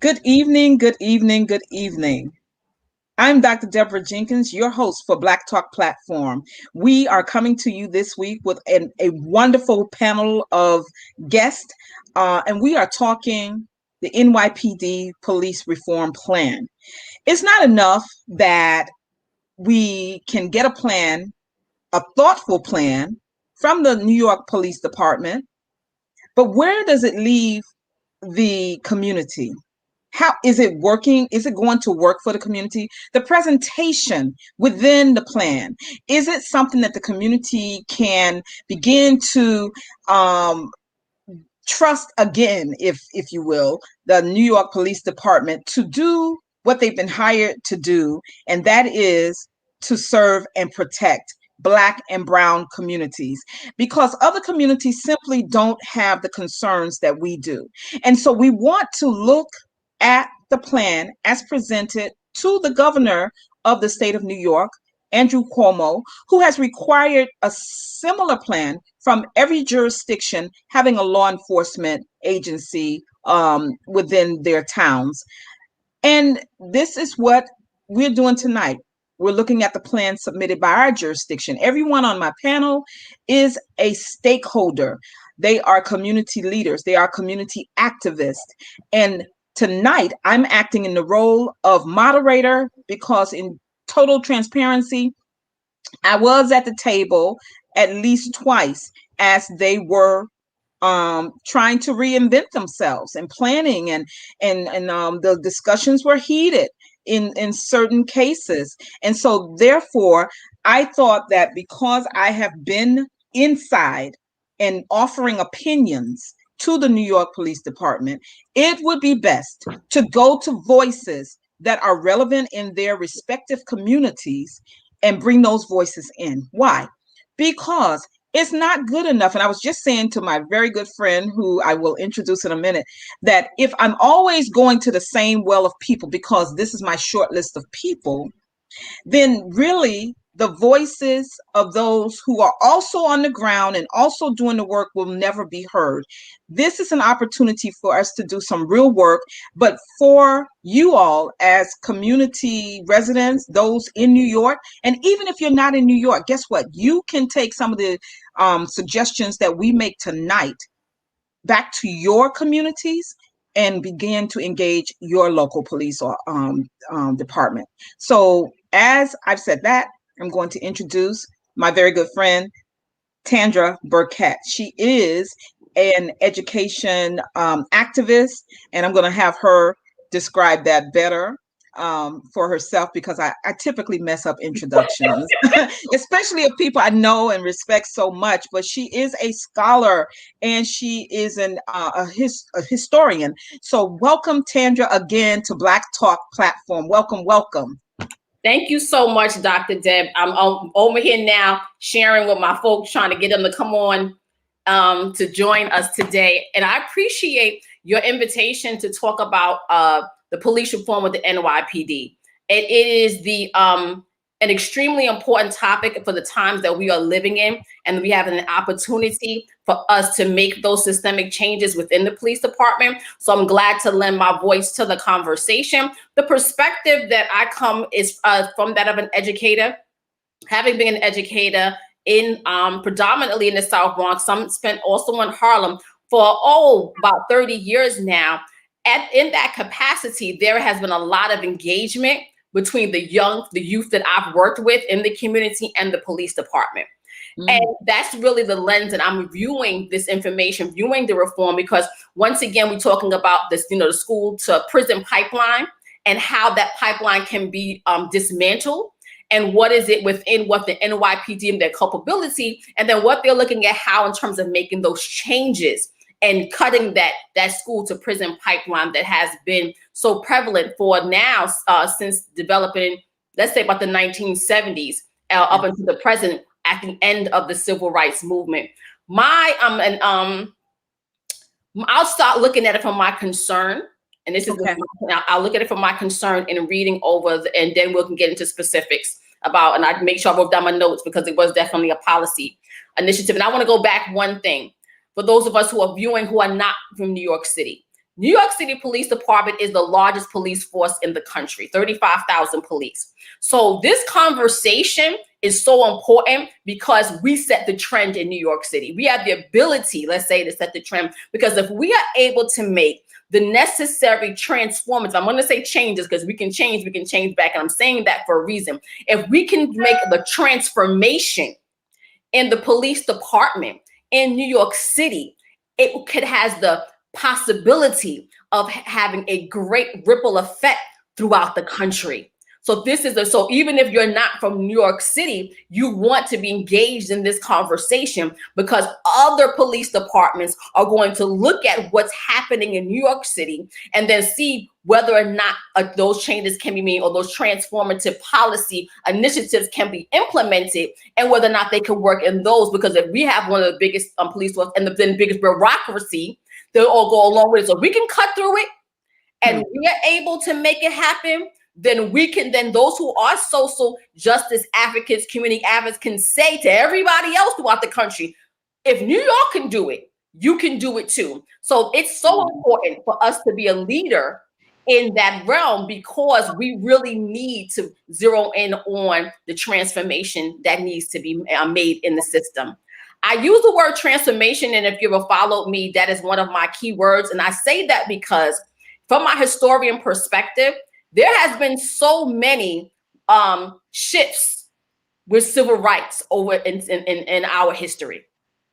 Good evening, good evening, good evening. I'm Dr. Deborah Jenkins, your host for Black Talk Platform. We are coming to you this week with a wonderful panel of guests, and we are talking the NYPD Police Reform Plan. It's not enough that we can get a plan, a thoughtful plan from the New York Police Department, but where does it leave the community? How is it working? Is it going to work for the community? The presentation within the plan, is it something that the community can begin to trust again, if you will, the New York Police Department to do what they've been hired to do, and that is to serve and protect Black and Brown communities, because other communities simply don't have the concerns that we do. And so we want to look at the plan as presented to the governor of the state of New York, Andrew Cuomo, who has required a similar plan from every jurisdiction having a law enforcement agency within their towns. And this is what we're doing tonight. We're looking at the plan submitted by our jurisdiction. Everyone on my panel is a stakeholder. They are community leaders. They are community activists. And tonight, I'm acting in the role of moderator because, in total transparency, I was at the table at least twice as they were trying to reinvent themselves and planning, and the discussions were heated in certain cases. And so therefore, I thought that because I have been inside and offering opinions to the New York Police Department, it would be best to go to voices that are relevant in their respective communities and bring those voices in. Why? Because it's not good enough. And I was just saying to my very good friend, who I will introduce in a minute, that if I'm always going to the same well of people because this is my short list of people, then really the voices of those who are also on the ground and also doing the work will never be heard. This is an opportunity for us to do some real work, but for you all as community residents, those in New York, and even if you're not in New York, guess what? You can take some of the suggestions that we make tonight back to your communities and begin to engage your local police or department. So as I've said that, I'm going to introduce my very good friend, Tandra Birkett. She is an education activist, and I'm going to have her describe that better for herself, because I typically mess up introductions, especially of people I know and respect so much. But she is a scholar and she is a historian. So welcome, Tandra, again to Black Talk Platform. Welcome, welcome. Thank you so much, Dr. Deb. I'm over here now sharing with my folks, trying to get them to come on to join us today. And I appreciate your invitation to talk about the police reform with the NYPD. It is an extremely important topic for the times that we are living in, and we have an opportunity for us to make those systemic changes within the police department. So I'm glad to lend my voice to the conversation. The perspective that I come is from that of an educator, having been an educator in predominantly in the South Bronx. Some spent also in Harlem for about 30 years now. In that capacity, there has been a lot of engagement between the youth that I've worked with in the community and the police department. And that's really the lens that I'm viewing this information, viewing the reform, because once again, we're talking about this, the school to prison pipeline and how that pipeline can be dismantled, and what is it within what the NYPD and their culpability, and then what they're looking at how in terms of making those changes and cutting that school to prison pipeline that has been so prevalent for now since developing, let's say about the 1970s up until the present, at the end of the civil rights movement. I'll start looking at it from my concern, and this is I'll look at it from my concern in reading over, and then we can get into specifics about, and I make sure I wrote down my notes because it was definitely a policy initiative. And I want to go back one thing. For those of us who are viewing who are not from New York City, New York City Police Department is the largest police force in the country, 35,000 police. So this conversation is so important because we set the trend in New York City. We have the ability, let's say, to set the trend, because if we are able to make the necessary transformers, I'm going to say changes because we can change back. And I'm saying that for a reason. If we can make the transformation in the police department in New York City, it could has the possibility of having a great ripple effect throughout the country. So so even if you're not from New York City, you want to be engaged in this conversation because other police departments are going to look at what's happening in New York City and then see whether or not those changes can be made or those transformative policy initiatives can be implemented and whether or not they can work in those. Because if we have one of the biggest police force and the biggest bureaucracy, they'll all go along with it. So we can cut through it and we are able to make it happen. Then those who are social justice advocates, community advocates can say to everybody else throughout the country, if New York can do it, you can do it too. So it's so important for us to be a leader in that realm because we really need to zero in on the transformation that needs to be made in the system. I use the word transformation, and if you ever followed me, that is one of my key words. And I say that because from my historian perspective, there has been so many shifts with civil rights over in our history.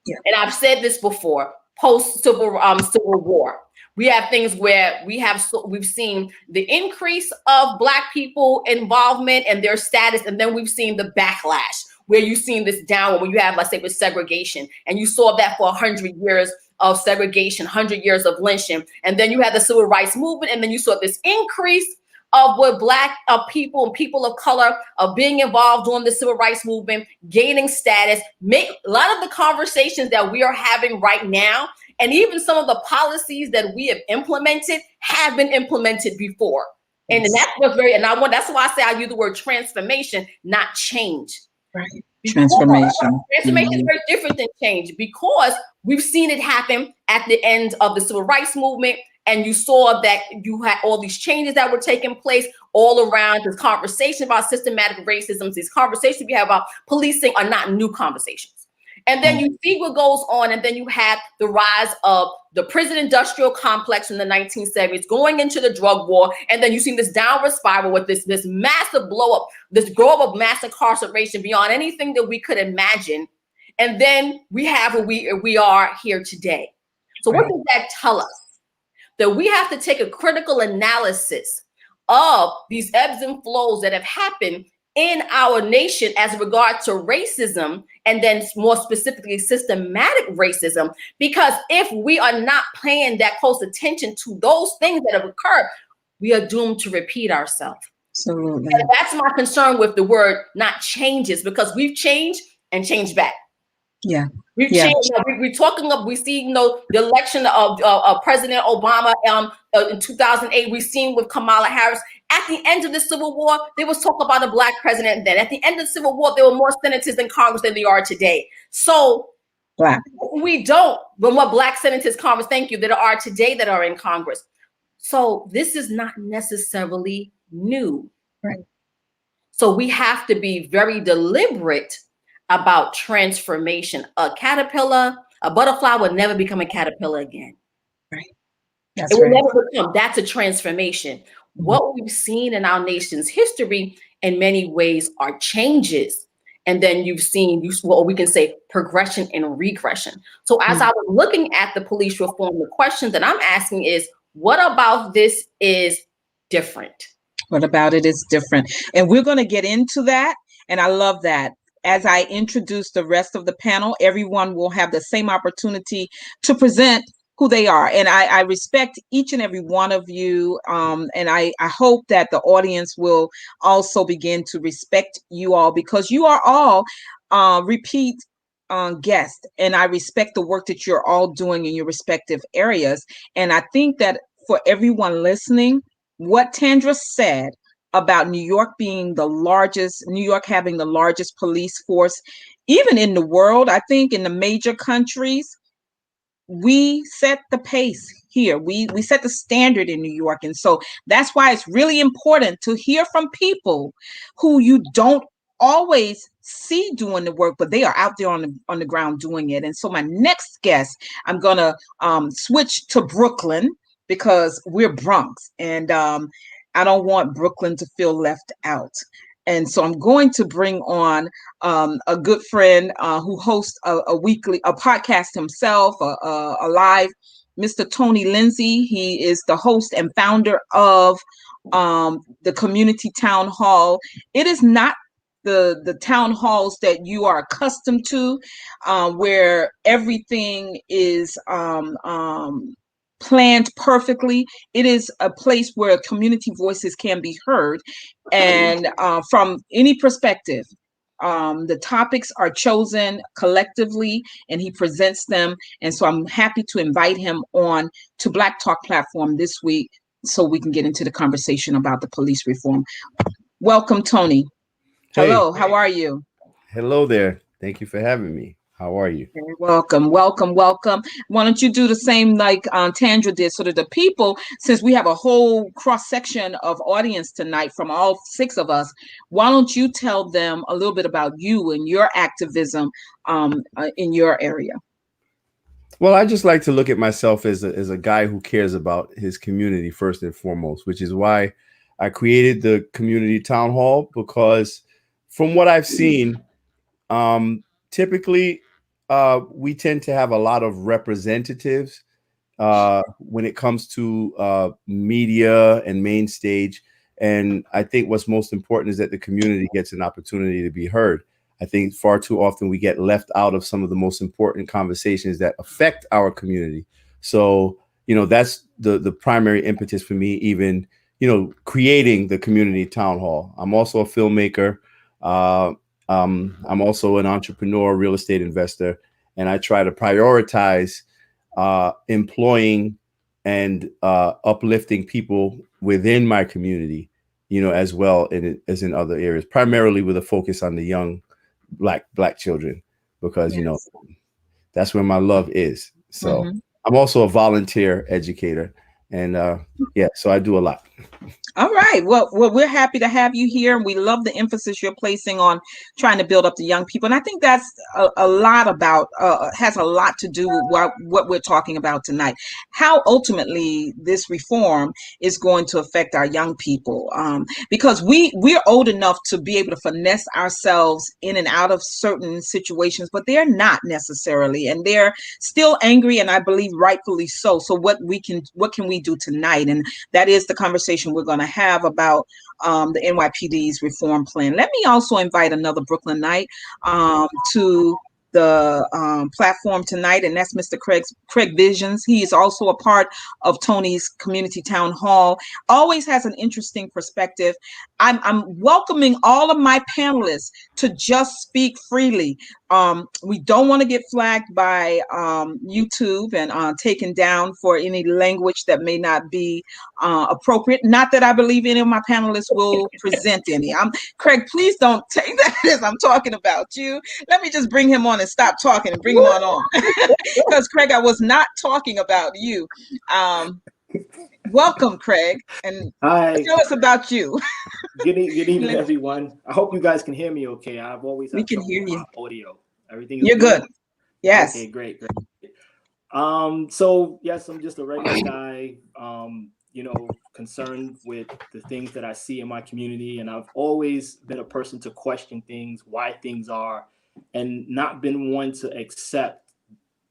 Yeah. And I've said this before, post-civil war. We have things where we've seen the increase of Black people involvement and their status, and then we've seen the backlash where you've seen this downward, where you have, let's say, with segregation, and you saw that for 100 years of segregation, 100 years of lynching, and then you had the civil rights movement, and then you saw this increase of what Black people and people of color are being involved in the civil rights movement, gaining status. A lot of the conversations that we are having right now, and even some of the policies that we have implemented have been implemented before. And that's what's that's why I say I use the word transformation, not change. Right. Transformation is very different than change because we've seen it happen at the end of the civil rights movement. And you saw that you had all these changes that were taking place all around. This conversation about systematic racism, these conversations we have about policing are not new conversations. And then you see what goes on, and then you have the rise of the prison industrial complex in the 1970s, going into the drug war, and then you see this downward spiral with this massive blow up, this growth of mass incarceration beyond anything that we could imagine. And then we have where we are here today. So what does that tell us? That we have to take a critical analysis of these ebbs and flows that have happened in our nation as regard to racism, and then more specifically systematic racism, because if we are not paying that close attention to those things that have occurred, we are doomed to repeat ourselves. Absolutely. And that's my concern with the word not changes, because we've changed and changed back. Yeah. We've changed. We're talking of, we see, the election of President Obama in 2008. We've seen with Kamala Harris. At the end of the Civil War, there was talk about a Black president then. At the end of the Civil War, there were more senators in Congress than there are today. So we don't, but what Black senators Congress, thank you, that are today that are in Congress. So this is not necessarily new. Right. So we have to be very deliberate about transformation. A butterfly will never become a caterpillar again. Right. It will never become. That's a transformation. What we've seen in our nation's history in many ways are changes. And then you've seen what we can say progression and regression. So as I was looking at the police reform, the question that I'm asking is, what about this is different? What about it is different? And we're going to get into that. And I love that. As I introduce the rest of the panel, everyone will have the same opportunity to present who they are. And I respect each and every one of you. And I hope that the audience will also begin to respect you all, because you are all repeat guests. And I respect the work that you're all doing in your respective areas. And I think that for everyone listening, what Tandra said about New York having the largest police force, even in the world, I think in the major countries, we set the pace here. We set the standard in New York. And so that's why it's really important to hear from people who you don't always see doing the work, but they are out there on the ground doing it. And so my next guest, I'm gonna switch to Brooklyn because we're Bronx, and I don't want Brooklyn to feel left out. And so I'm going to bring on a good friend who hosts a podcast himself, a live, Mr. Tony Lindsay. He is the host and founder of the community town hall. It is not the town halls that you are accustomed to, where everything is planned perfectly. It is a place where community voices can be heard, and from any perspective. The topics are chosen collectively and he presents them. And so I'm happy to invite him on to Black Talk platform this week so we can get into the conversation about the police reform. Welcome, Tony. Hello, how are you? Hello there. Thank you for having me. How are you? Welcome. Why don't you do the same like Tandra did, so that the people, since we have a whole cross section of audience tonight from all 6 of us, why don't you tell them a little bit about you and your activism in your area? Well, I just like to look at myself as a guy who cares about his community first and foremost, which is why I created the community town hall, because from what I've seen, typically we tend to have a lot of representatives when it comes to media and main stage. And I think what's most important is that the community gets an opportunity to be heard. I think far too often we get left out of some of the most important conversations that affect our community. So, that's the primary impetus for me, even, creating the community town hall. I'm also a filmmaker. I'm also an entrepreneur, real estate investor, and I try to prioritize employing and uplifting people within my community, as well as in other areas, primarily with a focus on the young black children, because Yes. that's where my love is. So I'm also a volunteer educator, and so I do a lot. All right. Well, we're happy to have you here, and we love the emphasis you're placing on trying to build up the young people. And I think that's a lot about has a lot to do with what we're talking about tonight. How ultimately this reform is going to affect our young people, because we're old enough to be able to finesse ourselves in and out of certain situations, but they're not necessarily, and they're still angry, and I believe rightfully so. So what can we do tonight? And that is the conversation we're going to have about the NYPD's reform plan. Let me also invite another Brooklynite to the platform tonight, and that's Mr. Craig Visions. He is also a part of Tony's community town hall. Always has an interesting perspective. I'm welcoming all of my panelists to just speak freely. We don't want to get flagged by YouTube and taken down for any language that may not be appropriate. Not that I believe any of my panelists will present any. Craig, please don't take that as I'm talking about you. Let me just bring him on and stop talking and bring him on. Because Craig, I was not talking about you. Welcome, Craig, and Hi. tell us about you. Good evening, everyone. I hope you guys can hear me okay. I've always had trouble with my audio. Everything is You're good. Yes. Okay, great. So yes, I'm just a regular guy, concerned with the things that I see in my community. And I've always been a person to question things, why things are, and not been one to accept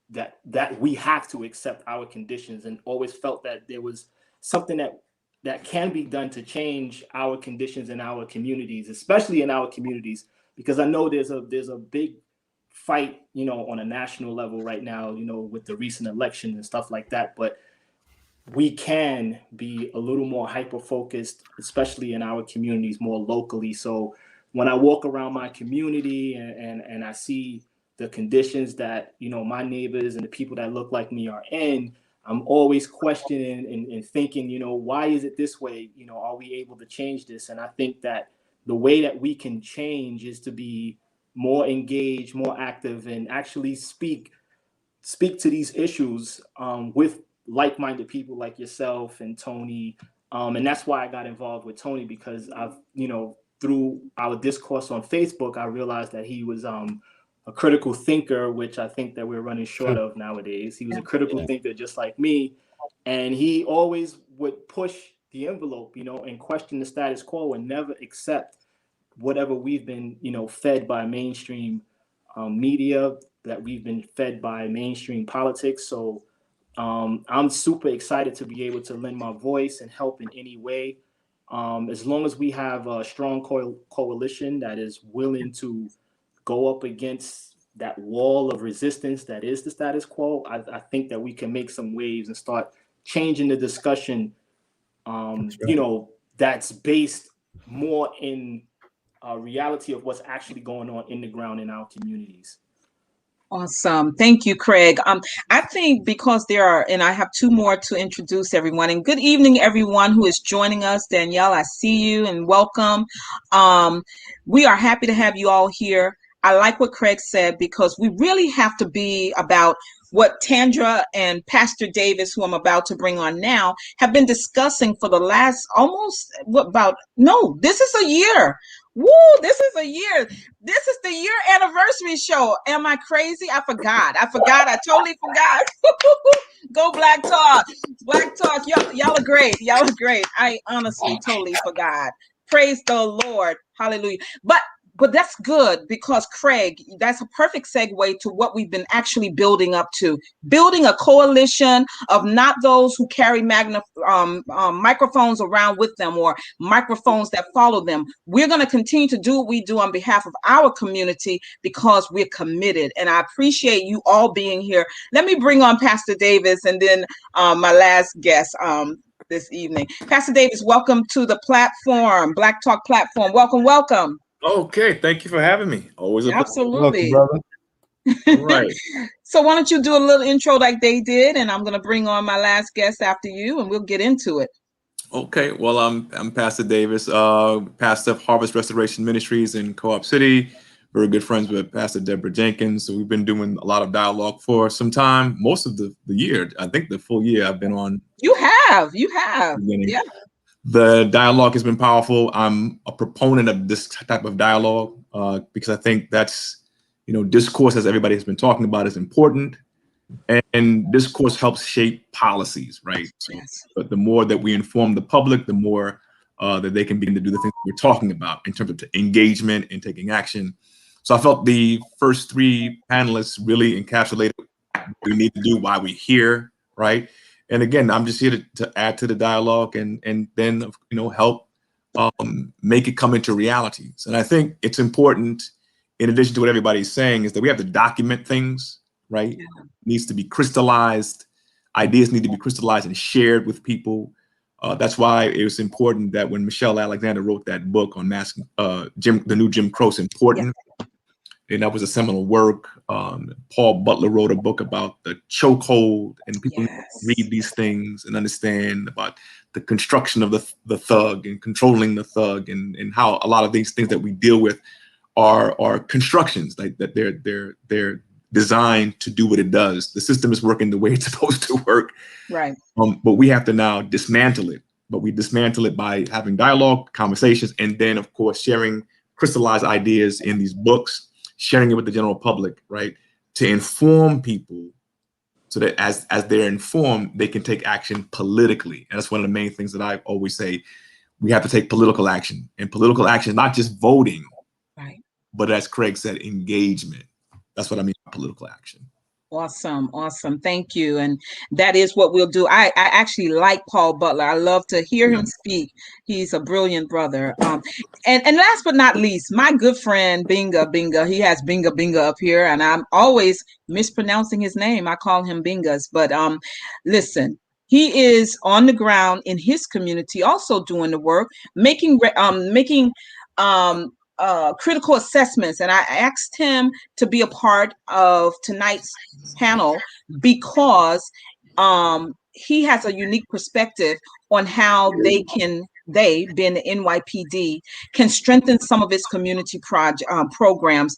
that we have to accept our conditions, and always felt that there was something that can be done to change our conditions in our communities, especially in our communities, because I know there's a big fight, on a national level right now, with the recent election and stuff like that. But we can be a little more hyper focused, especially in our communities, more locally. So when I walk around my community and I see the conditions that, my neighbors and the people that look like me are in, I'm always questioning and thinking, why is it this way? Are we able to change this? And I think that the way that we can change is to be more engaged, more active, and actually speak speak to these issues with like-minded people like yourself and Tony. And that's why I got involved with Tony, because I've, through our discourse on Facebook, I realized that he was a critical thinker, which I think that we're running short of nowadays. He was a critical thinker just like me. And he always would push the envelope, and question the status quo and never accept whatever we've been, fed by mainstream media, that we've been fed by mainstream politics. So I'm super excited to be able to lend my voice and help in any way. As long as we have a strong coalition that is willing to go up against that wall of resistance that is the status quo, I think that we can make some waves and start changing the discussion, that's based more in reality of what's actually going on in the ground in our communities. Awesome. Thank you, Craig. I think because there are, and I have two more to introduce everyone. And good evening, everyone who is joining us. Danielle, I see you and welcome. We are happy to have you all here. I like what Craig said, because we really have to be about what Tandra and Pastor Davis, who I'm about to bring on now, have been discussing for the last this is a year. Woo, this is a year. This is the year anniversary show. Am I crazy? I forgot. I totally forgot. Go Black Talk. Black Talk. Y'all are great. Y'all are great. I honestly totally forgot. Praise the Lord. Hallelujah. But that's good, because Craig, that's a perfect segue to what we've been actually building up to. Building a coalition of not those who carry microphones around with them, or microphones that follow them. We're going to continue to do what we do on behalf of our community, because we're committed. And I appreciate you all being here. Let me bring on Pastor Davis, and then my last guest this evening. Pastor Davis, welcome to the platform, Black Talk platform. Welcome. Okay, thank you for having me. Always a absolutely, brother. All right. So why don't you do a little intro like they did, and I'm going to bring on my last guest after you, and we'll get into it. Okay. Well, I'm Pastor Davis, pastor of Harvest Restoration Ministries in Co-op City. Very good friends with Pastor Deborah Jenkins. So we've been doing a lot of dialogue for some time, most of the year. I think the full year I've been on. You have. Yeah. The dialogue has been powerful. I'm a proponent of this type of dialogue because I think that's, discourse, as everybody has been talking about, is important. And discourse helps shape policies, right? Yes. But the more that we inform the public, the more that they can begin to do the things we're talking about in terms of engagement and taking action. So I felt the first three panelists really encapsulated what we need to do, why we're here, right? And again, I'm just here to add to the dialogue and then, help make it come into realities. And I think it's important, in addition to what everybody's saying, is that we have to document things, right? Yeah. It needs to be crystallized. Ideas need to be crystallized and shared with people. That's why it was important that when Michelle Alexander wrote that book on masking, the new Jim Crow, is important. Yeah. And that was a seminal work. Paul Butler wrote a book about the chokehold, and people read these things and understand about the construction of the thug and controlling the thug, and how a lot of these things that we deal with are constructions, like that they're designed to do what it does. The system is working the way it's supposed to work. Right. But we have to now dismantle it. But we dismantle it by having dialogue, conversations, and then, of course, sharing crystallized ideas in these books, sharing it with the general public, right? To inform people so that as they're informed, they can take action politically. And that's one of the main things that I always say. We have to take political action. And political action is not just voting, right? But as Craig said, engagement. That's what I mean by political action. Awesome. Thank you. And that is what we'll do. I actually like Paul Butler. I love to hear him speak. He's a brilliant brother. And last but not least, my good friend Binga. He has Binga up here, and I'm always mispronouncing his name. I call him Gbenguze. But listen, he is on the ground in his community, also doing the work, making critical assessments. And I asked him to be a part of tonight's panel because he has a unique perspective on how they, being the NYPD, can strengthen some of its community programs,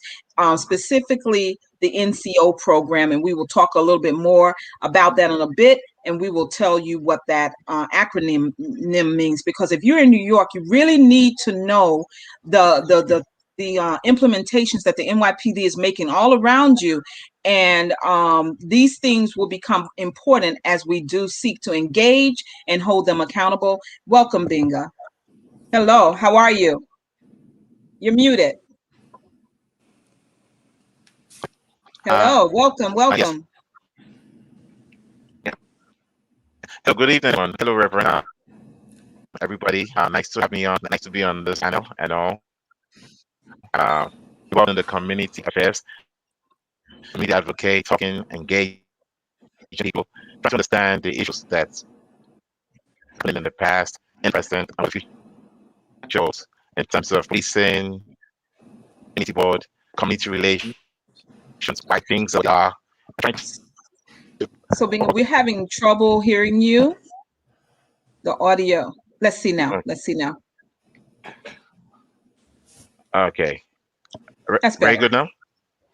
specifically the NCO program, and we will talk a little bit more about that in a bit, and we will tell you what that acronym means, because if you're in New York, you really need to know the implementations that the NYPD is making all around you. And these things will become important as we do seek to engage and hold them accountable. Welcome, Gbenguze. Hello, how are you? You're muted. Hello, welcome. Yes. Yeah. Hello, good evening, everyone. Hello, Reverend. Everybody, nice to have me on. Nice to be on this channel and all. Involved in the community affairs, media advocate, talking, engage people, try to understand the issues that happened in the past, in present, and futures in terms of policing, community board, community relations, why things are trying to. So we're having trouble hearing you. The audio. Let's see now. Let's see now. Okay. That's better. Very good now?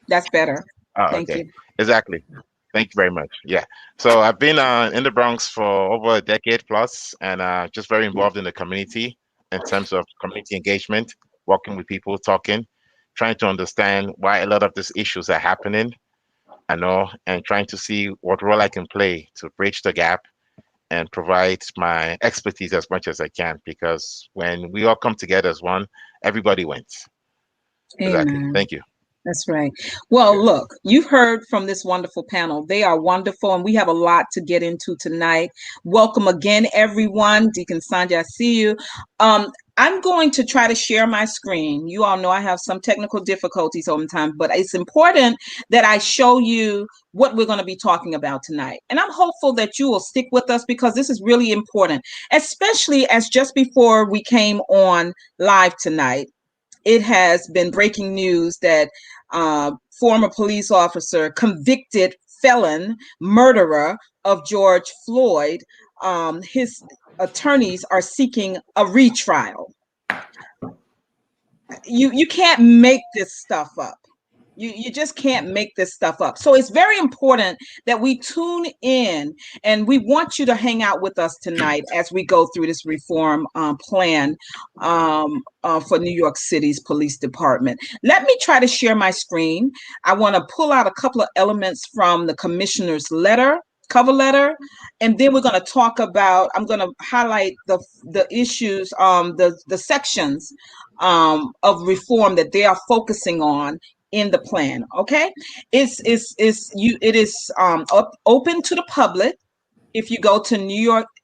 That's better. Thank okay. you. Exactly. Thank you very much. Yeah. So I've been in the Bronx for over a decade plus, and just very involved in the community in terms of community engagement, working with people, talking, trying to understand why a lot of these issues are happening, and trying to see what role I can play to bridge the gap and provide my expertise as much as I can, because when we all come together as one, everybody wins. Amen. Exactly. Thank you. That's right. Well, look, you've heard from this wonderful panel. They are wonderful, and we have a lot to get into tonight. Welcome again, everyone. Deacon Sandra, I see you. I'm going to try to share my screen. You all know I have some technical difficulties sometimes, but it's important that I show you what we're going to be talking about tonight. And I'm hopeful that you will stick with us, because this is really important, especially as just before we came on live tonight, it has been breaking news that former police officer, convicted felon, murderer of George Floyd, his attorneys are seeking a retrial. You can't make this stuff up. You just can't make this stuff up. So it's very important that we tune in, and we want you to hang out with us tonight as we go through this reform plan for New York City's police department. Let me try to share my screen. I want to pull out a couple of elements from the commissioner's cover letter, and then we're going to talk about, I'm going to highlight the issues, the sections of reform that they are focusing on in the plan. Okay, it is open to the public. If you go to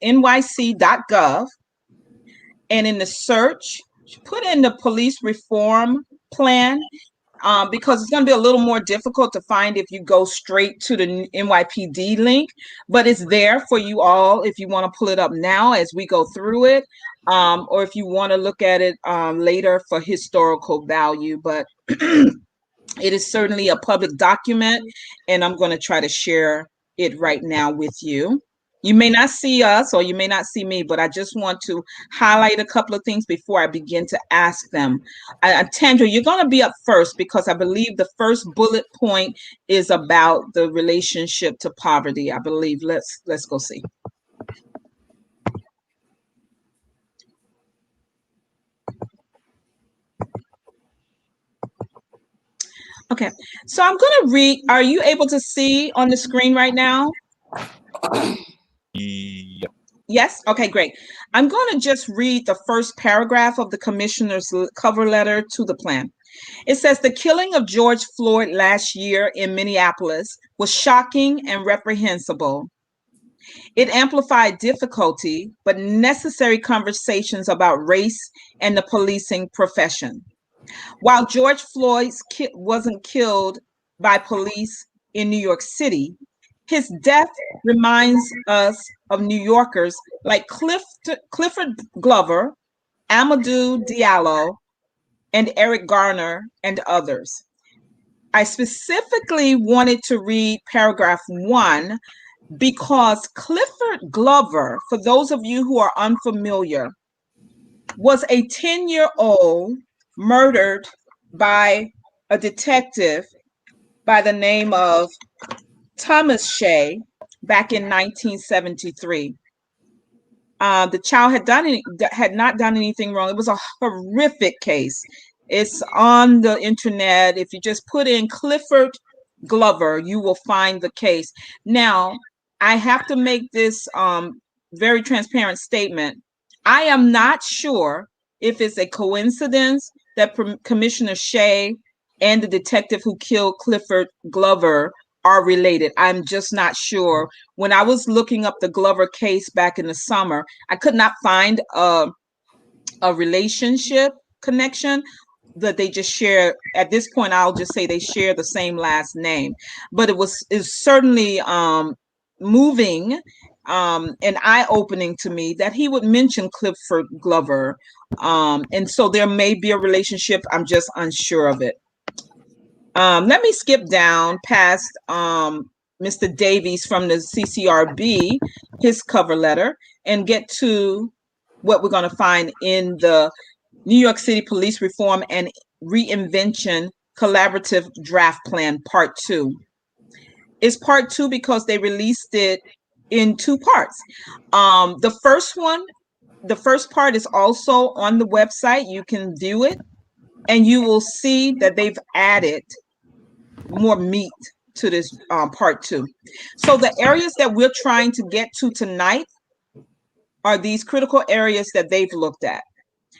NYC.gov, and in the search, put in the police reform plan, because it's going to be a little more difficult to find if you go straight to the NYPD link, but it's there for you all if you want to pull it up now as we go through it, or if you want to look at it later for historical value. But it is certainly a public document, and I'm going to try to share it right now with you. You may not see us, or you may not see me, but I just want to highlight a couple of things before I begin to ask them. Tandra, you're going to be up first, because I believe the first bullet point is about the relationship to poverty, I believe. Let's go see. Okay, so I'm going to read. Are you able to see on the screen right now? Yeah. Yes? Okay, great. I'm going to just read the first paragraph of the commissioner's cover letter to the plan. It says, the killing of George Floyd last year in Minneapolis was shocking and reprehensible. It amplified difficulty but necessary conversations about race and the policing profession. While George Floyd wasn't killed by police in New York City, his death reminds us of New Yorkers like Clifford Glover, Amadou Diallo, and Eric Garner, and others. I specifically wanted to read paragraph 1 because Clifford Glover, for those of you who are unfamiliar, was a 10-year-old murdered by a detective by the name of Thomas Shea back in 1973. The child had not done anything wrong. It was a horrific case. It's on the internet. If you just put in Clifford Glover, you will find the case. Now, I have to make this very transparent statement. I am not sure if it's a coincidence that Commissioner Shea and the detective who killed Clifford Glover are related. I'm just not sure. When I was looking up the Glover case back in the summer, I could not find a relationship connection that they just share. At this point, I'll just say they share the same last name. But it's certainly moving and eye-opening to me that he would mention Clifford Glover. And so there may be a relationship. I'm just unsure of it. Let me skip down past Mr. Davies from the CCRB, his cover letter, and get to what we're going to find in the New York City Police Reform and Reinvention Collaborative Draft Plan, Part 2. It's Part 2 because they released it in 2 parts. The first part is also on the website. You can view it, and you will see that they've added more meat to this Part 2. So the areas that we're trying to get to tonight are these critical areas that they've looked at.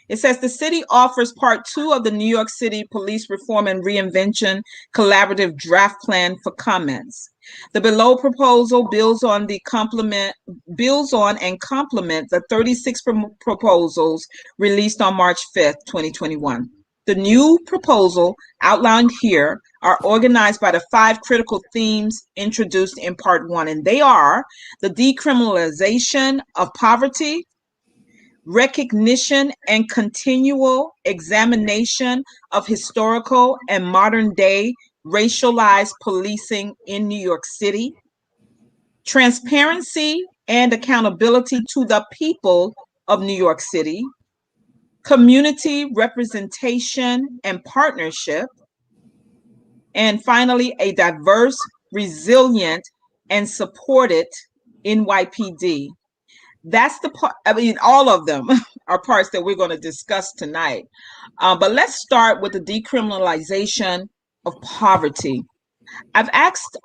It says the city offers Part 2 of the New York City Police Reform and Reinvention Collaborative Draft Plan for comments. The below proposal builds on and complement the 36 proposals released on March 5th, 2021. The new proposal outlined here are organized by the 5 critical themes introduced in Part 1, and they are the decriminalization of poverty, recognition and continual examination of historical and modern day racialized policing in New York City, transparency and accountability to the people of New York City, community representation and partnership, and finally, a diverse, resilient, and supported NYPD. That's the part. I mean, all of them are parts that we're going to discuss tonight. But let's start with the decriminalization of poverty. I've asked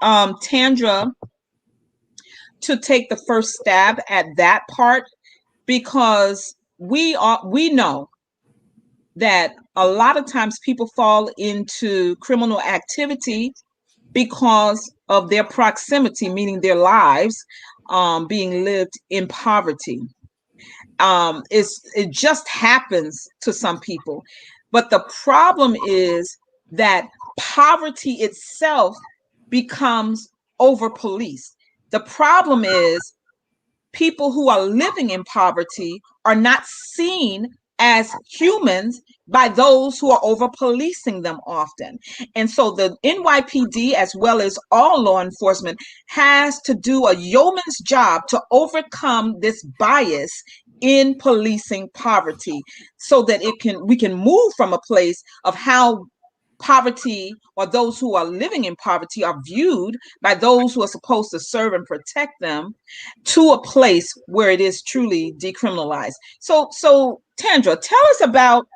Tandra to take the first stab at that part because we know that a lot of times people fall into criminal activity because of their proximity, meaning their lives being lived in poverty. It just happens to some people. But the problem is that poverty itself becomes over-policed. The problem is people who are living in poverty are not seen as humans by those who are over-policing them often. And so the NYPD, as well as all law enforcement, has to do a yeoman's job to overcome this bias in policing poverty so that we can move from a place of how poverty or those who are living in poverty are viewed by those who are supposed to serve and protect them to a place where it is truly decriminalized. So Tandra, tell us about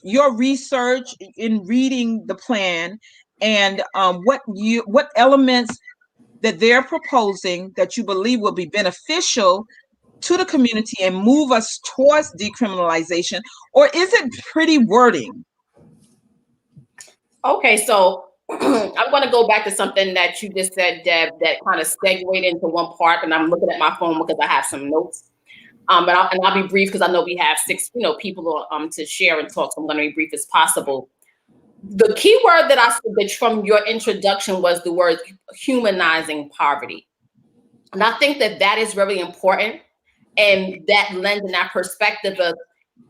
your research in reading the plan and what elements that they're proposing that you believe will be beneficial to the community and move us towards decriminalization, or is it pretty wording? Okay, so I'm going to go back to something that you just said, Deb, that kind of segued into one part, and I'm looking at my phone because I have some notes. But I'll be brief because I know we have 6, people to share and talk, so I'm going to be brief as possible. The key word that I said from your introduction was the word humanizing poverty, and I think that is really important, and that lends in that perspective of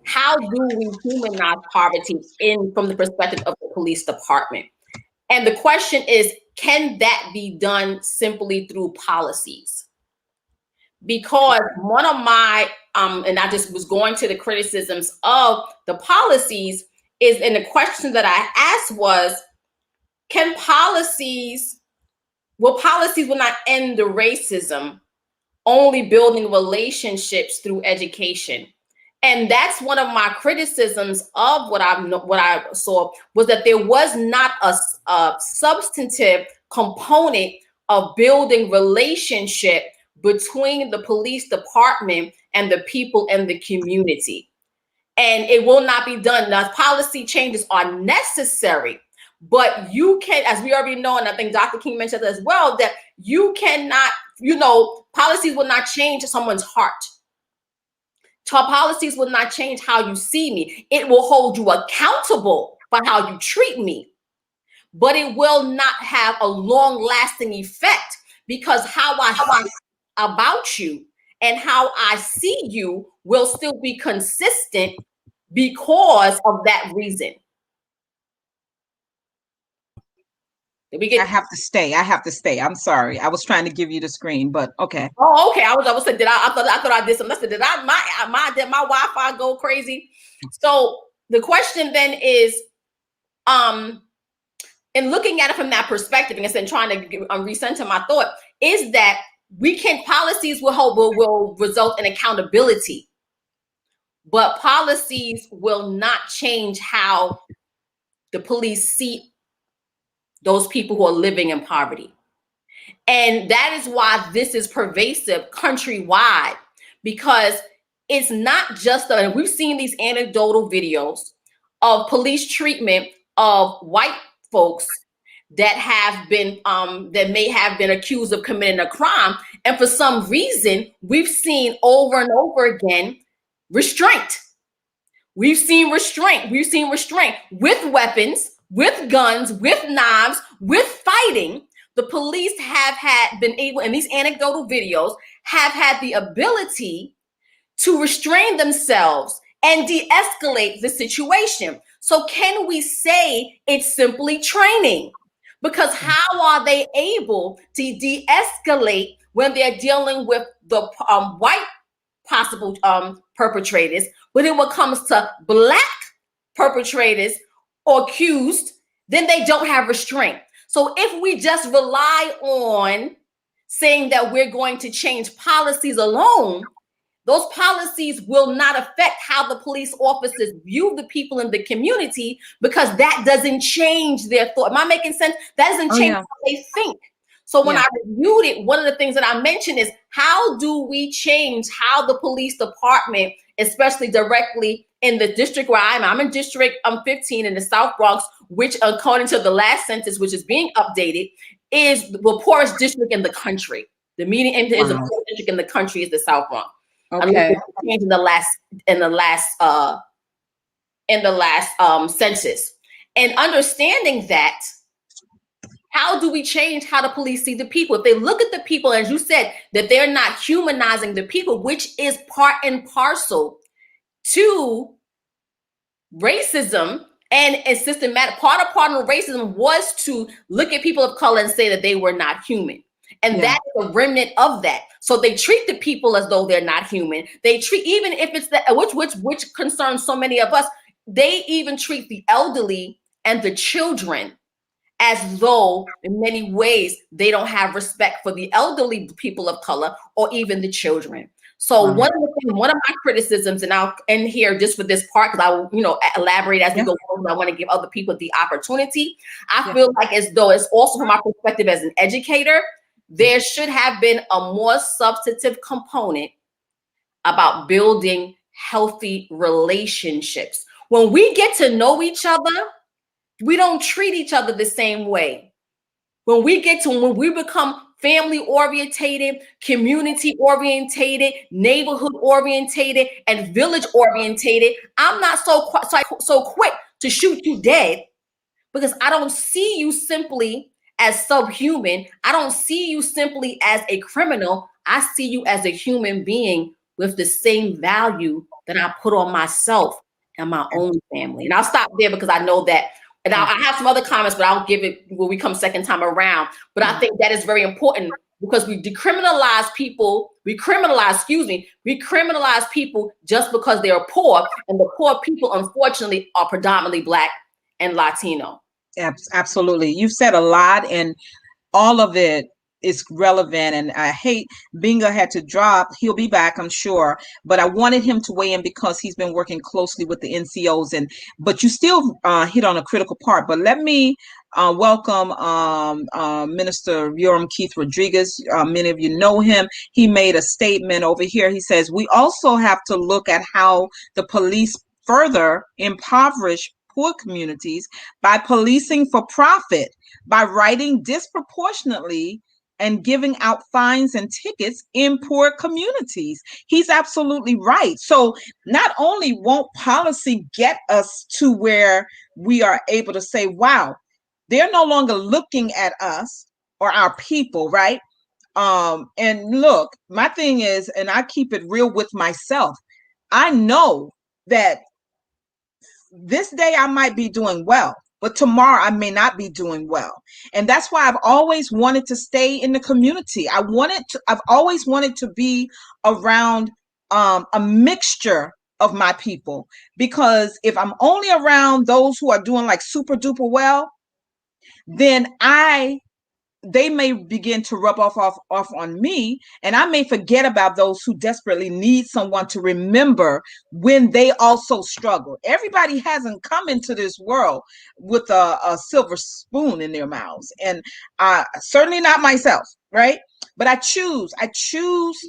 how do we humanize poverty from the perspective of the police department? And the question is, can that be done simply through policies? Because one of my, and I just was going to the criticisms of the policies is, and the question that I asked was, policies will not end the racism, only building relationships through education. And that's one of my criticisms of what I saw, was that there was not a substantive component of building relationship between the police department and the people in the community. And it will not be done. Now, policy changes are necessary, but you can, as we already know, and I think Dr. King mentioned as well, that you cannot, policies will not change someone's heart. Policies will not change how you see me. It will hold you accountable for how you treat me, but it will not have a long-lasting effect, because how I feel about you and how I see you will still be consistent because of that reason. I have to stay. I'm sorry. I was trying to give you the screen, but okay. Oh, okay. I was saying, I thought I did some. Listen, did my Wi-Fi go crazy? So the question then is, in looking at it from that perspective, and trying to recenter my thought, is that policies will result in accountability, but policies will not change how the police see those people who are living in poverty. And that is why this is pervasive countrywide, because it's not just, and we've seen these anecdotal videos of police treatment of white folks that have been, that may have been accused of committing a crime. And for some reason, we've seen over and over again restraint. We've seen restraint with weapons, with guns, with knives, with fighting. The police have been able, in these anecdotal videos, have had the ability to restrain themselves and de-escalate the situation. So can we say it's simply training? Because how are they able to de-escalate when they're dealing with the white possible perpetrators, but when it comes to Black perpetrators or accused, then they don't have restraint? So if we just rely on saying that we're going to change policies alone, those policies will not affect how the police officers view the people in the community, because that doesn't change their thought. Am I making sense? That doesn't change how they think. So when I reviewed it, one of the things that I mentioned is, how do we change how the police department, especially directly in the district where I'm in District 15 in the South Bronx, which according to the last census, which is being updated, is the poorest district in the country. The median income is the poorest district in the country is the South Bronx. Okay. In the last census. And understanding that, how do we change how the police see the people? If they look at the people, as you said, that they're not humanizing the people, which is part and parcel to racism and systematic. Part of racism was to look at people of color and say that they were not human. And that is a remnant of that. So they treat the people as though they're not human. They treat, even if it's which concerns so many of us, they even treat the elderly and the children as though in many ways they don't have respect for the elderly people of color or even the children. So one of my criticisms, and I'll end here just for this part, because I will, elaborate as we go forward. I want to give other people the opportunity. I feel like, as though it's also from my perspective as an educator, there should have been a more substantive component about building healthy relationships. When we get to know each other, we don't treat each other the same way. When we become family orientated, community orientated, neighborhood orientated, and village orientated, I'm not so quick to shoot you dead, because I don't see you simply as subhuman. I don't see you simply as a criminal. I see you as a human being with the same value that I put on myself and my own family. And I'll stop there, because I know that, and I have some other comments, but I'll give it when we come second time around. But I think that is very important, because we criminalize people just because they are poor. And the poor people, unfortunately, are predominantly Black and Latino. Absolutely. You've said a lot, and all of it is relevant. And I hate Gbenguze had to drop. He'll be back, I'm sure. But I wanted him to weigh in because he's been working closely with the NCOs. But you still hit on a critical part. But let me welcome Minister Yoram Keith Rodriguez. Many of you know him. He made a statement over here. He says, we also have to look at how the police further impoverish poor communities by policing for profit, by writing disproportionately and giving out fines and tickets in poor communities. He's absolutely right. So not only won't policy get us to where we are able to say, wow, they're no longer looking at us or our people, right? And look, my thing is, and I keep it real with myself, I know that this day I might be doing well, but tomorrow I may not be doing well. And that's why I've always wanted to stay in the community. I've always wanted to be around a mixture of my people, because if I'm only around those who are doing like super duper well, then they may begin to rub off on me, and I may forget about those who desperately need someone to remember when they also struggle. Everybody hasn't come into this world with a silver spoon in their mouths, and certainly not myself, right? But I choose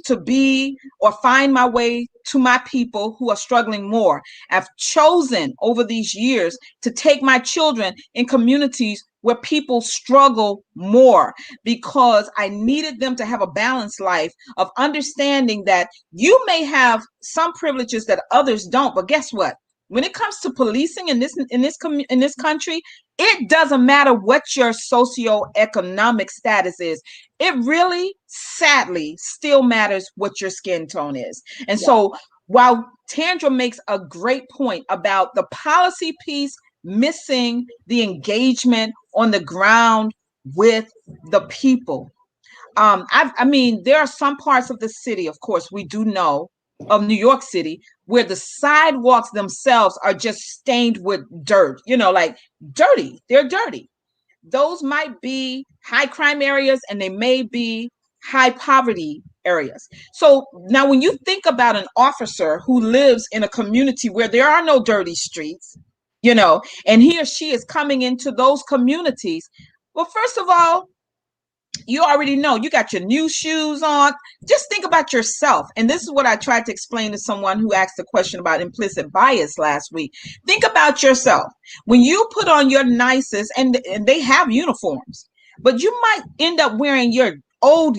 to be or find my way to my people who are struggling more. I've chosen over these years to take my children in communities where people struggle more, because I needed them to have a balanced life of understanding that you may have some privileges that others don't. But guess what? When it comes to policing in this country, it doesn't matter what your socioeconomic status is. It really, sadly, still matters what your skin tone is. And so while Tandra makes a great point about the policy piece missing the engagement on the ground with the people, I mean, there are some parts of the city, of course, we do know, of New York City, where the sidewalks themselves are just stained with dirt, like dirty. They're dirty. Those might be high crime areas, and they may be high poverty areas. So now when you think about an officer who lives in a community where there are no dirty streets, and he or she is coming into those communities, well, first of all, you already know you got your new shoes on. Just think about yourself. And this is what I tried to explain to someone who asked a question about implicit bias last week. Think about yourself. When you put on your nicest, and they have uniforms, but you might end up wearing your old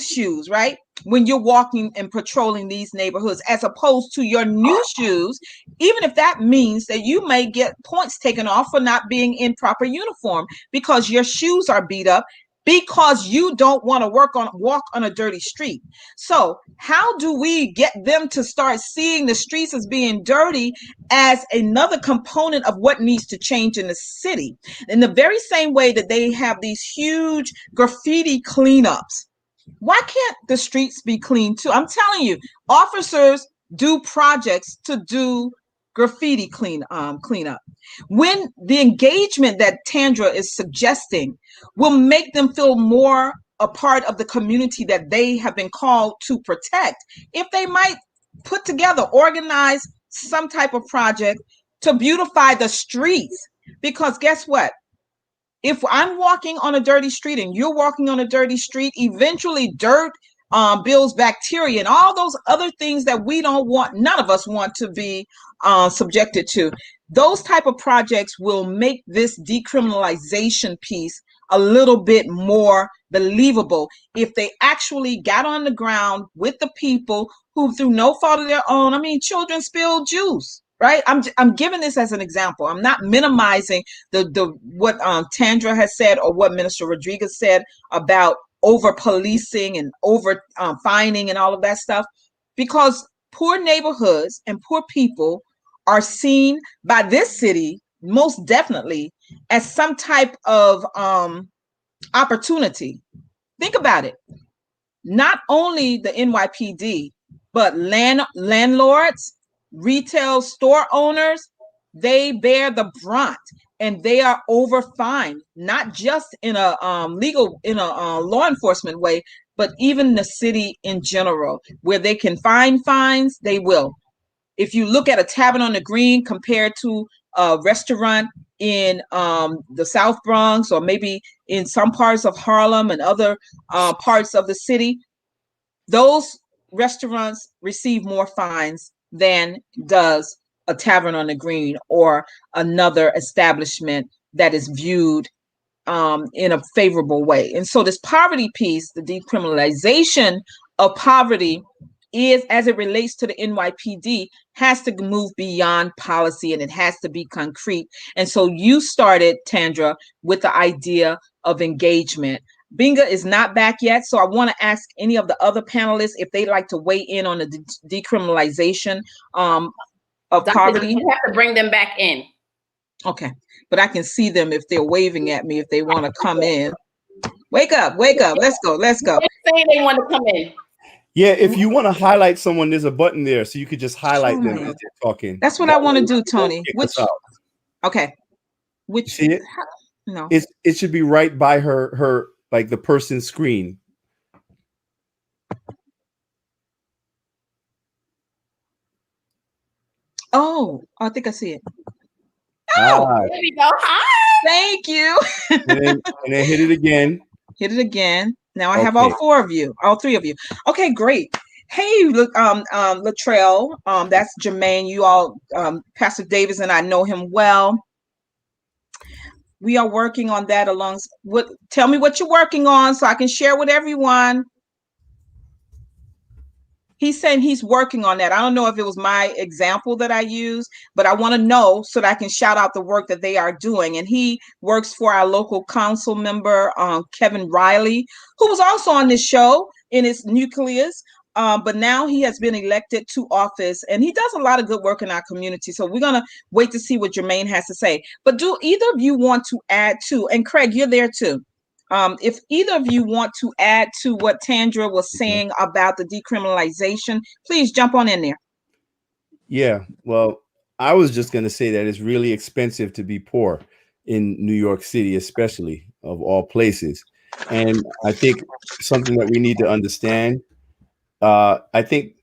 shoes, right? When you're walking and patrolling these neighborhoods, as opposed to your new shoes, even if that means that you may get points taken off for not being in proper uniform because your shoes are beat up, because you don't want to walk on a dirty street. So how do we get them to start seeing the streets as being dirty as another component of what needs to change in the city? In the very same way that they have these huge graffiti cleanups, why can't the streets be clean too? I'm telling you, officers do projects to do graffiti cleanup. When the engagement that Tandra is suggesting will make them feel more a part of the community that they have been called to protect, if they might put together, organize some type of project to beautify the streets. Because guess what? If I'm walking on a dirty street and you're walking on a dirty street, eventually dirt builds bacteria and all those other things that we don't want, none of us want to be subjected to. Those type of projects will make this decriminalization piece a little bit more believable if they actually got on the ground with the people who, through no fault of their own, I mean, children spilled juice, right? I'm giving this as an example. I'm not minimizing the what Tandra has said or what Minister Rodriguez said about over policing and over fining and all of that stuff, because poor neighborhoods and poor people are seen by this city most definitely as some type of opportunity. Think about it. Not only the NYPD, but landlords, retail store owners, they bear the brunt. and they are overfined, not just in a law enforcement way, but even the city in general, where they can find fines, they will. If you look at a tavern on the green compared to a restaurant in the South Bronx, or maybe in some parts of Harlem and other parts of the city, those restaurants receive more fines than does a tavern on the green or another establishment that is viewed in a favorable way. And so this poverty piece, the decriminalization of poverty, is, as it relates to the NYPD, has to move beyond policy, and it has to be concrete. And so you started, Tandra, with the idea of engagement. Gbenguze is not back yet, so I want to ask any of the other panelists if they'd like to weigh in on the decriminalization of Dr. poverty. You have to bring them back in. Okay, but I can see them if they're waving at me, if they want to come in. Wake up, let's go. They say they want to come in. Yeah, if you want to highlight someone, there's a button there, so you could just highlight them as they're talking. That's what I want to do, Tony. Okay. Which, see it? No. It should be right by her like the person's screen. Oh, I think I see it. Oh, there we go. Hi. Thank you. and then hit it again. Hit it again. Now I have all three of you. Okay, great. Hey, look, Latrell, that's Jermaine. You all, Pastor Davis and I know him well. We are working on that tell me what you're working on so I can share with everyone. He's saying he's working on that. I don't know if it was my example that I used, but I want to know so that I can shout out the work that they are doing. And he works for our local council member, Kevin Riley, who was also on this show in its nucleus. But now he has been elected to office, and he does a lot of good work in our community. So we're going to wait to see what Jermaine has to say. But do either of you want to add to, and Craig, you're there too. If either of you want to add to what Tandra was saying about the decriminalization, please jump on in there. Yeah, well, I was just going to say that it's really expensive to be poor in New York City, especially, of all places. And I think something that we need to understand, I think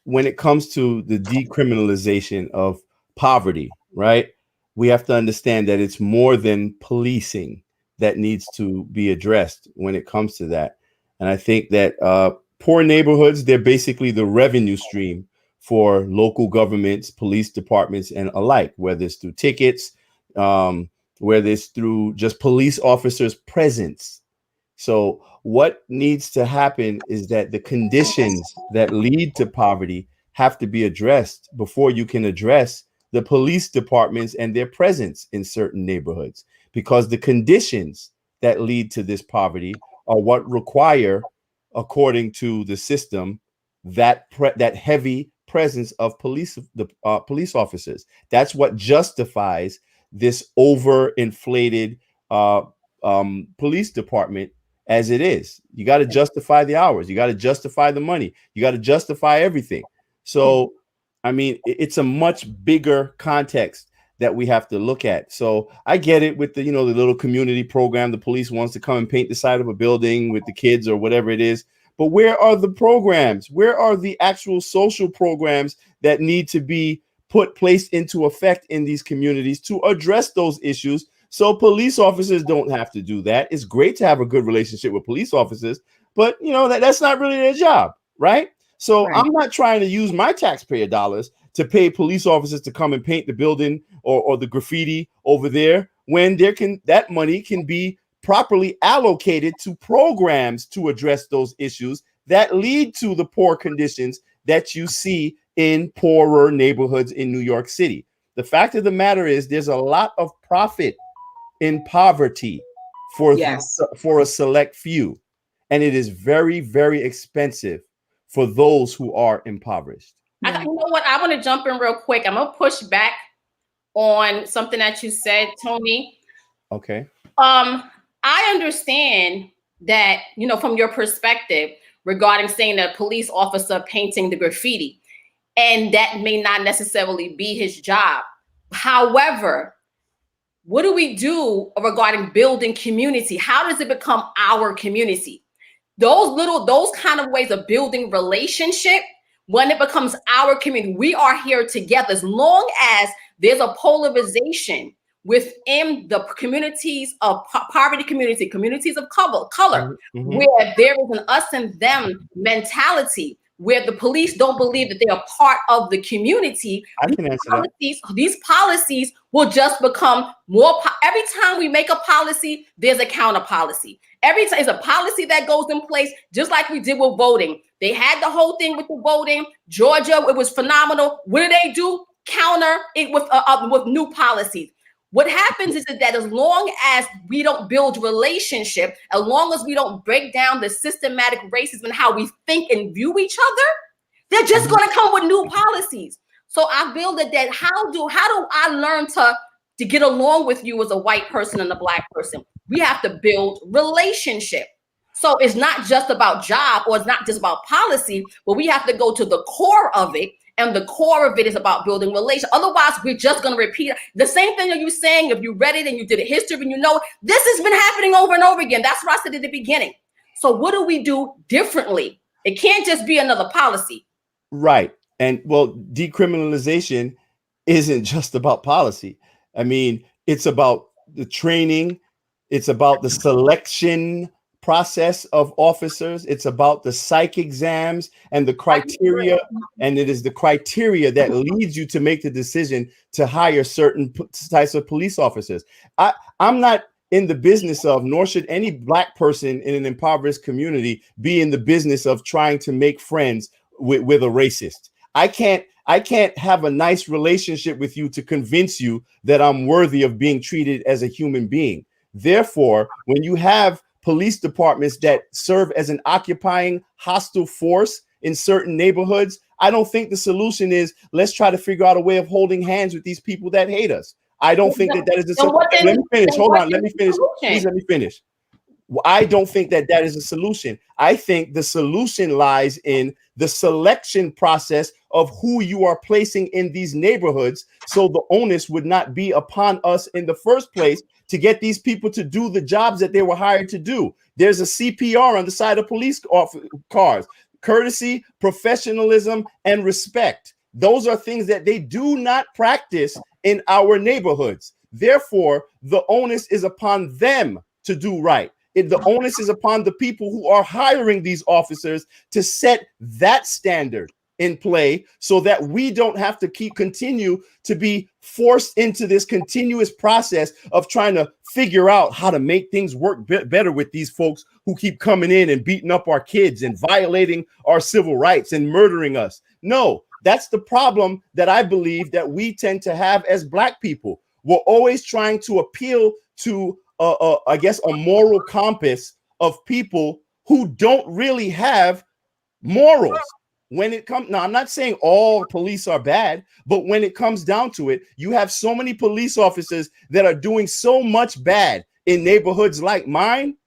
when it comes to the decriminalization of poverty, right, we have to understand that it's more than policing that needs to be addressed when it comes to that. And I think that poor neighborhoods, they're basically the revenue stream for local governments, police departments, and alike, whether it's through tickets, whether it's through just police officers' presence. So what needs to happen is that the conditions that lead to poverty have to be addressed before you can address the police departments and their presence in certain neighborhoods, because the conditions that lead to this poverty are what require, according to the system, that heavy presence of police officers. That's what justifies this overinflated police department as it is. You got to justify the hours. You got to justify the money. You got to justify everything. So, I mean, it's a much bigger context that we have to look at. So I get it with the, the little community program. The police wants to come and paint the side of a building with the kids or whatever it is. But where are the programs? Where are the actual social programs that need to be placed into effect in these communities to address those issues? So police officers don't have to do that. It's great to have a good relationship with police officers, but that's not really their job, right? So I'm not trying to use my taxpayer dollars to pay police officers to come and paint the building or the graffiti over there, when that money can be properly allocated to programs to address those issues that lead to the poor conditions that you see in poorer neighborhoods in New York City. The fact of the matter is there's a lot of profit in poverty for a select few, and it is very, very expensive for those who are impoverished. You know what? I want to jump in real quick. I'm going to push back on something that you said, Tony. Okay. I understand that, from your perspective regarding saying a police officer painting the graffiti, and that may not necessarily be his job. However, what do we do regarding building community? How does it become our community? Those kind of ways of building relationship, when it becomes our community, we are here together. As long as there's a polarization within the communities of poverty communities of color, where there is an us and them mentality, where the police don't believe that they are part of the community, I can answer that. These policies will just become more. Every time we make a policy, there's a counter policy. Every time there's a policy that goes in place, just like we did with voting. They had the whole thing with the voting. Georgia, it was phenomenal. What do? Counter it with new policies. What happens is that as long as we don't build relationship, as long as we don't break down the systematic racism and how we think and view each other, they're just going to come with new policies. So I build it that how do I learn to get along with you as a white person and a black person? We have to build relationship. So it's not just about job, or it's not just about policy, but we have to go to the core of it. And the core of it is about building relations. Otherwise, we're just going to repeat the same thing that you're saying. If you read it and you did a history and you know, this has been happening over and over again. That's what I said at the beginning. So what do we do differently? It can't just be another policy. Right. And well, decriminalization isn't just about policy. I mean, it's about the training. It's about the selection process of officers. It's about the psych exams and the criteria, and it is the criteria that leads you to make the decision to hire certain types of police officers. I'm not in the business of, nor should any black person in an impoverished community be in the business of trying to make friends with a racist. I can't have a nice relationship with you to convince you that I'm worthy of being treated as a human being. Therefore, when you have police departments that serve as an occupying hostile force in certain neighborhoods, I don't think the solution is let's try to figure out a way of holding hands with these people that hate us. I don't think that is the solution. Let me finish. Hold on. Let me finish. Please let me finish. I don't think that is a solution. I think the solution lies in the selection process of who you are placing in these neighborhoods, so the onus would not be upon us in the first place to get these people to do the jobs that they were hired to do. There's a CPR on the side of police cars: courtesy, professionalism, and respect. Those are things that they do not practice in our neighborhoods. Therefore, the onus is upon them to do right. The onus is upon the people who are hiring these officers to set that standard in play, so that we don't have to continue to be forced into this continuous process of trying to figure out how to make things work better with these folks who keep coming in and beating up our kids and violating our civil rights and murdering us. No, that's the problem that I believe that we tend to have as black people. We're always trying to appeal to I guess a moral compass of people who don't really have morals. When it comes, now I'm not saying all police are bad, but when it comes down to it, you have so many police officers that are doing so much bad in neighborhoods like mine.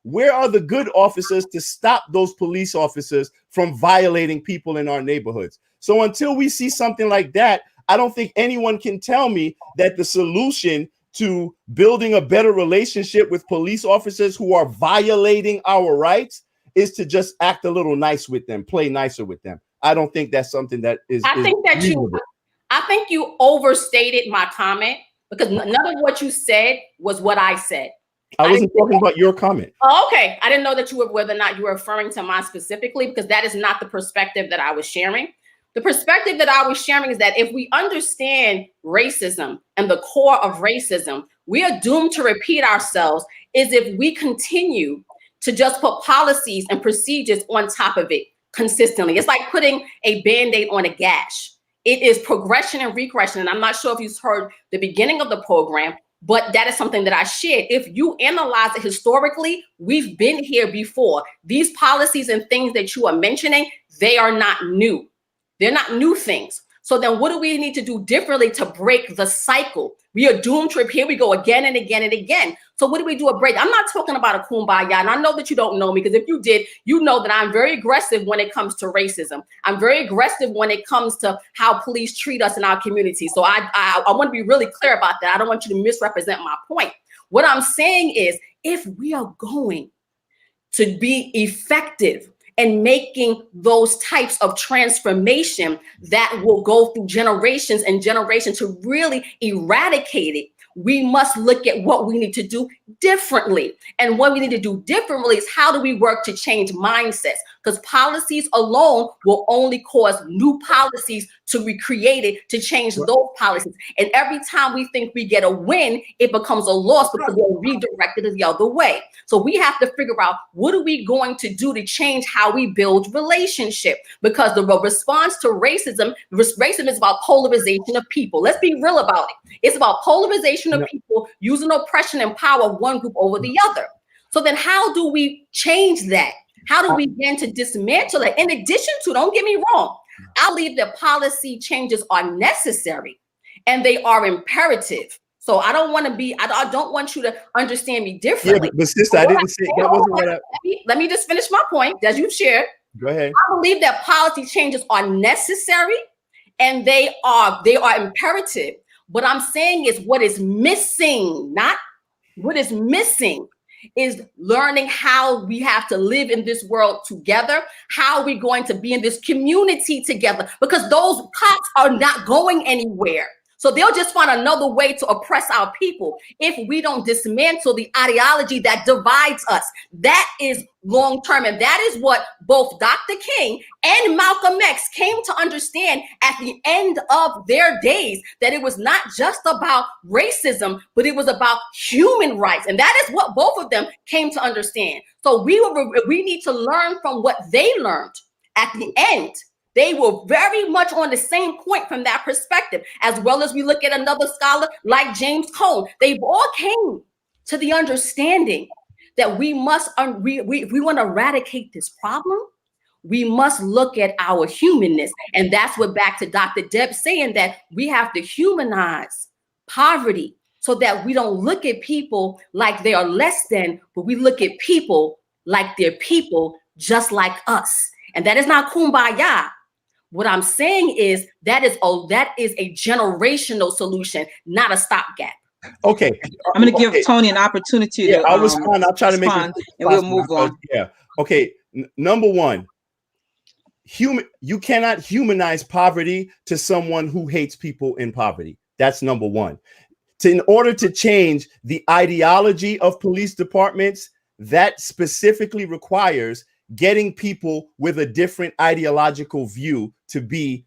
Where are the good officers to stop those police officers from violating people in our neighborhoods? So until we see something like that, I don't think anyone can tell me that the solution to building a better relationship with police officers who are violating our rights is to just act a little nice with them, play nicer with them. I don't think that's something that is. I think you overstated my comment, because none of what you said was what I said. I wasn't talking about your comment. Oh, okay. I didn't know that whether or not you were referring to mine specifically, because that is not the perspective that I was sharing. The perspective that I was sharing is that if we understand racism and the core of racism, we are doomed to repeat ourselves is if we continue to just put policies and procedures on top of it consistently. It's like putting a Band-Aid on a gash. It is progression and regression. And I'm not sure if you've heard the beginning of the program, but that is something that I shared. If you analyze it historically, we've been here before. These policies and things that you are mentioning, they are not new. They're not new things. So then what do we need to do differently to break the cycle? We are doomed to, here we go again and again and again. So what do we do a break? I'm not talking about a kumbaya. And I know that you don't know me, because if you did, you know that I'm very aggressive when it comes to racism. I'm very aggressive when it comes to how police treat us in our community. So I want to be really clear about that. I don't want you to misrepresent my point. What I'm saying is, if we are going to be effective and making those types of transformation that will go through generations and generations to really eradicate it, we must look at what we need to do differently. And what we need to do differently is, how do we work to change mindsets? Because policies alone will only cause new policies to be created to change those policies. And every time we think we get a win, it becomes a loss because we're redirected the other way. So we have to figure out, what are we going to do to change how we build relationship? Because the response to racism is about polarization of people. Let's be real about it. It's about polarization of people using oppression and power of one group over the other. So then how do we change that? How do we begin to dismantle it? In addition to, don't get me wrong, I believe that policy changes are necessary and they are imperative. So I don't want to be, I don't want you to understand me differently. Yeah, but sister, I didn't say that wasn't what I... Let me just finish my point, as you shared. Go ahead. I believe that policy changes are necessary and they are imperative. What I'm saying is, what is missing, not what is missing, is learning how we have to live in this world together. How are we going to be in this community together? Because those cops are not going anywhere. So they'll just find another way to oppress our people if we don't dismantle the ideology that divides us. That is long term. And that is what both Dr. King and Malcolm X came to understand at the end of their days, that it was not just about racism, but it was about human rights. And that is what both of them came to understand. So we need to learn from what they learned at the end. They were very much on the same point from that perspective, as well as we look at another scholar like James Cone. They've all came to the understanding that we must, we want to eradicate this problem. We must look at our humanness. And that's what, back to Dr. Deb saying, that we have to humanize poverty so that we don't look at people like they are less than, but we look at people like they're people just like us. And that is not kumbaya. What I'm saying is that is a generational solution, not a stopgap. Okay, I'm going to give Tony an opportunity to. I'll respond. I'll try to make it, and we'll move on. Yeah. Okay. Number one, you cannot humanize poverty to someone who hates people in poverty. That's number one. In order to change the ideology of police departments, that specifically requires getting people with a different ideological view to be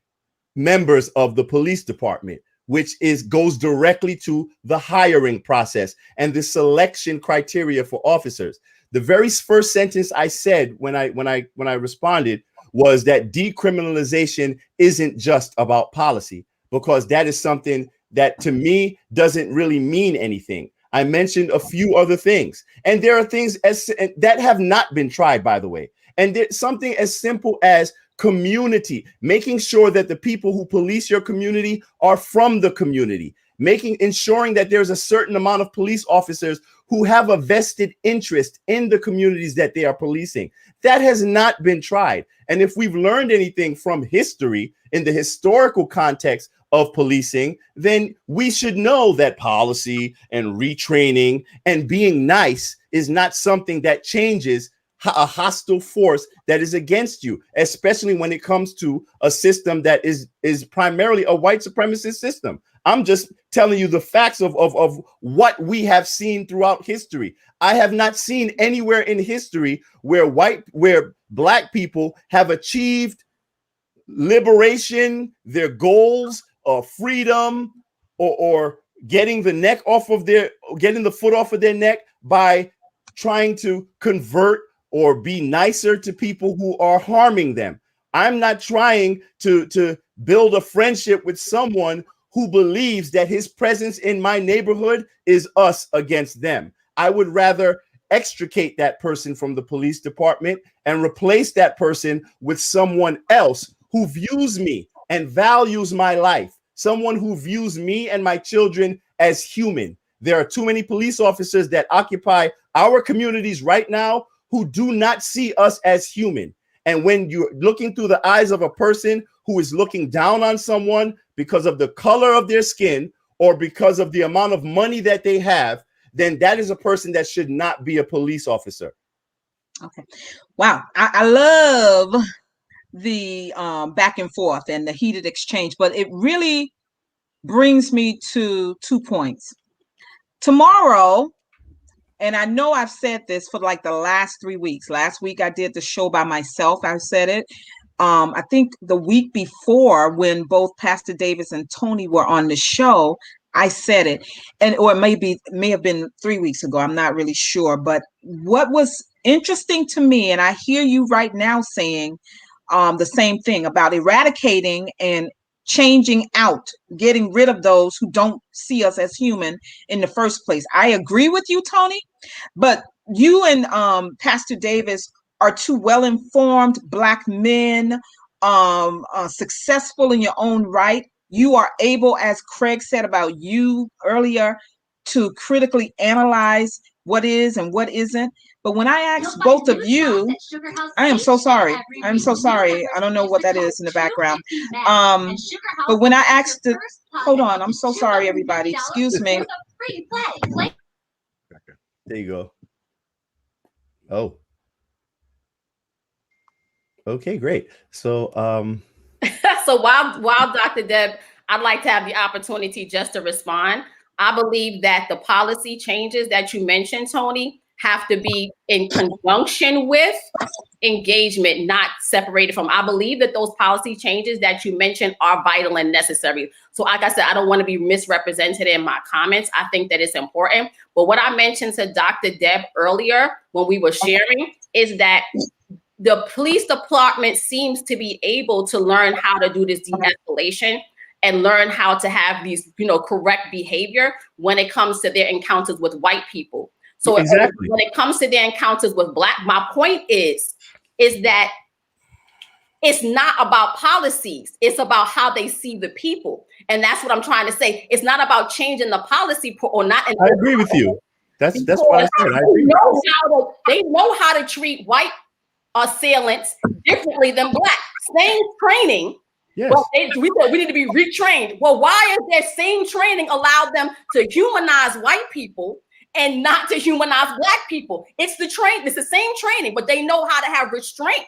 members of the police department, which goes directly to the hiring process and the selection criteria for officers. The very first sentence I said when I responded was that decriminalization isn't just about policy, because that is something that to me doesn't really mean anything. I mentioned a few other things, and there are things that have not been tried, by the way. And there's something as simple as community, making sure that the people who police your community are from the community, ensuring that there's a certain amount of police officers who have a vested interest in the communities that they are policing. That has not been tried. And if we've learned anything from history, in the historical context of policing, then we should know that policy and retraining and being nice is not something that changes a hostile force that is against you, especially when it comes to a system that is primarily a white supremacist system. I'm just telling you the facts of what we have seen throughout history. I have not seen anywhere in history where Black people have achieved liberation, their goals of freedom, or getting the foot off of their neck by trying to convert or be nicer to people who are harming them. I'm not trying to build a friendship with someone who believes that his presence in my neighborhood is us against them. I would rather extricate that person from the police department and replace that person with someone else who views me and values my life, someone who views me and my children as human. There are too many police officers that occupy our communities right now who do not see us as human. And when you're looking through the eyes of a person who is looking down on someone because of the color of their skin or because of the amount of money that they have, then that is a person that should not be a police officer. Okay. Wow. I love the back and forth and the heated exchange, but it really brings me to 2 points. Tomorrow, and I know I've said this for like the last 3 weeks. Last week I did the show by myself. I said it. I think the week before, when both Pastor Davis and Tony were on the show, I said it, or may have been 3 weeks ago. I'm not really sure. But what was interesting to me, and I hear you right now saying the same thing about eradicating and changing out, getting rid of those who don't see us as human in the first place. I agree with you, Tony, but you and Pastor Davis are two well-informed Black men, successful in your own right. You are able, as Craig said about you earlier, to critically analyze what is and what isn't. But when I asked both of you, I am so sorry. I'm so sorry. I don't know what that is in the background. But when I asked hold on, I'm so sorry, everybody. Excuse me. There you go. Oh. Okay, great. So so while Dr. Deb, I'd like to have the opportunity just to respond. I believe that the policy changes that you mentioned, Tony, have to be in conjunction with engagement, not separated from. I believe that those policy changes that you mentioned are vital and necessary. So like I said, I don't want to be misrepresented in my comments. I think that it's important. But what I mentioned to Dr. Deb earlier when we were sharing is that the police department seems to be able to learn how to do this de-escalation and learn how to have these, correct behavior when it comes to their encounters with white people. So exactly. When it comes to their encounters with Black, my point is that it's not about policies. It's about how they see the people. And that's what I'm trying to say. It's not about changing the policy or not. I agree with you. That's what I said. I agree. They know how to treat white assailants differently than Black. Same training. Yes. Well, we said we need to be retrained. Well, why is their same training allowed them to humanize white people and not to humanize Black people? It's the same training, but they know how to have restraint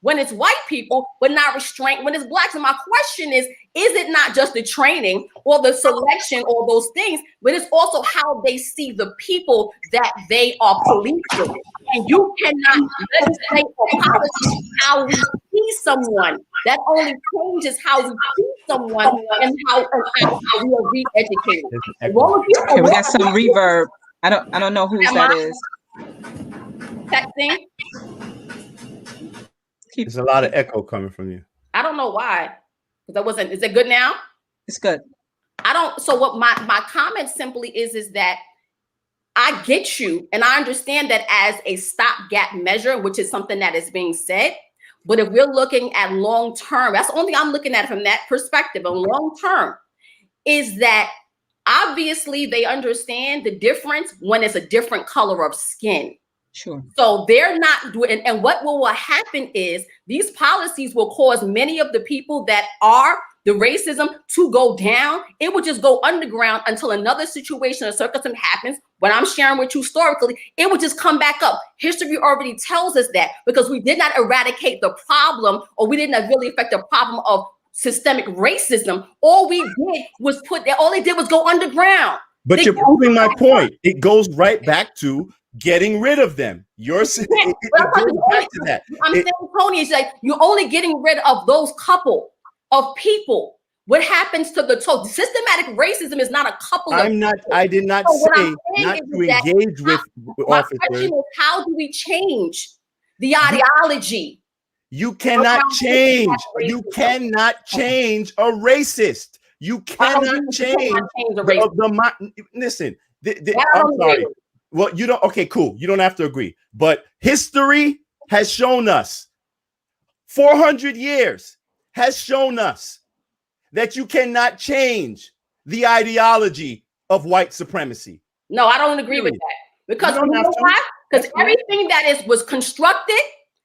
when it's white people, but not restraint when it's Blacks. And my question is it not just the training or the selection or those things, but it's also how they see the people that they are policing. And you cannot legislate or policy how we see someone. That only changes how we see someone and how we are re-educated. Okay, we got some reverb. I don't know whose that is. Texting. There's a lot of echo coming from you. I don't know why. Is it good now? It's good. So what my comment simply is that I get you, and I understand that as a stopgap measure, which is something that is being said. But if we're looking at long term, that's the only thing I'm looking at from that perspective. And long term is that obviously they understand the difference when it's a different color of skin. Sure. So they're not doing, and what will happen is these policies will cause many of the people that are the racism to go down. It will just go underground until another situation or circumstance happens. When I'm sharing with you historically, it would just come back up. History already tells us that because we did not eradicate the problem, or we didn't really affect the problem of systemic racism. All we did was all they did was go underground. But you're proving my point. It goes right back to getting rid of them. It goes back to that. I'm saying, Tony, it's like you're only getting rid of those couple of people. What happens to the total? Systematic racism is not a couple of people. I did not say not to engage with officers. My question is, how do we change the ideology? You cannot change. You cannot change a racist. You cannot change listen. I'm sorry. Well, you don't. Okay, cool. You don't have to agree. But history has shown us 400 years has shown us that you cannot change the ideology of white supremacy. No, I don't agree with that. Because You don't have to. why? Because everything that was constructed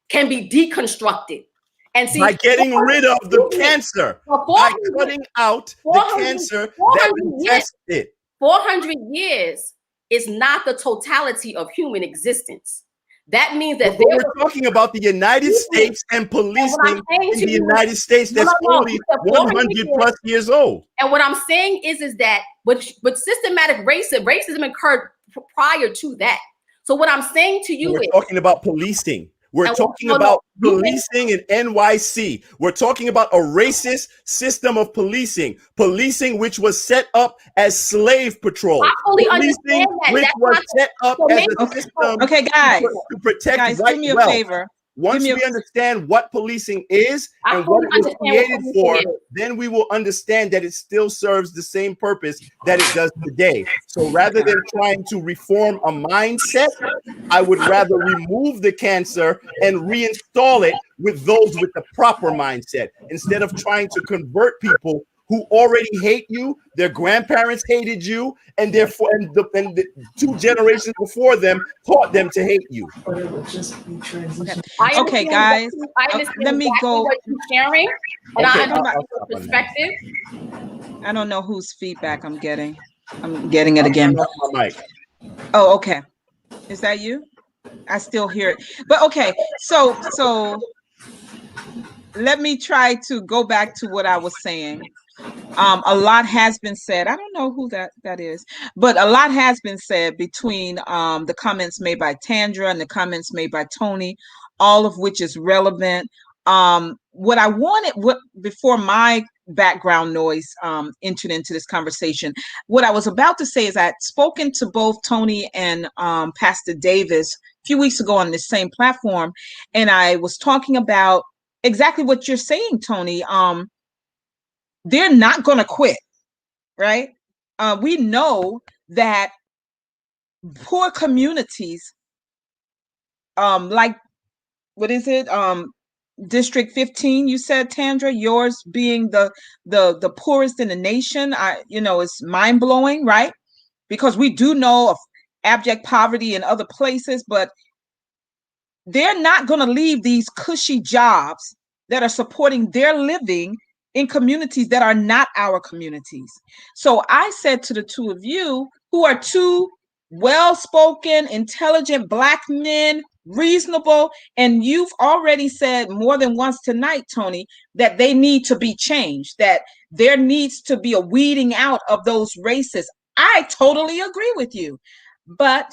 can be deconstructed. And see, by getting rid of the cancer, by cutting out the cancer that infested. 400 years is not the totality of human existence. That means that we're talking about the United States and policing in the United States that's only 100 plus years old. And what I'm saying is that but systematic racism occurred prior to that. So what I'm saying to you we're is talking about policing. We're talking about policing in NYC. We're talking about a racist system of policing which was set up as slave patrol. I fully understand that. Which was set up as a system guys, to protect white do me a wealth. favor. Once we understand what policing is and what it was created for, then we will understand that it still serves the same purpose that it does today. So rather than trying to reform a mindset, I would rather remove the cancer and reinstall it with those with the proper mindset instead of trying to convert people who already hate you. Their grandparents hated you, and therefore, and the 2 generations before them taught them to hate you. Okay, guys. Let me go. What you're sharing, and I understand your perspective. I don't know whose feedback I'm getting. I'm getting it again. Oh, okay. Is that you? I still hear it. But okay, so let me try to go back to what I was saying. A lot has been said. I don't know who that is, but a lot has been said between the comments made by Tandra and the comments made by Tony, all of which is relevant. What I wanted, before my background noise entered into this conversation, what I was about to say is I'd spoken to both Tony and Pastor Davis a few weeks ago on this same platform, and I was talking about exactly what you're saying, Tony. They're not going to quit, right? We know that poor communities, like, what is it? District 15, you said, Tandra, yours being the poorest in the nation. It's mind blowing, right? Because we do know of abject poverty in other places, but they're not going to leave these cushy jobs that are supporting their living in communities that are not our communities. So I said to the two of you, who are two well-spoken, intelligent Black men, reasonable, and you've already said more than once tonight, Tony, that they need to be changed, that there needs to be a weeding out of those races. I totally agree with you. But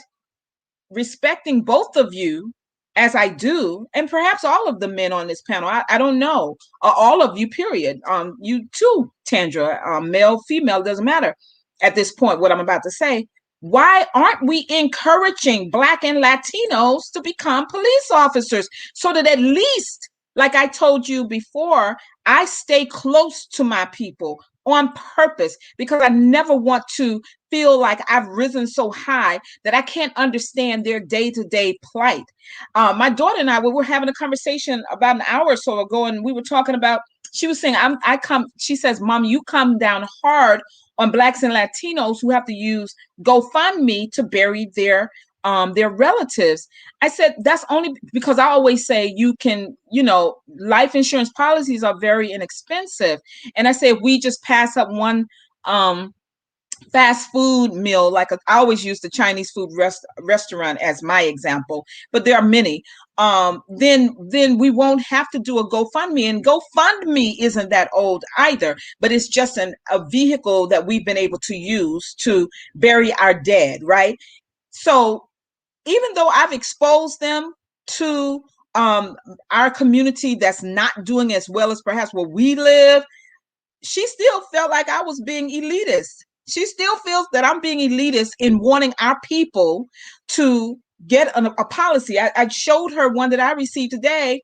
respecting both of you, as I do, and perhaps all of the men on this panel, I don't know, all of you, period. You too, Tandra, male, female, doesn't matter at this point, what I'm about to say. Why aren't we encouraging Black and Latinos to become police officers so that at least, like I told you before, I stay close to my people on purpose, because I never want to feel like I've risen so high that I can't understand their day-to-day plight. My daughter and I, we were having a conversation about an hour or so ago, and we were talking about, she was saying, she says, Mom, you come down hard on Blacks and Latinos who have to use GoFundMe to bury their relatives. I said, that's only because I always say you can, life insurance policies are very inexpensive. And I say, if we just pass up one fast food meal, like I always use the Chinese food restaurant as my example, but there are many, then we won't have to do a GoFundMe. And GoFundMe isn't that old either, but it's just a vehicle that we've been able to use to bury our dead, right? So even though I've exposed them to our community that's not doing as well as perhaps where we live, she still felt like I was being elitist. She still feels that I'm being elitist in wanting our people to get a policy. I showed her one that I received today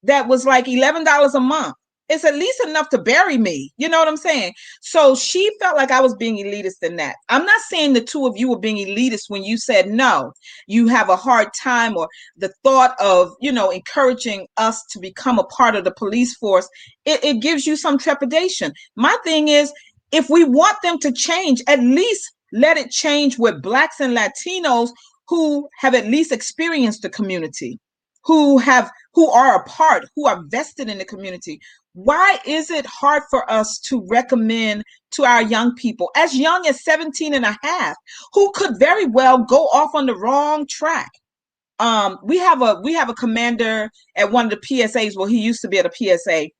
that was like $11 a month. it's at least enough to bury me. You know what I'm saying? So she felt like I was being elitist in that. I'm not saying the two of you were being elitist when you said no, you have a hard time, or the thought of, encouraging us to become a part of the police force, it gives you some trepidation. My thing is, if we want them to change, at least let it change with Blacks and Latinos who have at least experienced the community, who are a part, who are vested in the community. Why is it hard for us to recommend to our young people, as young as 17 and a half, who could very well go off on the wrong track? We have a commander at one of the PSAs. Well, he used to be at a PSA.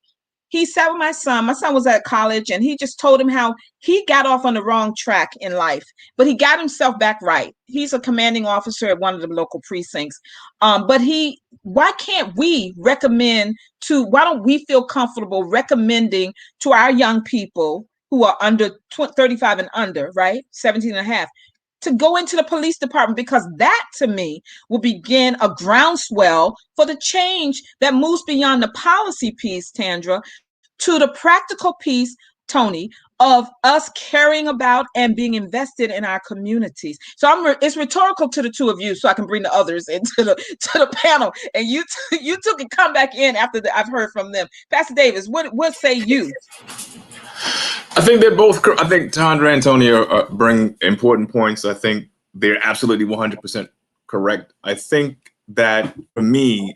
He sat with my son. My son was at college, and he just told him how he got off on the wrong track in life, but he got himself back right. He's a commanding officer at one of the local precincts. Why can't we why don't we feel comfortable recommending to our young people who are under 35 and under, right? 17 and a half, to go into the police department, because that to me will begin a groundswell for the change that moves beyond the policy piece, Tandra, to the practical piece, Tony, of us caring about and being invested in our communities. So it's rhetorical to the two of you, so I can bring the others into the panel, and you two can come back in after I've heard from them. Pastor Davis, what say you? I think they're both. I think Tandra and Tony bring important points. I think they're absolutely 100% correct. I think that for me,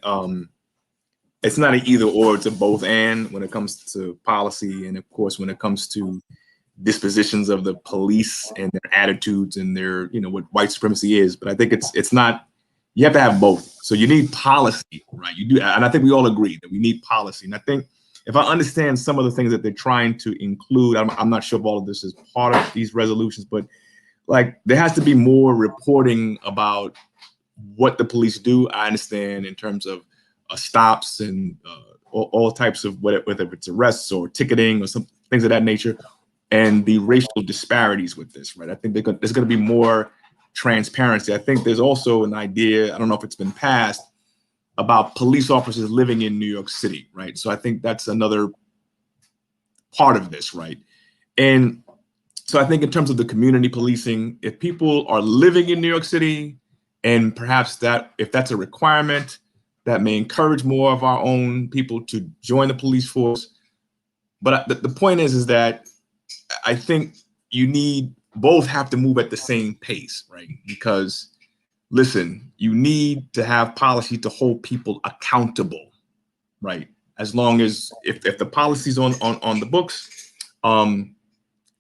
it's not an either or, it's a both and when it comes to policy, and of course when it comes to dispositions of the police and their attitudes and their, what white supremacy is. But I think it's not, you have to have both. So you need policy, right? You do, and I think we all agree that we need policy. And I think if I understand some of the things that they're trying to include, I'm not sure if all of this is part of these resolutions, but like there has to be more reporting about what the police do. I understand in terms of stops and all types of whether it's arrests or ticketing or some things of that nature, and the racial disparities with this, right? I think there's going to be more transparency. I think there's also an idea, I don't know if it's been passed, about police officers living in New York City, right? So I think that's another part of this, right? And so I think in terms of the community policing, if people are living in New York City, and perhaps that if that's a requirement, that may encourage more of our own people to join the police force. But the point is that I think both have to move at the same pace, right? Because listen, you need to have policy to hold people accountable, right? As long as if the policy's on the books,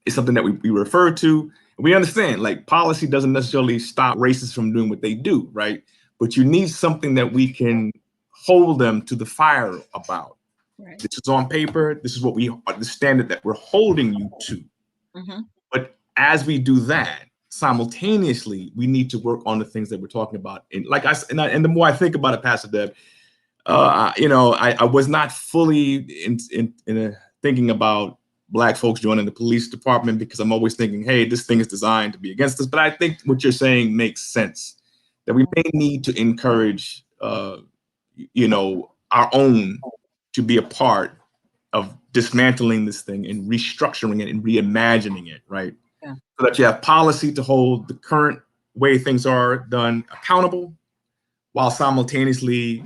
it's something that we refer to. We understand like policy doesn't necessarily stop racists from doing what they do, right? But you need something that we can hold them to the fire about. Right. This is on paper. This is what the standard that we're holding you to. Mm-hmm. But as we do that, simultaneously, we need to work on the things that we're talking about. And and the more I think about it, Pastor Deb, I was not fully in thinking about Black folks joining the police department, because I'm always thinking, hey, this thing is designed to be against us. But I think what you're saying makes sense, that we may need to encourage, our own to be a part of dismantling this thing and restructuring it and reimagining it, right? Yeah. So that you have policy to hold the current way things are done accountable, while simultaneously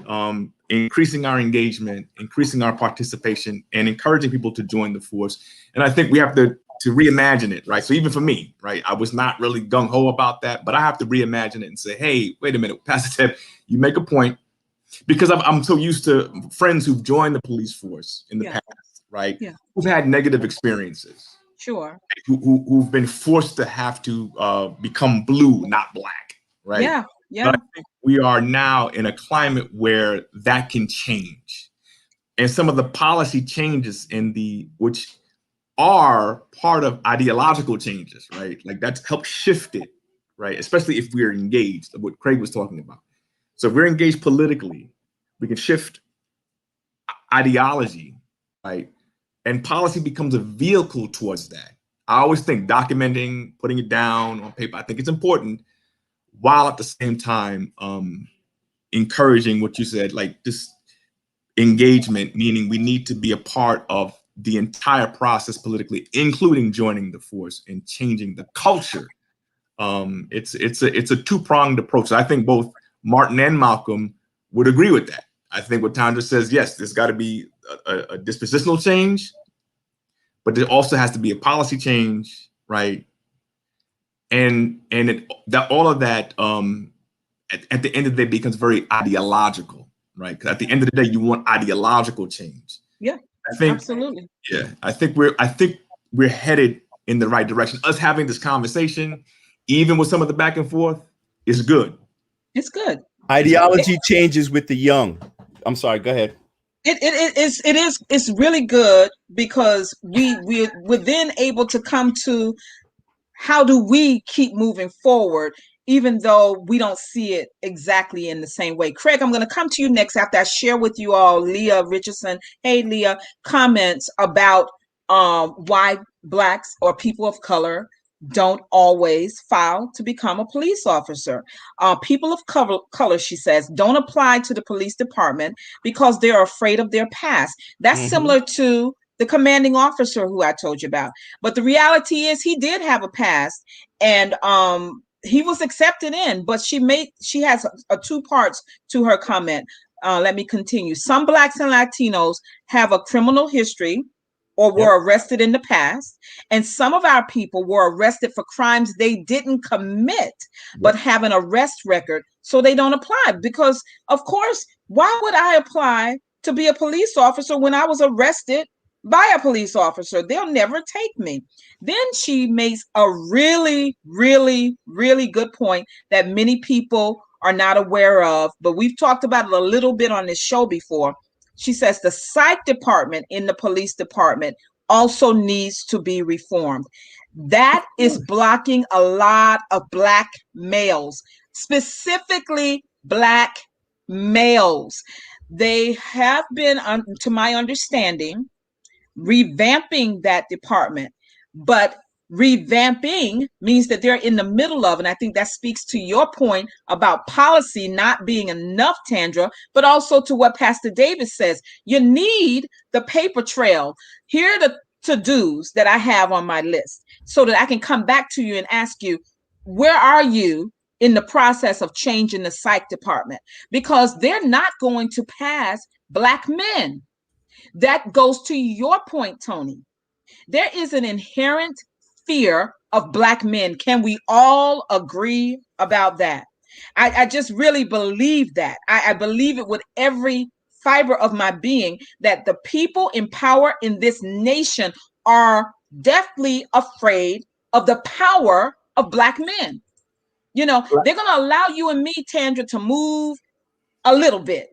increasing our engagement, increasing our participation, and encouraging people to join the force. And I think we have to reimagine it, right? So even for me, right, I was not really gung-ho about that, but I have to reimagine it and say, hey, wait a minute, Pastor Ted, you make a point, because I'm so used to friends who've joined the police force in the past, right? Yeah. Who've had negative experiences. Sure. Who've been forced to have to become blue, not Black, right? Yeah. Yeah. But I think we are now in a climate where that can change. And some of the policy changes which are part of ideological changes, right? Like that's helped shift it, right? Especially if we're engaged, what Craig was talking about. So if we're engaged politically, we can shift ideology, right? And policy becomes a vehicle towards that. I always think documenting, putting it down on paper, I think it's important, while at the same time encouraging what you said, like just engagement, meaning we need to be a part of the entire process politically, including joining the force and changing the culture. It's a two-pronged approach. I think both Martin and Malcolm would agree with that. I think what Tandra says, yes, there's got to be a dispositional change, but there also has to be a policy change, right? And all of that at the end of the day becomes very ideological, right? Because at the end of the day, you want ideological change. Yeah, I think absolutely. Yeah, I think we're headed in the right direction. Us having this conversation, even with some of the back and forth, is good. It's good. Ideology changes with the young. I'm sorry, go ahead. It's really good because we're then able to come to how do we keep moving forward, even though we don't see it exactly in the same way. Craig, I'm going to come to you next after I share with you all Leah Richardson. Hey, Leah, comments about why Blacks or people of color don't always file to become a police officer. People of color, she says, don't apply to the police department because they're afraid of their past. That's similar to the commanding officer who I told you about. But the reality is he did have a past, and he was accepted in, but she has two parts to her comment. Let me continue. Some Blacks and Latinos have a criminal history or were arrested in the past, and some of our people were arrested for crimes they didn't commit, but have an arrest record, so they don't apply. Because, of course, why would I apply to be a police officer when I was arrested by a police officer? They'll never take me. Then she makes a really, really, really good point that many people are not aware of, but we've talked about it a little bit on this show before. She says the psych department in the police department also needs to be reformed. That is blocking a lot of Black males, specifically Black males. They have been, to my understanding, revamping that department, but revamping means that they're in the middle of, and I think that speaks to your point about policy not being enough, Tandra, but also to what Pastor Davis says. You need the paper trail. Here are the to-dos that I have on my list so that I can come back to you and ask you, where are you in the process of changing the psych department? Because they're not going to pass Black men. That goes to your point, Tony. There is an inherent fear of Black men. Can we all agree about that? I just really believe that. I believe it with every fiber of my being that the people in power in this nation are deathly afraid of the power of Black men. You know, they're going to allow you and me, Tandra, to move a little bit.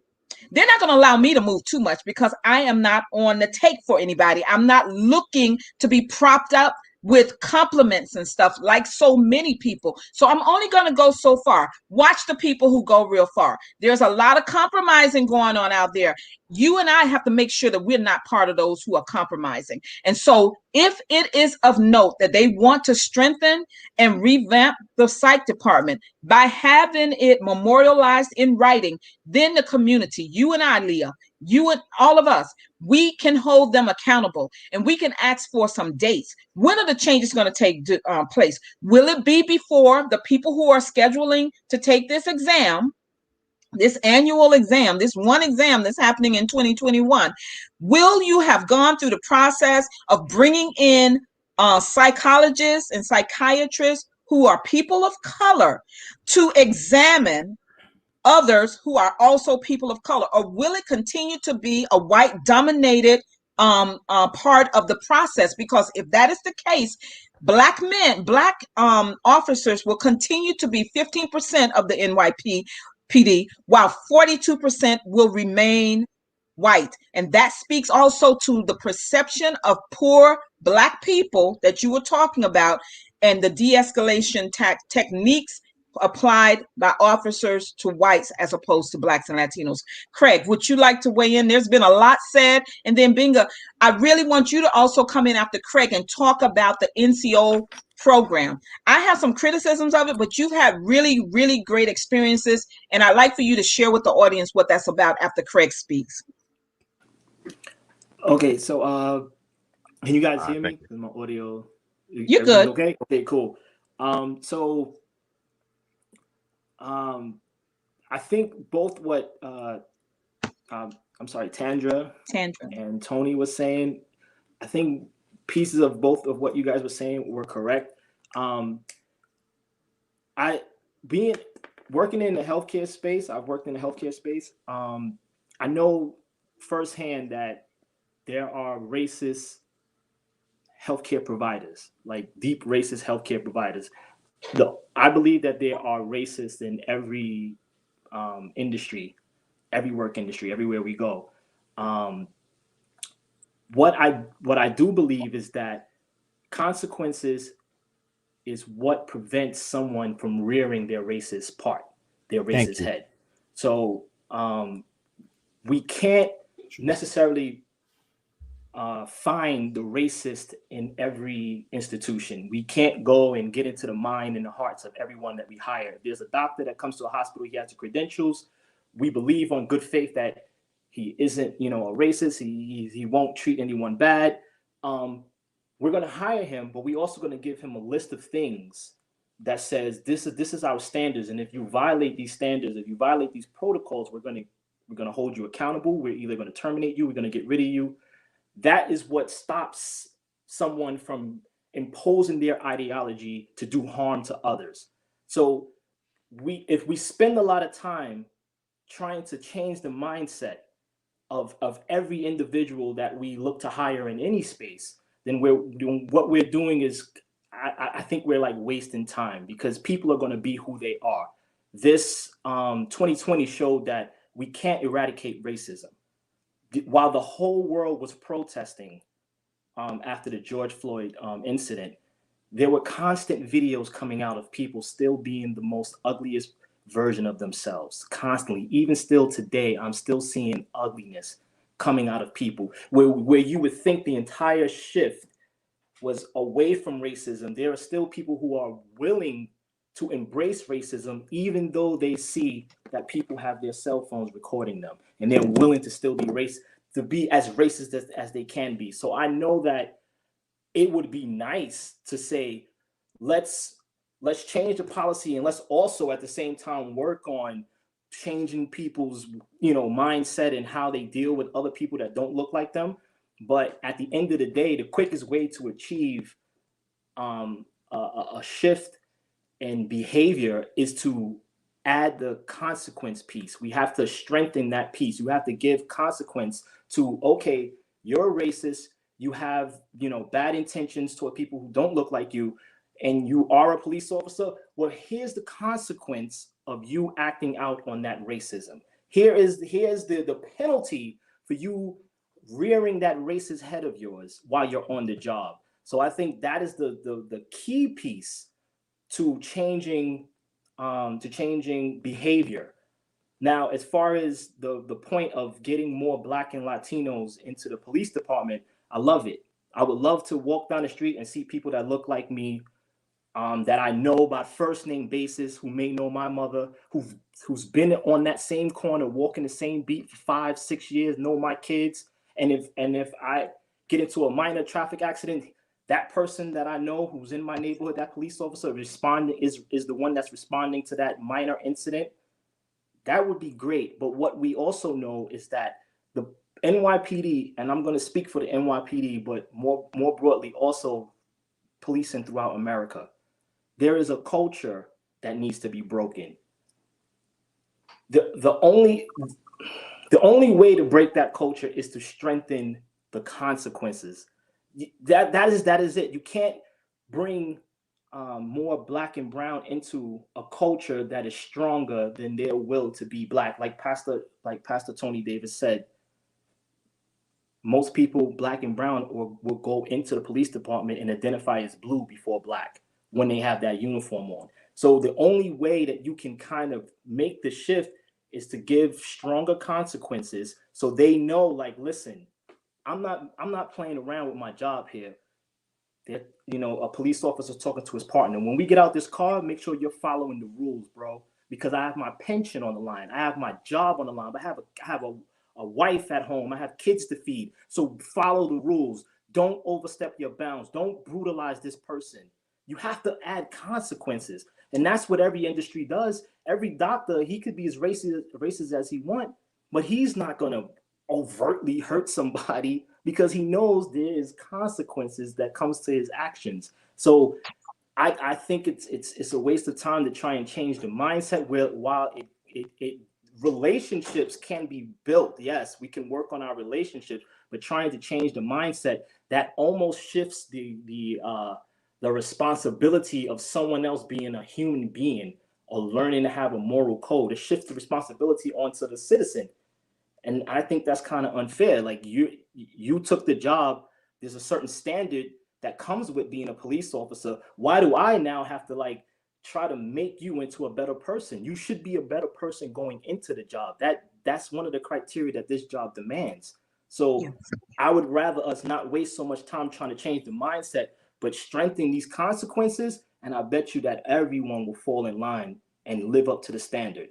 They're not going to allow me to move too much because I am not on the take for anybody. I'm not looking to be propped up with compliments and stuff like so many people. So I'm only going to go so far. Watch the people who go real far. There's a lot of compromising going on out there. You and I have to make sure that we're not part of those who are compromising. And so if it is of note that they want to strengthen and revamp the psych department by having it memorialized in writing, then the community, you and I, Leah, you and all of us, we can hold them accountable and we can ask for some dates. When are the changes going to take place? Will it be before the people who are scheduling to take this exam, this annual exam, this one exam that's happening in 2021? Will you have gone through the process of bringing in psychologists and psychiatrists who are people of color to examine others who are also people of color? Or will it continue to be a white dominated part of the process? Because if that is the case, Black officers will continue to be 15% of the NYPD, while 42% will remain white. And that speaks also to the perception of poor Black people that you were talking about and the de-escalation techniques applied by officers to whites as opposed to Blacks and Latinos. Craig, would you like to weigh in? There's been a lot said. And then Gbenguze, I really want you to also come in after Craig and talk about the NCO program. I have some criticisms of it, but you've had really, really great experiences. And I'd like for you to share with the audience what that's about after Craig speaks. Okay, so can you guys hear me? Thank you. Because my audio, You're everything's good. okay? Okay, cool. So I think both what I'm sorry, Tandra Tandra. and Tony was saying, I think pieces of both of what you guys were saying were correct. I being working in the healthcare space, I've worked in the healthcare space. I know firsthand that there are racist healthcare providers, like deep racist healthcare providers. I believe that there are racists in every industry, every work industry, everywhere we go. What I do believe is that consequences is what prevents someone from rearing their racist part, their Thank racist you. head. So we can't necessarily find the racist in every institution. We can't go and get into the mind and the hearts of everyone that we hire. If there's a doctor that comes to a hospital, he has the credentials. We believe on good faith that he isn't, a racist. He won't treat anyone bad. We're going to hire him, but we also going to give him a list of things that says this is our standards, and if you violate these standards, if you violate these protocols, we're going to hold you accountable. We're either going to terminate you, we're going to get rid of you. That is what stops someone from imposing their ideology to do harm to others. So if we spend a lot of time trying to change the mindset of every individual that we look to hire in any space, then what we're doing is, I think we're like wasting time, because people are going to be who they are. This 2020 showed that we can't eradicate racism. While the whole world was protesting after the George Floyd incident, there were constant videos coming out of people still being the most ugliest version of themselves, constantly. Even still today, I'm still seeing ugliness coming out of people. Where you would think the entire shift was away from racism, there are still people who are willing to embrace racism, even though they see that people have their cell phones recording them, and they're willing to still be as racist as they can be. So I know that it would be nice to say, let's change the policy, and let's also at the same time work on changing people's mindset and how they deal with other people that don't look like them. But at the end of the day, the quickest way to achieve a shift in behavior is to add the consequence piece. We have to strengthen that piece. You have to give consequence to, okay, you're a racist, you have bad intentions toward people who don't look like you, and you are a police officer. Well, here's the consequence of you acting out on that racism. Here's the penalty for you rearing that racist head of yours while you're on the job. So I think that is the key piece to changing behavior. Now, as far as the point of getting more Black and Latinos into the police department, I love it. I would love to walk down the street and see people that look like me, that I know by first name basis, who may know my mother, who's been on that same corner, walking the same beat for 5-6 years, know my kids. And if I get into a minor traffic accident, that person that I know who's in my neighborhood, that police officer responding is the one that's responding to that minor incident. That would be great. But what we also know is that the NYPD, and I'm going to speak for the NYPD, but more broadly also policing throughout America, there is a culture that needs to be broken. The only way to break that culture is to strengthen the consequences. That is it. You can't bring more Black and brown into a culture that is stronger than their will to be Black. Like Pastor Tony Davis said, most people, Black and brown, will go into the police department and identify as blue before Black when they have that uniform on. So the only way that you can kind of make the shift is to give stronger consequences, so they know, like, listen, I'm not playing around with my job here. That, a police officer talking to his partner, when we get out this car, make sure you're following the rules, bro, because I have my pension on the line, I have my job on the line, but I have a a wife at home. I have kids to feed. So follow the rules. Don't overstep your bounds. Don't brutalize this person. You have to add consequences. And that's what every industry does. Every doctor, he could be as racist as he wants, but he's not going to overtly hurt somebody because he knows there is consequences that comes to his actions. So I think it's a waste of time to try and change the mindset. While relationships can be built, yes, we can work on our relationships, but trying to change the mindset, that almost shifts the responsibility of someone else being a human being or learning to have a moral code. It shifts the responsibility onto the citizen. And I think that's kind of unfair. Like you took the job. There's a certain standard that comes with being a police officer. Why do I now have to like try to make you into a better person? You should be a better person going into the job. That's one of the criteria that this job demands. So yes. I would rather us not waste so much time trying to change the mindset, but strengthen these consequences. And I bet you that everyone will fall in line and live up to the standard.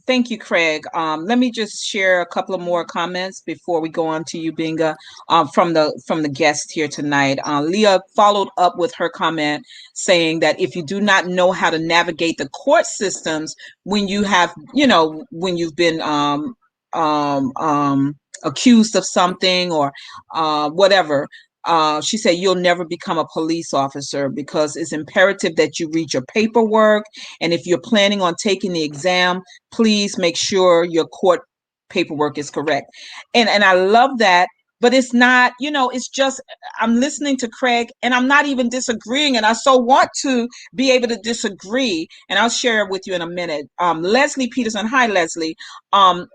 Thank you, Craig. Let me just share a couple of more comments before we go on to you, Gbenguze, from the guest here tonight. Leah followed up with her comment saying that if you do not know how to navigate the court systems when you have, when you've been accused of something or whatever, she said you'll never become a police officer because it's imperative that you read your paperwork. And if you're planning on taking the exam, please make sure your court paperwork is correct. And I love that. But it's not, it's just, I'm listening to Craig and I'm not even disagreeing. And I so want to be able to disagree. And I'll share it with you in a minute. Leslie Peterson. Hi, Leslie.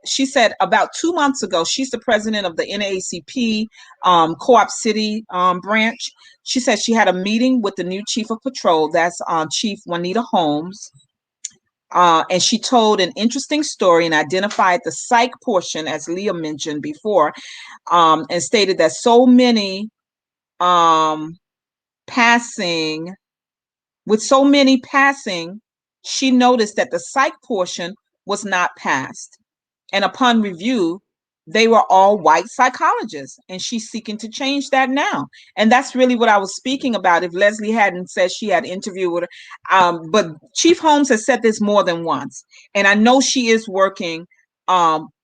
She said about 2 months ago, she's the president of the NAACP Co-op City branch. She said she had a meeting with the new chief of patrol. That's Chief Juanita Holmes. And she told an interesting story and identified the psych portion, as Leah mentioned before, and stated that so many passing, she noticed that the psych portion was not passed. And upon review, they were all white psychologists, and she's seeking to change that now. And that's really what I was speaking about. If Leslie hadn't said she had interviewed with her, but Chief Holmes has said this more than once, and I know she is working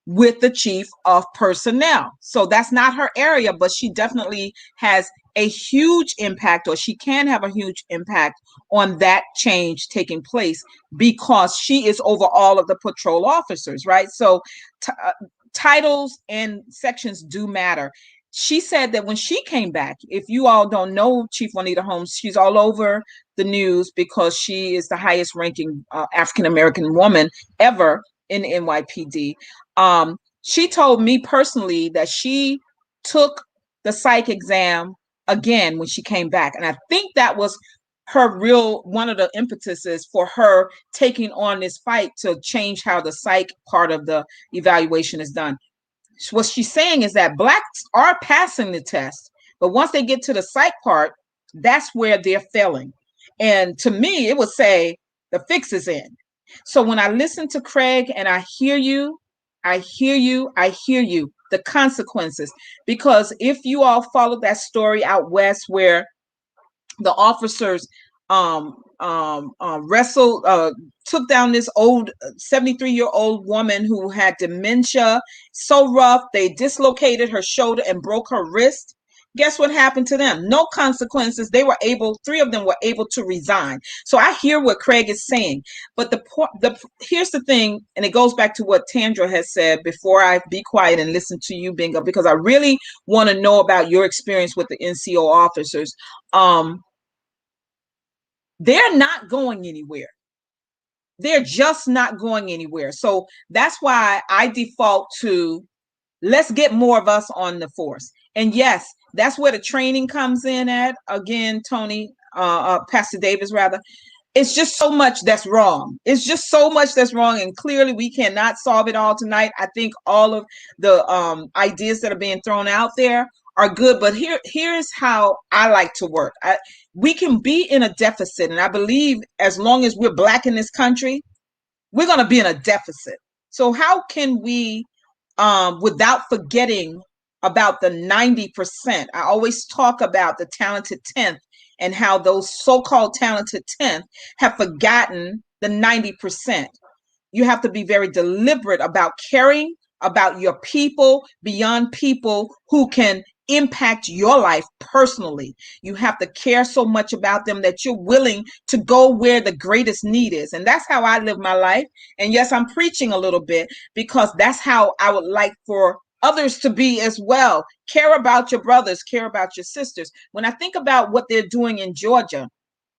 with the chief of personnel. So that's not her area, but she definitely has a huge impact, or she can have a huge impact on that change taking place because she is over all of the patrol officers, right? So titles and sections do matter. She said that when she came back, if you all don't know Chief Juanita Holmes, she's all over the news because she is the highest ranking African-American woman ever in NYPD. She told me personally that she took the psych exam again when she came back. And I think that was one of the impetuses for her taking on this fight to change how the psych part of the evaluation is done. What she's saying is that Blacks are passing the test, but once they get to the psych part, that's where they're failing. And to me, it would say the fix is in. So when I listen to Craig and I hear you, the consequences, because if you all followed that story out west where the officers took down this old 73-year-old woman who had dementia, so rough, they dislocated her shoulder and broke her wrist. Guess what happened to them? No consequences. Three of them were able to resign. So I hear what Craig is saying, but here's the thing, and it goes back to what Tandra has said before I be quiet and listen to you, Gbenguze, because I really want to know about your experience with the NCO officers. They're not going anywhere. They're just not going anywhere. So that's why I default to let's get more of us on the force. And yes, that's where the training comes in at. Again, Tony, Pastor Davis, rather. It's just so much that's wrong. And clearly we cannot solve it all tonight. I think all of the ideas that are being thrown out there are good, but here's how I like to work. We can be in a deficit, and I believe as long as we're Black in this country, we're going to be in a deficit. So how can we without forgetting about the 90%. I always talk about the talented 10th and how those so-called talented 10th have forgotten the 90%. You have to be very deliberate about caring about your people beyond people who can impact your life personally. You have to care so much about them that you're willing to go where the greatest need is. And that's how I live my life. And yes, I'm preaching a little bit because that's how I would like for others to be as well. Care about your brothers, care about your sisters. When I think about what they're doing in Georgia,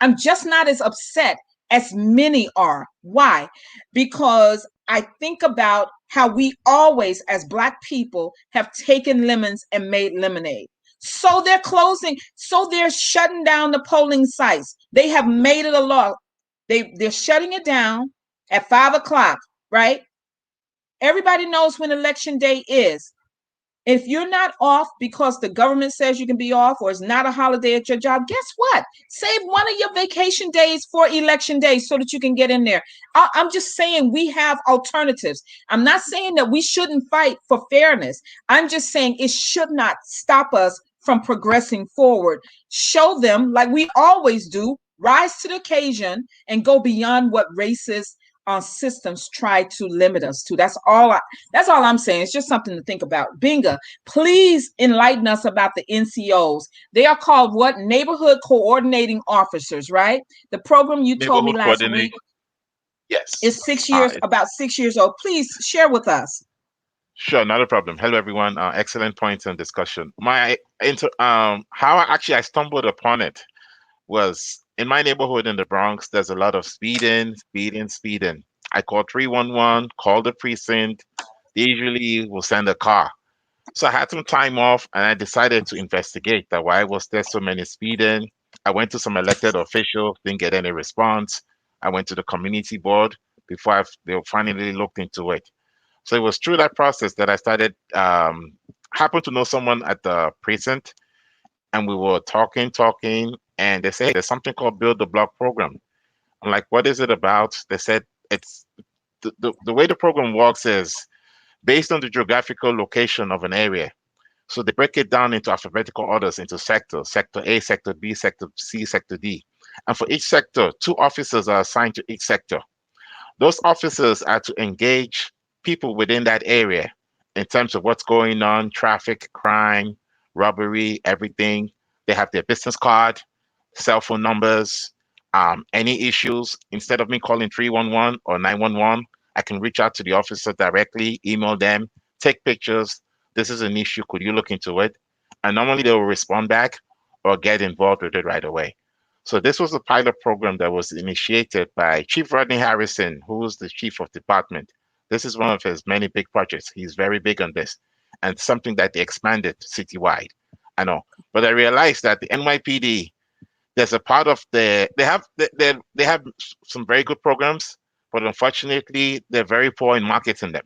I'm just not as upset as many are. Why? Because I think about how we always, as Black people, have taken lemons and made lemonade. So they're closing, so they're shutting down the polling sites. They have made it a law. They're shutting it down at 5 o'clock, right? Everybody knows when election day is. If you're not off because the government says you can be off, or it's not a holiday at your job, guess what? Save one of your vacation days for election days so that you can get in there. I'm just saying we have alternatives. I'm not saying that we shouldn't fight for fairness. I'm just saying it should not stop us from progressing forward. Show them, like we always do, rise to the occasion and go beyond what racist systems try to limit us to. That's all I'm saying. It's just something to think about. Gbenguze, please enlighten us about the NCOs. They are called what? Neighborhood Coordinating Officers, right? The program you told me last week. Yes. Is 6 years, about 6 years old. Please share with us. Sure, not a problem. Hello, everyone. Excellent points and discussion. How I stumbled upon it was in my neighborhood in the Bronx. There's a lot of speeding. I called 311, called the precinct. They usually will send a car. So I had some time off and I decided to investigate that why was there so many speeding. I went to some elected officials, didn't get any response. I went to the community board before they finally looked into it. So it was through that process that I started, happened to know someone at the precinct, and we were talking, and they said, hey, there's something called Build the Block program. I'm like, what is it about? They said, it's the way the program works is based on the geographical location of an area. So they break it down into alphabetical orders, into sectors, sector A, sector B, sector C, sector D. And for each sector, 2 officers are assigned to each sector. Those officers are to engage people within that area in terms of what's going on, traffic, crime, robbery, everything. They have their business card, cell phone numbers, any issues. Instead of me calling 311 or 911, I can reach out to the officer directly, email them, take pictures. This is an issue. Could you look into it? And normally they will respond back or get involved with it right away. So this was a pilot program that was initiated by Chief Rodney Harrison, who was the chief of department. This is one of his many big projects. He's very big on this, and something that they expanded citywide. I know, but I realized that the NYPD, there's a part of they have some very good programs, but unfortunately, they're very poor in marketing them.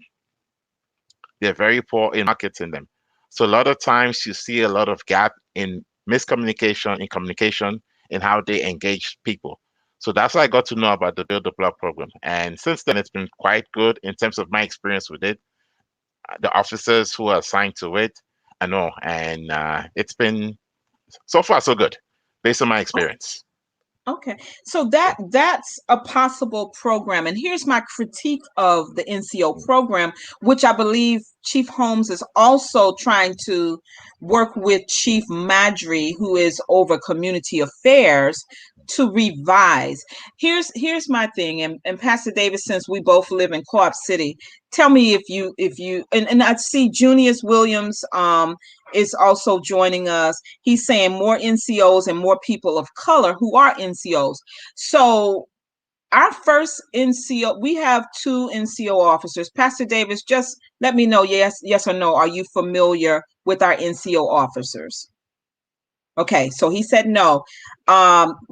So a lot of times you see a lot of gap in miscommunication, in communication, in how they engage people. So that's how I got to know about the Build the Block program. And since then, it's been quite good in terms of my experience with it. The officers who are assigned to it, I know, and it's been so far so good based on my experience. Okay, so that's a possible program. And here's my critique of the NCO program, which I believe Chief Holmes is also trying to work with Chief Madry, who is over community affairs, to revise. Here's my thing, and Pastor Davis, since we both live in Co-op City, tell me if you and I see Junius Williams is also joining us. He's saying more NCOs and more people of color who are NCOs. So our first NCO, we have 2 NCO officers. Pastor Davis, just let me know, yes or no. Are you familiar with our NCO officers? Okay, so he said no.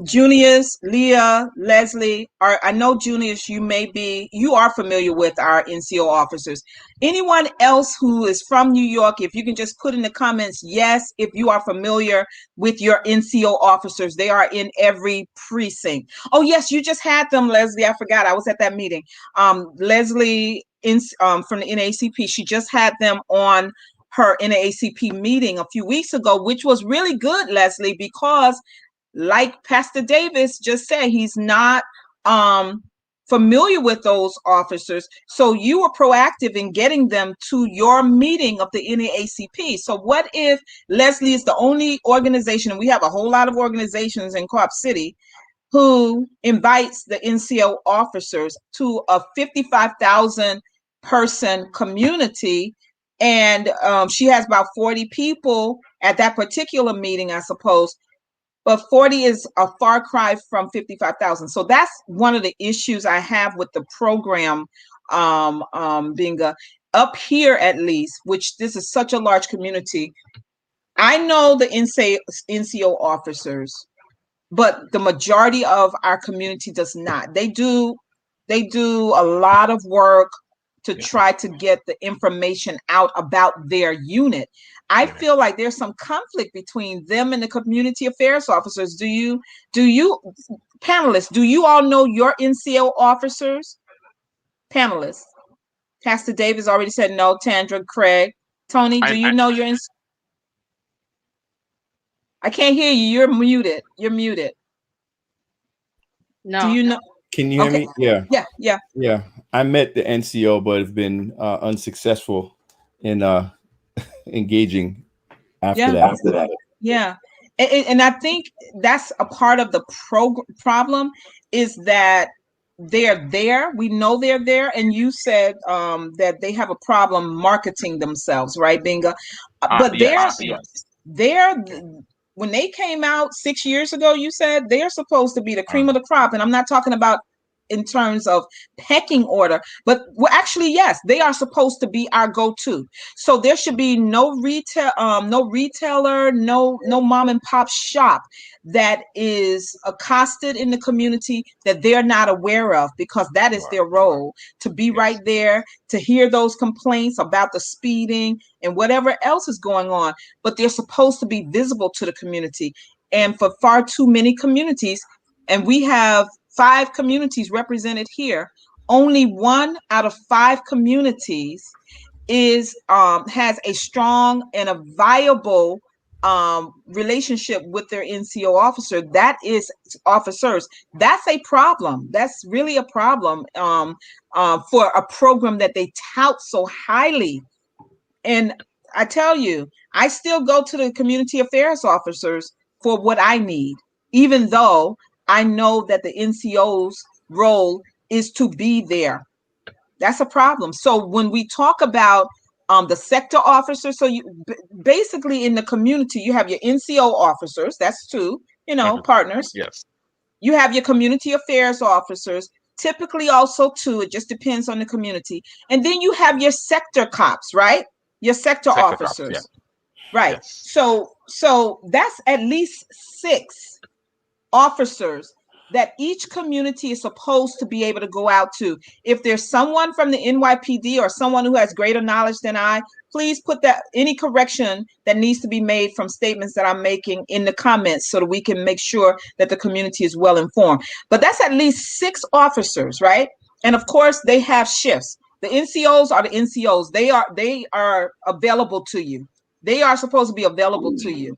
Junius, Leah, Leslie, I know Junius, you are familiar with our NCO officers. Anyone else who is from New York, if you can just put in the comments, yes, if you are familiar with your NCO officers, they are in every precinct. Oh yes, you just had them, Leslie. I forgot, I was at that meeting. Leslie from the NAACP, she just had them on her NAACP meeting a few weeks ago, which was really good, Leslie, because like Pastor Davis just said, he's not familiar with those officers. So you were proactive in getting them to your meeting of the NAACP. So what if Leslie is the only organization, and we have a whole lot of organizations in Co-op City, who invites the NCO officers to a 55,000 person community, and she has about 40 people at that particular meeting, I suppose, but 40 is a far cry from 55,000. So that's one of the issues I have with the program being up here, at least, which this is such a large community. I know the NCO officers, but the majority of our community does not. They do a lot of work to try to get the information out about their unit. I feel like there's some conflict between them and the community affairs officers. Do you panelists, do you all know your NCO officers? Panelists. Pastor Davis already said no. Tandra, Craig, Tony, do you know your I can't hear you. You're muted. You're muted. No. Do you know? Can you hear me? Yeah. I met the NCO, but have been unsuccessful in engaging after that. Yeah. And I think that's a part of the problem, is that they're there. We know they're there. And you said that they have a problem marketing themselves, right, Binga? But they're when they came out 6 years ago, you said they're supposed to be the cream of the crop. And I'm not talking about in terms of pecking order, but well, actually, yes, they are supposed to be our go-to. So there should be no retailer, no mom and pop shop that is accosted in the community that they're not aware of, because that is their role, to be right there, to hear those complaints about the speeding and whatever else is going on. But they're supposed to be visible to the community. And for far too many communities, and we have 5 communities represented here, only 1 out of 5 communities is has a strong and a viable relationship with their NCO officer. That is officers. That's a problem. That's really a problem for a program that they tout so highly. And I tell you, I still go to the community affairs officers for what I need, even though I know that the NCO's role is to be there. That's a problem. So when we talk about the sector officers, so you basically in the community, you have your NCO officers, that's 2, partners. Yes. You have your community affairs officers, typically also 2, it just depends on the community. And then you have your sector cops, right? Your sector officers. Cops, yeah. Right. Yes. So that's at least 6 officers that each community is supposed to be able to go out to. If there's someone from the NYPD or someone who has greater knowledge than I, please put that any correction that needs to be made from statements that I'm making in the comments, so that we can make sure that the community is well informed. But that's at least 6 officers, right? And of course, they have shifts. The NCOs are the NCOs. They are available to you. They are supposed to be available to you.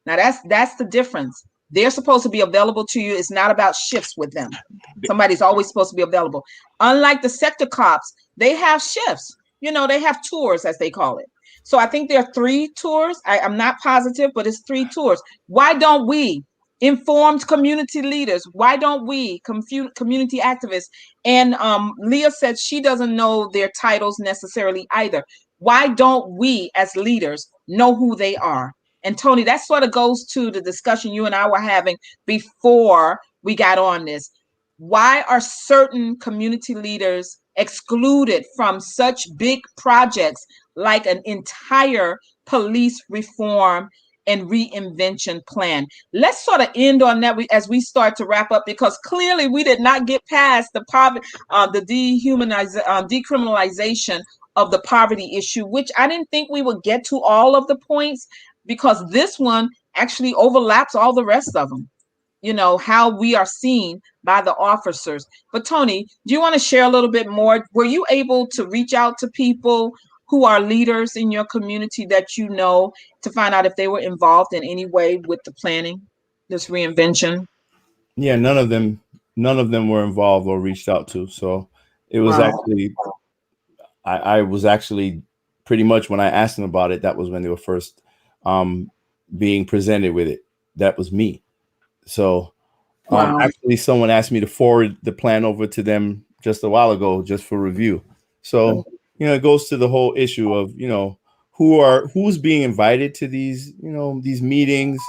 Now that's the difference. They're supposed to be available to you. It's not about shifts with them. Somebody's always supposed to be available. Unlike the sector cops, they have shifts. They have tours, as they call it. So I think there are 3 tours. I'm not positive, but it's 3 tours. Why don't we, informed community leaders, why don't we, community activists, and Leah said she doesn't know their titles necessarily either. Why don't we as leaders know who they are? And Tony, that sort of goes to the discussion you and I were having before we got on this. Why are certain community leaders excluded from such big projects like an entire police reform and reinvention plan. Let's sort of end on that as we start to wrap up, because clearly we did not get past the poverty, the decriminalization of the poverty issue, which I didn't think we would get to all of the points, because this one actually overlaps all the rest of them. You know, how we are seen by the officers. But Tony, do you want to share a little bit more? Were you able to reach out to people who are leaders in your community that you know, to find out if they were involved in any way with the planning, this reinvention? Yeah, none of them were involved or reached out to. So it was actually, I was actually pretty much, when I asked them about it, that was when they were first being presented with it. That was me. So actually someone asked me to forward the plan over to them just a while ago, just for review. So, you know, it goes to the whole issue of, you know, who's being invited to these, you know, these meetings,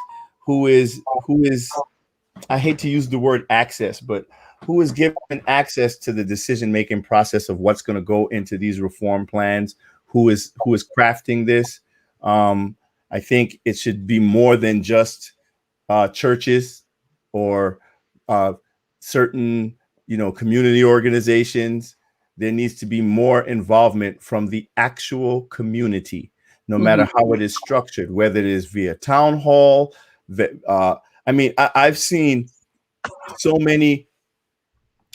who is, I hate to use the word access, but who is given access to the decision-making process of what's going to go into these reform plans, who is crafting this. I think it should be more than just churches or certain, you know, community organizations. There needs to be more involvement from the actual community, no matter how it is structured, whether it is via town hall. I mean, I've seen so many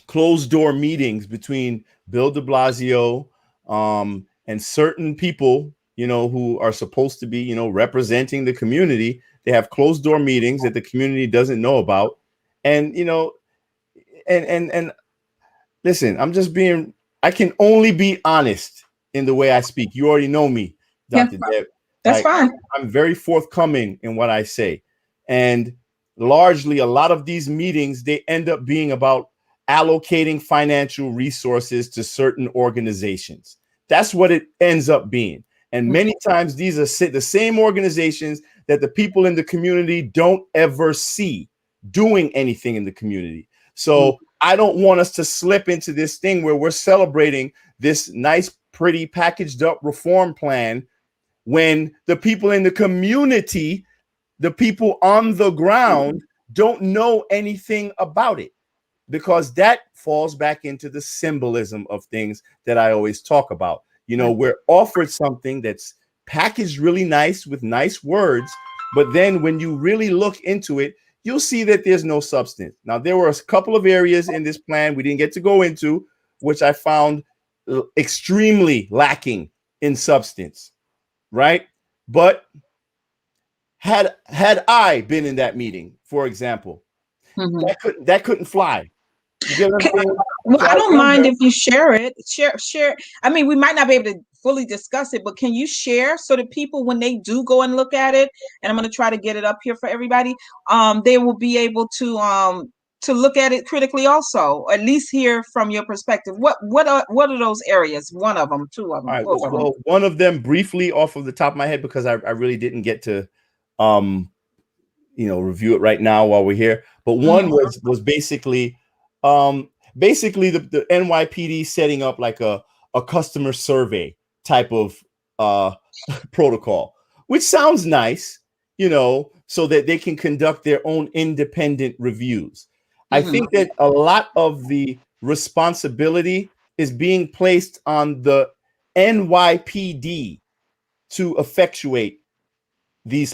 closed door meetings between Bill de Blasio and certain people, you know, who are supposed to be, you know, representing the community. They have closed door meetings that the community doesn't know about. And, you know, and listen, I can only be honest in the way I speak. You already know me, Dr. Deb. That's fine. I'm very forthcoming in what I say. And largely, a lot of these meetings, they end up being about allocating financial resources to certain organizations. That's what it ends up being. And many times these are the same organizations that the people in the community don't ever see doing anything in the community. So I don't want us to slip into this thing where we're celebrating this nice, pretty packaged up reform plan when the people in the community, the people on the ground, don't know anything about it, because that falls back into the symbolism of things that I always talk about. You know, we're offered something that's packaged really nice with nice words, but then when you really look into it, you'll see that there's no substance. Now, there were a couple of areas in this plan we didn't get to go into, which I found extremely lacking in substance, right? But had I been in that meeting, for example, that couldn't fly. You get what I'm saying? Well, I don't mind if you share it. Share. I mean, we might not be able to fully discuss it, but can you share so that people, when they do go and look at it, and I'm going to try to get it up here for everybody, they will be able to look at it critically also, at least hear from your perspective. What are those areas? One of them, two of them. All right, well, one of them briefly off of the top of my head, because I really didn't get to review it right now while we're here. But one was basically the NYPD setting up like a customer survey type of protocol, which sounds nice, you know, so that they can conduct their own independent reviews. I think that a lot of the responsibility is being placed on the NYPD to effectuate these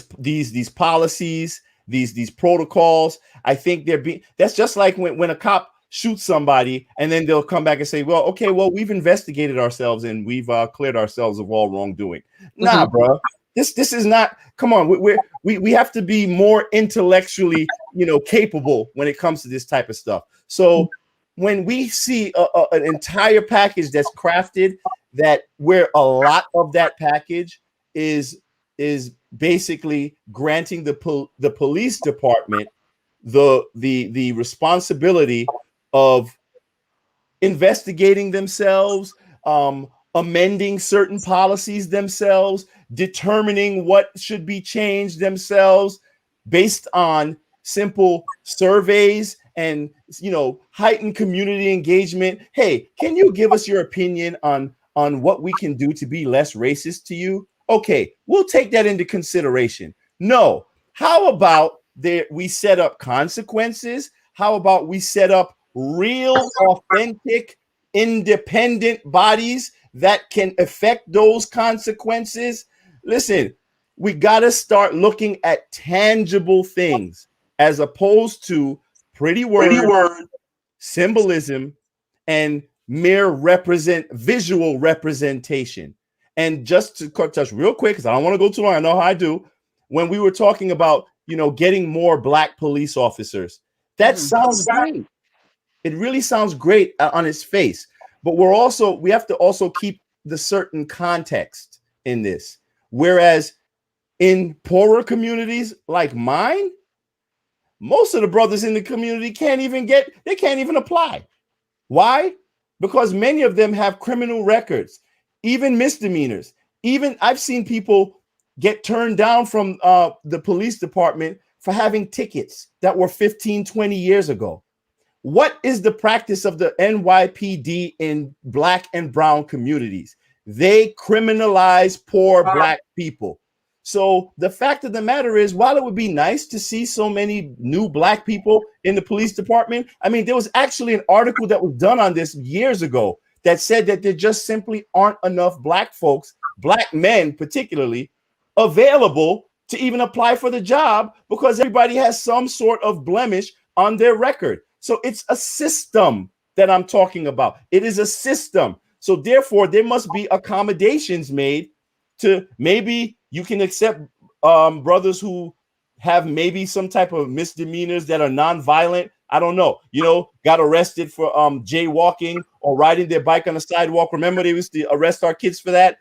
policies, these protocols. I think that's just like when a cop shoots somebody and then they'll come back and say, well, okay, well, we've investigated ourselves and we've cleared ourselves of all wrongdoing. Nah, bro, this is not, come on. We have to be more intellectually, capable when it comes to this type of stuff. So when we see an entire package that's crafted, that where a lot of that package is basically granting the police department the responsibility of investigating themselves, amending certain policies themselves, determining what should be changed themselves based on simple surveys and heightened community engagement. Hey, can you give us your opinion on what we can do to be less racist to you? Okay, we'll take that into consideration. No. How about we set up consequences? How about we set up real, authentic, independent bodies that can affect those consequences? Listen, we got to start looking at tangible things as opposed to pretty word, symbolism, and mere visual representation. And just to touch real quick, because I don't want to go too long, I know how I do. When we were talking about, getting more Black police officers, that sounds great. It really sounds great on its face. But we have to also keep the certain context in this. Whereas in poorer communities like mine, most of the brothers in the community can't even apply. Why? Because many of them have criminal records, even misdemeanors. Even I've seen people get turned down from the police department for having tickets that were 15, 20 years ago. What is the practice of the NYPD in Black and brown communities? They criminalize poor Black people. So the fact of the matter is, while it would be nice to see so many new Black people in the police department, I mean, there was actually an article that was done on this years ago that said that there just simply aren't enough Black folks, Black men particularly, available to even apply for the job because everybody has some sort of blemish on their record. So it's a system that I'm talking about. It is a system. So therefore, there must be accommodations made to maybe you can accept brothers who have maybe some type of misdemeanors that are non-violent. I don't know, got arrested for jaywalking or riding their bike on the sidewalk. Remember, they used to arrest our kids for that.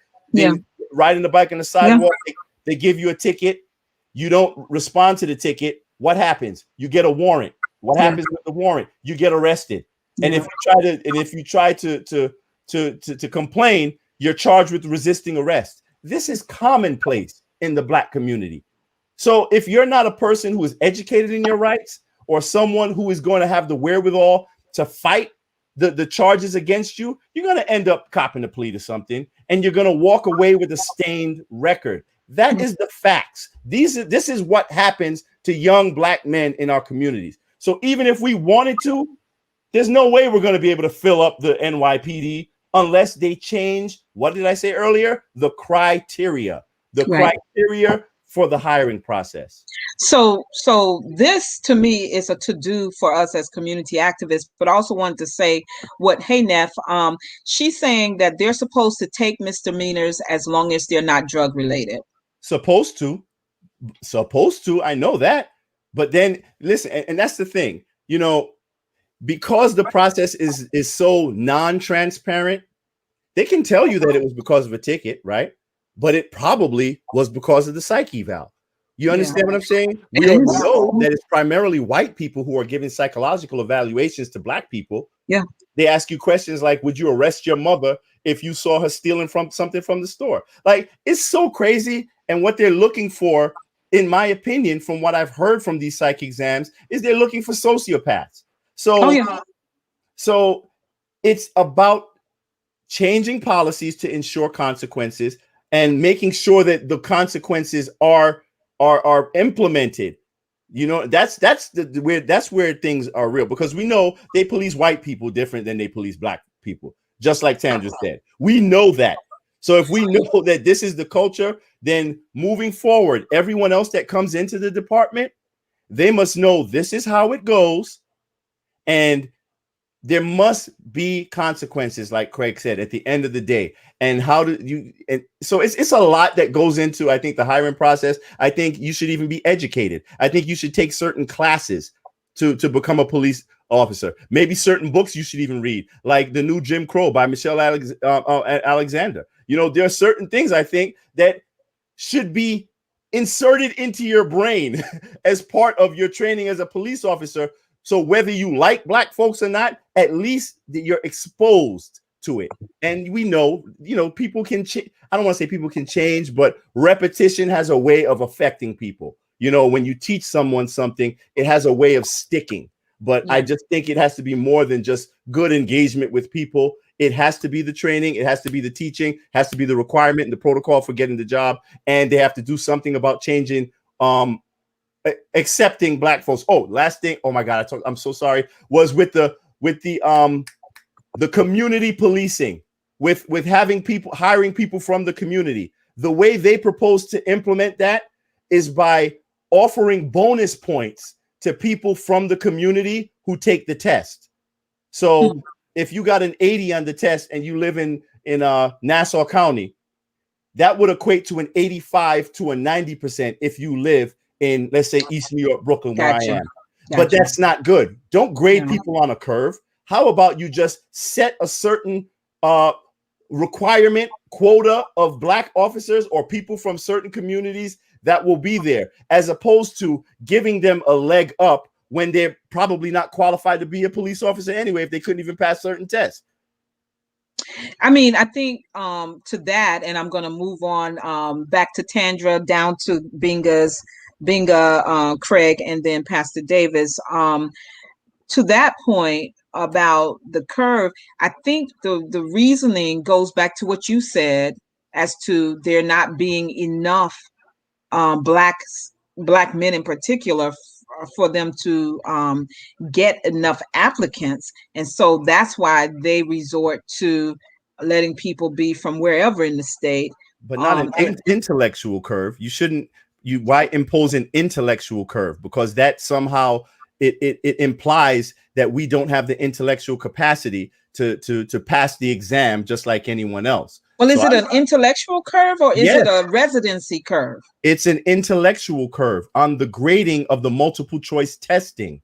Riding the bike on the sidewalk. Yeah. They give you a ticket. You don't respond to the ticket. What happens? You get a warrant. What happens with the warrant? You get arrested. And if you try to complain, you're charged with resisting arrest. This is commonplace in the Black community. So if you're not a person who is educated in your rights or someone who is going to have the wherewithal to fight the charges against you, you're going to end up copping a plea to something and you're going to walk away with a stained record. That is the facts. This is what happens to young Black men in our communities. So even if we wanted to, there's no way we're going to be able to fill up the NYPD unless they change, what did I say earlier? The criteria for the hiring process. So this to me is a to-do for us as community activists, but I also wanted to say what, hey Neff, she's saying that they're supposed to take misdemeanors as long as they're not drug related. Supposed to, I know that. But then listen, and that's the thing, because the process is so non-transparent, they can tell you that it was because of a ticket, right? But it probably was because of the psych eval. You understand what I'm saying? We don't know that it's primarily white people who are giving psychological evaluations to Black people. Yeah. They ask you questions like, would you arrest your mother if you saw her stealing from something from the store? Like, it's so crazy. And what they're looking for, in my opinion, from what I've heard from these psych exams, is they're looking for sociopaths. So it's about changing policies to ensure consequences and making sure that the consequences are implemented. That's where things are real, because we know they police white people different than they police Black people, just like Tandra said. We know that. So if we know that this is the culture, then moving forward, everyone else that comes into the department, they must know this is how it goes. And there must be consequences, like Craig said, at the end of the day. And so it's a lot that goes into, I think, the hiring process. I think you should even be educated. I think you should take certain classes to become a police officer. Maybe certain books you should even read, like The New Jim Crow by Michelle Alexander. There are certain things I think that should be inserted into your brain as part of your training as a police officer. So whether you like Black folks or not, at least you're exposed to it. And we know, people can change. I don't want to say people can change, but repetition has a way of affecting people. When you teach someone something, it has a way of sticking. But I just think it has to be more than just good engagement with people. It has to be the training. It has to be the teaching, has to be the requirement and the protocol for getting the job. And they have to do something about changing accepting black folks. Oh, last thing. Oh my God, I'm so sorry. Was with the community policing, with hiring people from the community. The way they propose to implement that is by offering bonus points to people from the community who take the test. So if you got an 80 on the test and you live in Nassau County, that would equate to an 85 to a 90% if you live in, let's say, East New York, Brooklyn, where I am. But that's not good. Don't grade people on a curve. How about you just set a certain requirement quota of black officers or people from certain communities that will be there, as opposed to giving them a leg up when they're probably not qualified to be a police officer anyway, if they couldn't even pass certain tests. I mean, I think to that, and I'm going to move on back to Tandra, down to Gbenguze, Craig, and then Pastor Davis. To that point about the curve, I think the reasoning goes back to what you said as to there not being enough black men in particular for them to get enough applicants. And so that's why they resort to letting people be from wherever in the state. But not an intellectual curve. You shouldn't, why impose an intellectual curve? Because that somehow it implies that we don't have the intellectual capacity to pass the exam just like anyone else. Well, is it an intellectual curve or is it a residency curve? It's an intellectual curve on the grading of the multiple choice testing.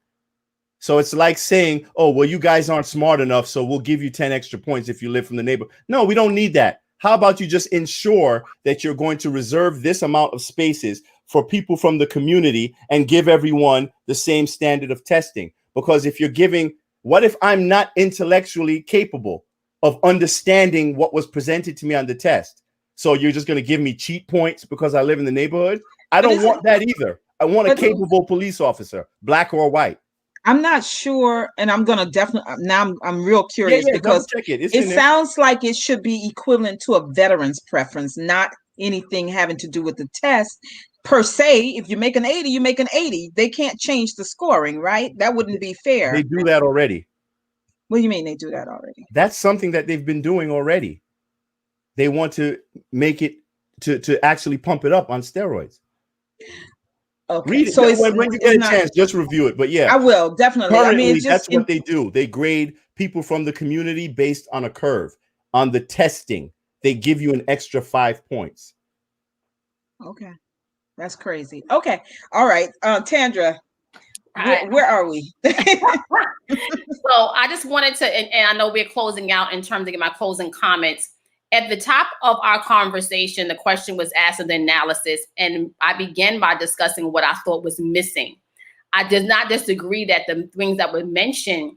So it's like saying, oh, well, you guys aren't smart enough, so we'll give you 10 extra points if you live from the neighborhood. No, we don't need that. How about you just ensure that you're going to reserve this amount of spaces for people from the community and give everyone the same standard of testing? Because if you're giving, what if I'm not intellectually capable of understanding what was presented to me on the test? So you're just going to give me cheat points because I live in the neighborhood? I don't want that either. I want a capable police officer, black or white. I'm not sure, and I'm going to definitely, now I'm real curious because it sounds like it should be equivalent to a veteran's preference, not anything having to do with the test per se. If you make an 80, you make an 80. They can't change the scoring, right? That wouldn't be fair. They do that already. What do you mean they do that already? That's something that they've been doing already. They want to make it to actually pump it up on steroids. Okay. Read it. So when you get a chance, just review it. But yeah, I will definitely. Currently, I mean, that's what they do. They grade people from the community based on a curve. On the testing, they give you an extra 5 points. Okay, that's crazy. Okay, all right, Tandra. Where are we? So I just wanted to, and I know we're closing out in terms of my closing comments. At the top of our conversation, the question was asked of the analysis, and I began by discussing what I thought was missing. I did not disagree that the things that were mentioned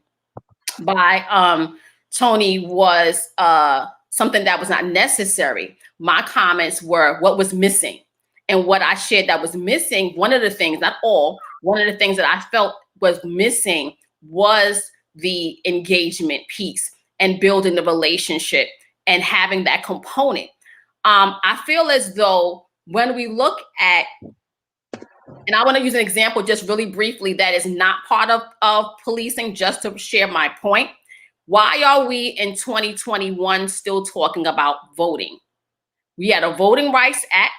by Tony was something that was not necessary. My comments were what was missing. And what I shared that was missing, one of the things, not all, one of the things that I felt was missing was the engagement piece and building the relationship and having that component. I feel as though when we look at, and I want to use an example just really briefly that is not part of policing, just to share my point. Why are we in 2021 still talking about voting? We had a Voting Rights Act.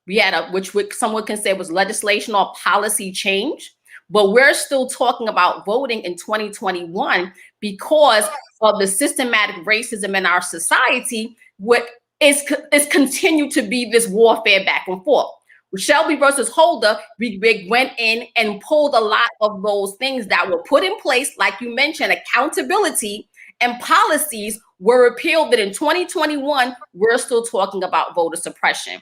We had which someone can say was legislation or policy change, but we're still talking about voting in 2021 because of the systematic racism in our society, what is continued to be this warfare back and forth. With Shelby versus Holder, we went in and pulled a lot of those things that were put in place, like you mentioned, accountability and policies were repealed. That in 2021, we're still talking about voter suppression.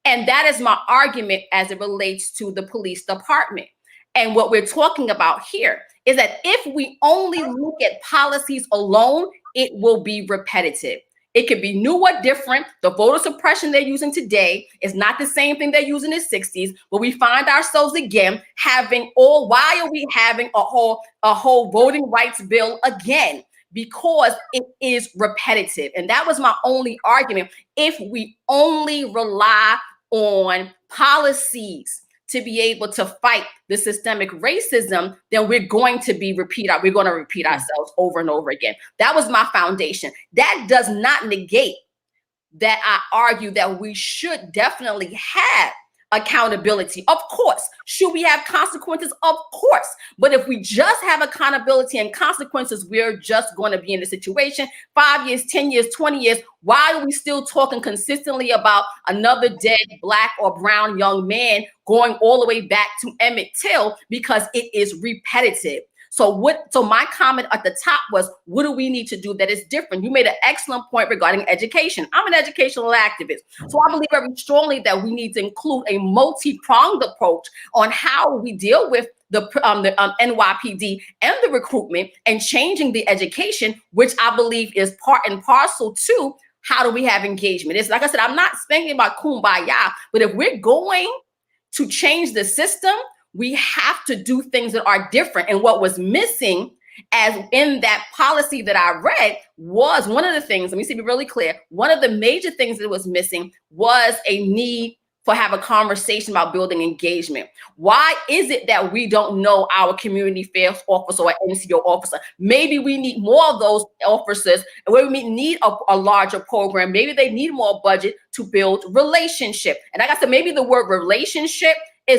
And that is my argument as it relates to the police department. And what we're talking about here is that if we only look at policies alone, it will be repetitive. It could be new or different. The voter suppression they're using today is not the same thing they're using in the 60s, but we find ourselves again having why are we having a whole voting rights bill again? Because it is repetitive. And that was my only argument. If we only rely on policies to be able to fight the systemic racism, then we're going to repeat ourselves over and over again. That was my foundation. That does not negate that I argue that we should definitely have accountability. Of course. Should we have consequences? Of course. But if we just have accountability and consequences, we're just going to be in a situation 5 years, 10 years, 20 years. Why are we still talking consistently about another dead Black or brown young man going all the way back to Emmett Till? Because it is repetitive. So my comment at the top was, what do we need to do that is different? You made an excellent point regarding education. I'm an educational activist. So I believe very strongly that we need to include a multi-pronged approach on how we deal with the NYPD and the recruitment and changing the education, which I believe is part and parcel to how do we have engagement. It's like I said, I'm not speaking about kumbaya, but if we're going to change the system, we have to do things that are different. And what was missing as in that policy that I read was one of the things, let me be really clear. One of the major things that was missing was a need for have a conversation about building engagement. Why is it that we don't know our community affairs officer or NCO officer? Maybe we need more of those officers, and we need a larger program. Maybe they need more budget to build relationship. And like I said, maybe the word relationship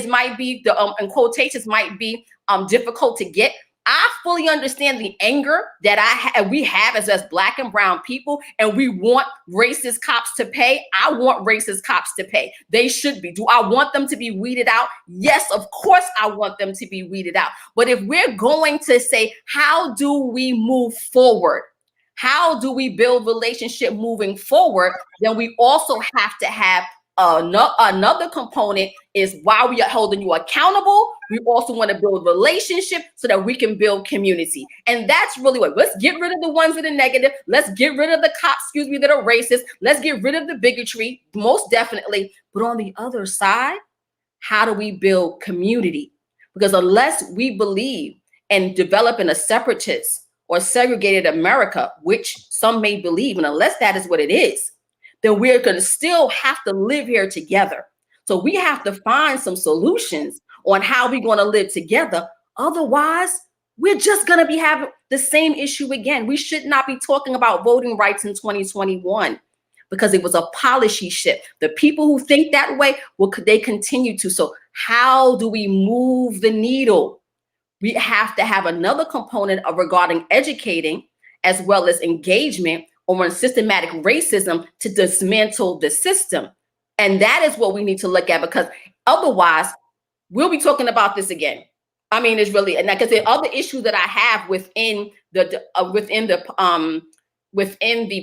might be in quotations might be difficult to get. I fully understand the anger that we have as Black and brown people, and we want racist cops to pay. I want racist cops to pay. They should be. Do I want them to be weeded out? Yes, of course I want them to be weeded out. But if we're going to say, how do we move forward? How do we build relationship moving forward? Then we also have to have another component is while we are holding you accountable, we also want to build relationship so that we can build community. And that's really what, let's get rid of the ones that are negative. Let's get rid of the cops, that are racist. Let's get rid of the bigotry, most definitely. But on the other side, how do we build community? Because unless we believe in developing a separatist or segregated America, which some may believe, and unless that is what it is, then we're going to still have to live here together. So we have to find some solutions on how we're going to live together. Otherwise, we're just going to be having the same issue again. We should not be talking about voting rights in 2021 because it was a policy shift. The people who think that way, they continue to. So how do we move the needle? We have to have another component regarding educating as well as engagement on systematic racism to dismantle the system. And that is what we need to look at, because otherwise we'll be talking about this again. I mean, it's really, and like I said, other issues that I have within the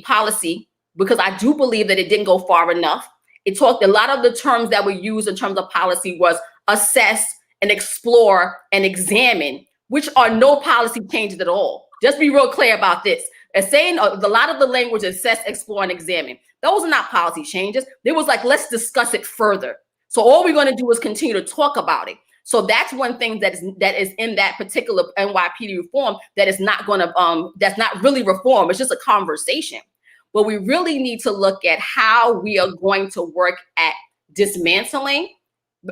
policy, because I do believe that it didn't go far enough. It talked, a lot of the terms that were used in terms of policy was assess and explore and examine, which are no policy changes at all. Just be real clear about this. And saying a lot of the language assess, explore, and examine, those are not policy changes. It was like, let's discuss it further. So all we're going to do is continue to talk about it. So that's one thing that is in that particular NYPD reform that is not going to that's not really reform. It's just a conversation. But we really need to look at how we are going to work at dismantling.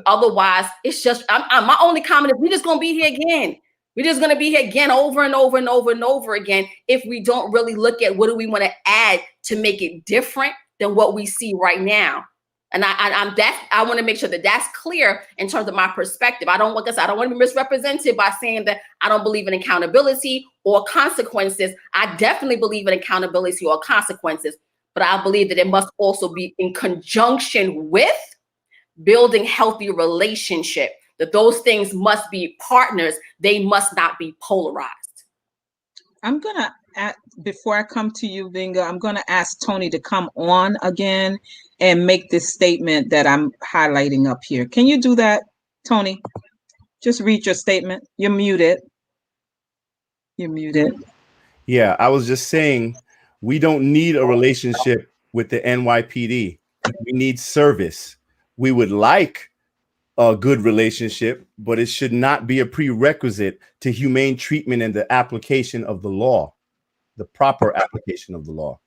Otherwise, it's just my only comment is we're just going to be here again. We're just going to be here again over and over and over and over again if we don't really look at what do we want to add to make it different than what we see right now. And I want to make sure that that's clear in terms of my perspective. I don't want to be misrepresented by saying that I don't believe in accountability or consequences. I definitely believe in accountability or consequences, but I believe that it must also be in conjunction with building healthy relationship. That those things must be partners. They must not be polarized. I'm going to, before I come to you, Gbenguze, I'm going to ask Tony to come on again and make this statement that I'm highlighting up here. Can you do that, Tony? Just read your statement. You're muted. You're muted. Yeah, I was just saying, we don't need a relationship with the NYPD. We need service. We would like a good relationship, but it should not be a prerequisite to humane treatment and the application of the law, the proper application of the law.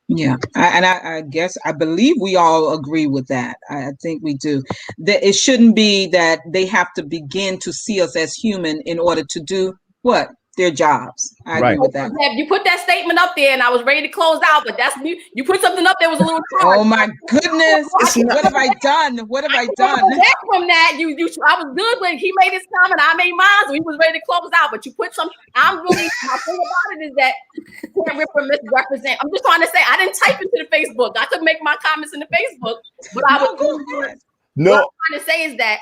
Yeah, I guess I believe we all agree with that. I think we do. That it shouldn't be that they have to begin to see us as human in order to do what? Their jobs. I agree with that. You put that statement up there, and I was ready to close out, but that's me. You put something up there was a little hard. Oh my goodness! What have I done? What have I done? Back from that, I was good when he made his comment. I made mine, so he was ready to close out. But you put some. My thing about it is that you can't misrepresent. I'm just trying to say I didn't type into the Facebook. I could make my comments in the Facebook, but I was doing. No. What I'm trying to say is that.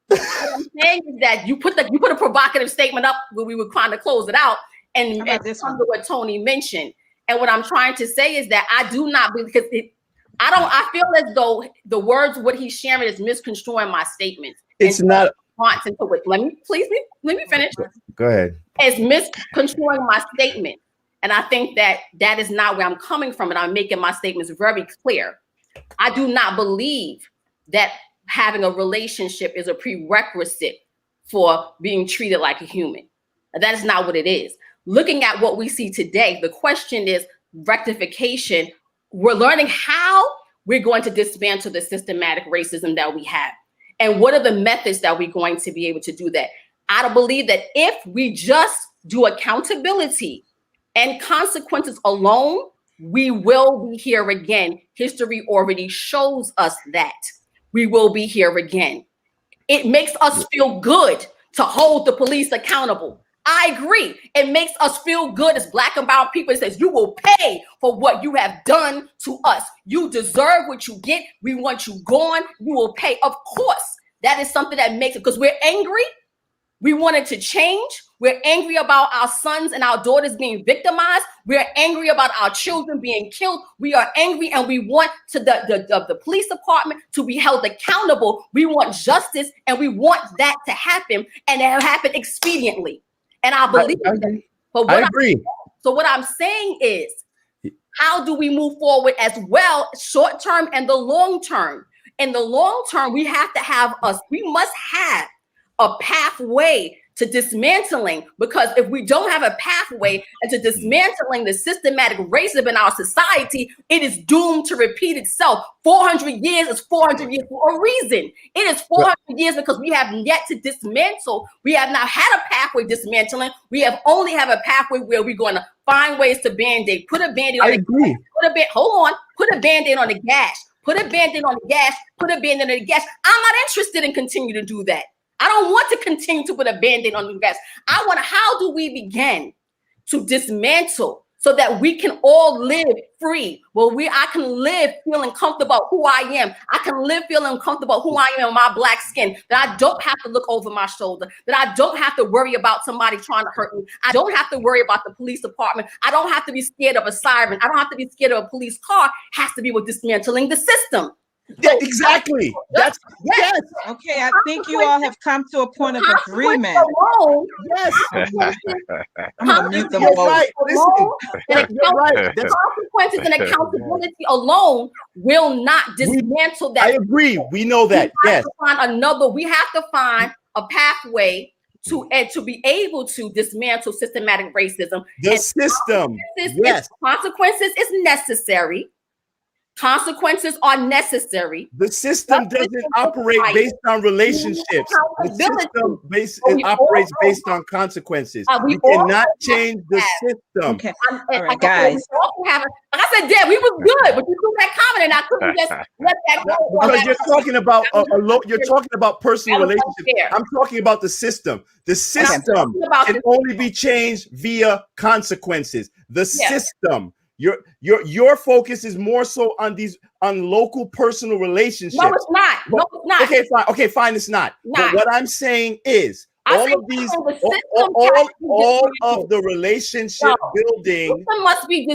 What I'm saying is that you put a provocative statement up when we were trying to close it out, and this comes to what Tony mentioned. And what I'm trying to say is that I do not believe, because I feel as though the words what he's sharing is misconstruing my statements. It's not. Let me finish. Go ahead. It's misconstruing my statement, and I think that is not where I'm coming from, and I'm making my statements very clear. I do not believe that having a relationship is a prerequisite for being treated like a human. That is not what it is. Looking at what we see today, the question is rectification. We're learning how we're going to dismantle the systematic racism that we have. And what are the methods that we're going to be able to do that? I don't believe that if we just do accountability and consequences alone, we will be here again. History already shows us that. We will be here again. It makes us feel good to hold the police accountable. I agree. It makes us feel good as Black and brown people. It says you will pay for what you have done to us. You deserve what you get. We want you gone. You will pay. Of course, that is something that makes it, because we're angry. We want it to change. We're angry about our sons and our daughters being victimized. We're angry about our children being killed. We are angry, and we want the police department to be held accountable. We want justice, and we want that to happen, and it happen expediently. And I believe that. But I agree. So what I'm saying is, how do we move forward as well, short term and the long term? In the long term, we must have a pathway to dismantling, because if we don't have a pathway into dismantling the systematic racism in our society, it is doomed to repeat itself. 400 years is 400 years for a reason. It is 400 years because we have yet to dismantle. We have not had a pathway dismantling. We have only have a pathway where we're going to find ways to Band-Aid, put a Band-Aid on put a Band-Aid on the gash, put a Band-Aid on the gash, put a Band-Aid on the gash. I'm not interested in continue to do that. I don't want to continue to put a Band-Aid on the gas. How do we begin to dismantle so that we can all live free? I can live feeling comfortable about who I am. I can live feeling comfortable who I am in my Black skin, that I don't have to look over my shoulder, that I don't have to worry about somebody trying to hurt me. I don't have to worry about the police department. I don't have to be scared of a siren. I don't have to be scared of a police car. It has to be with dismantling the system. Yeah, exactly. That's yes. Okay, I think you all have come to a point of agreement. Yes. I'm gonna mute them both. Right. Listen. Consequences and accountability alone will not dismantle that. I agree. We know that. We have to find a pathway to be able to dismantle systematic racism. The system. Yes. Consequences is necessary. Consequences are necessary. The system doesn't operate based on relationships. The system operates based on consequences. You cannot change the system. Okay, all right, guys. Like I said, Deb, we was good, but you threw that comment, and I couldn't just let that go. Because you're talking about personal relationships. I'm talking about the system. The system can only be changed via consequences. The system. Your focus is more so on local personal relationships. No, it's not. No, it's not. Okay, fine. It's not. But what I'm saying is all of the relationship building must be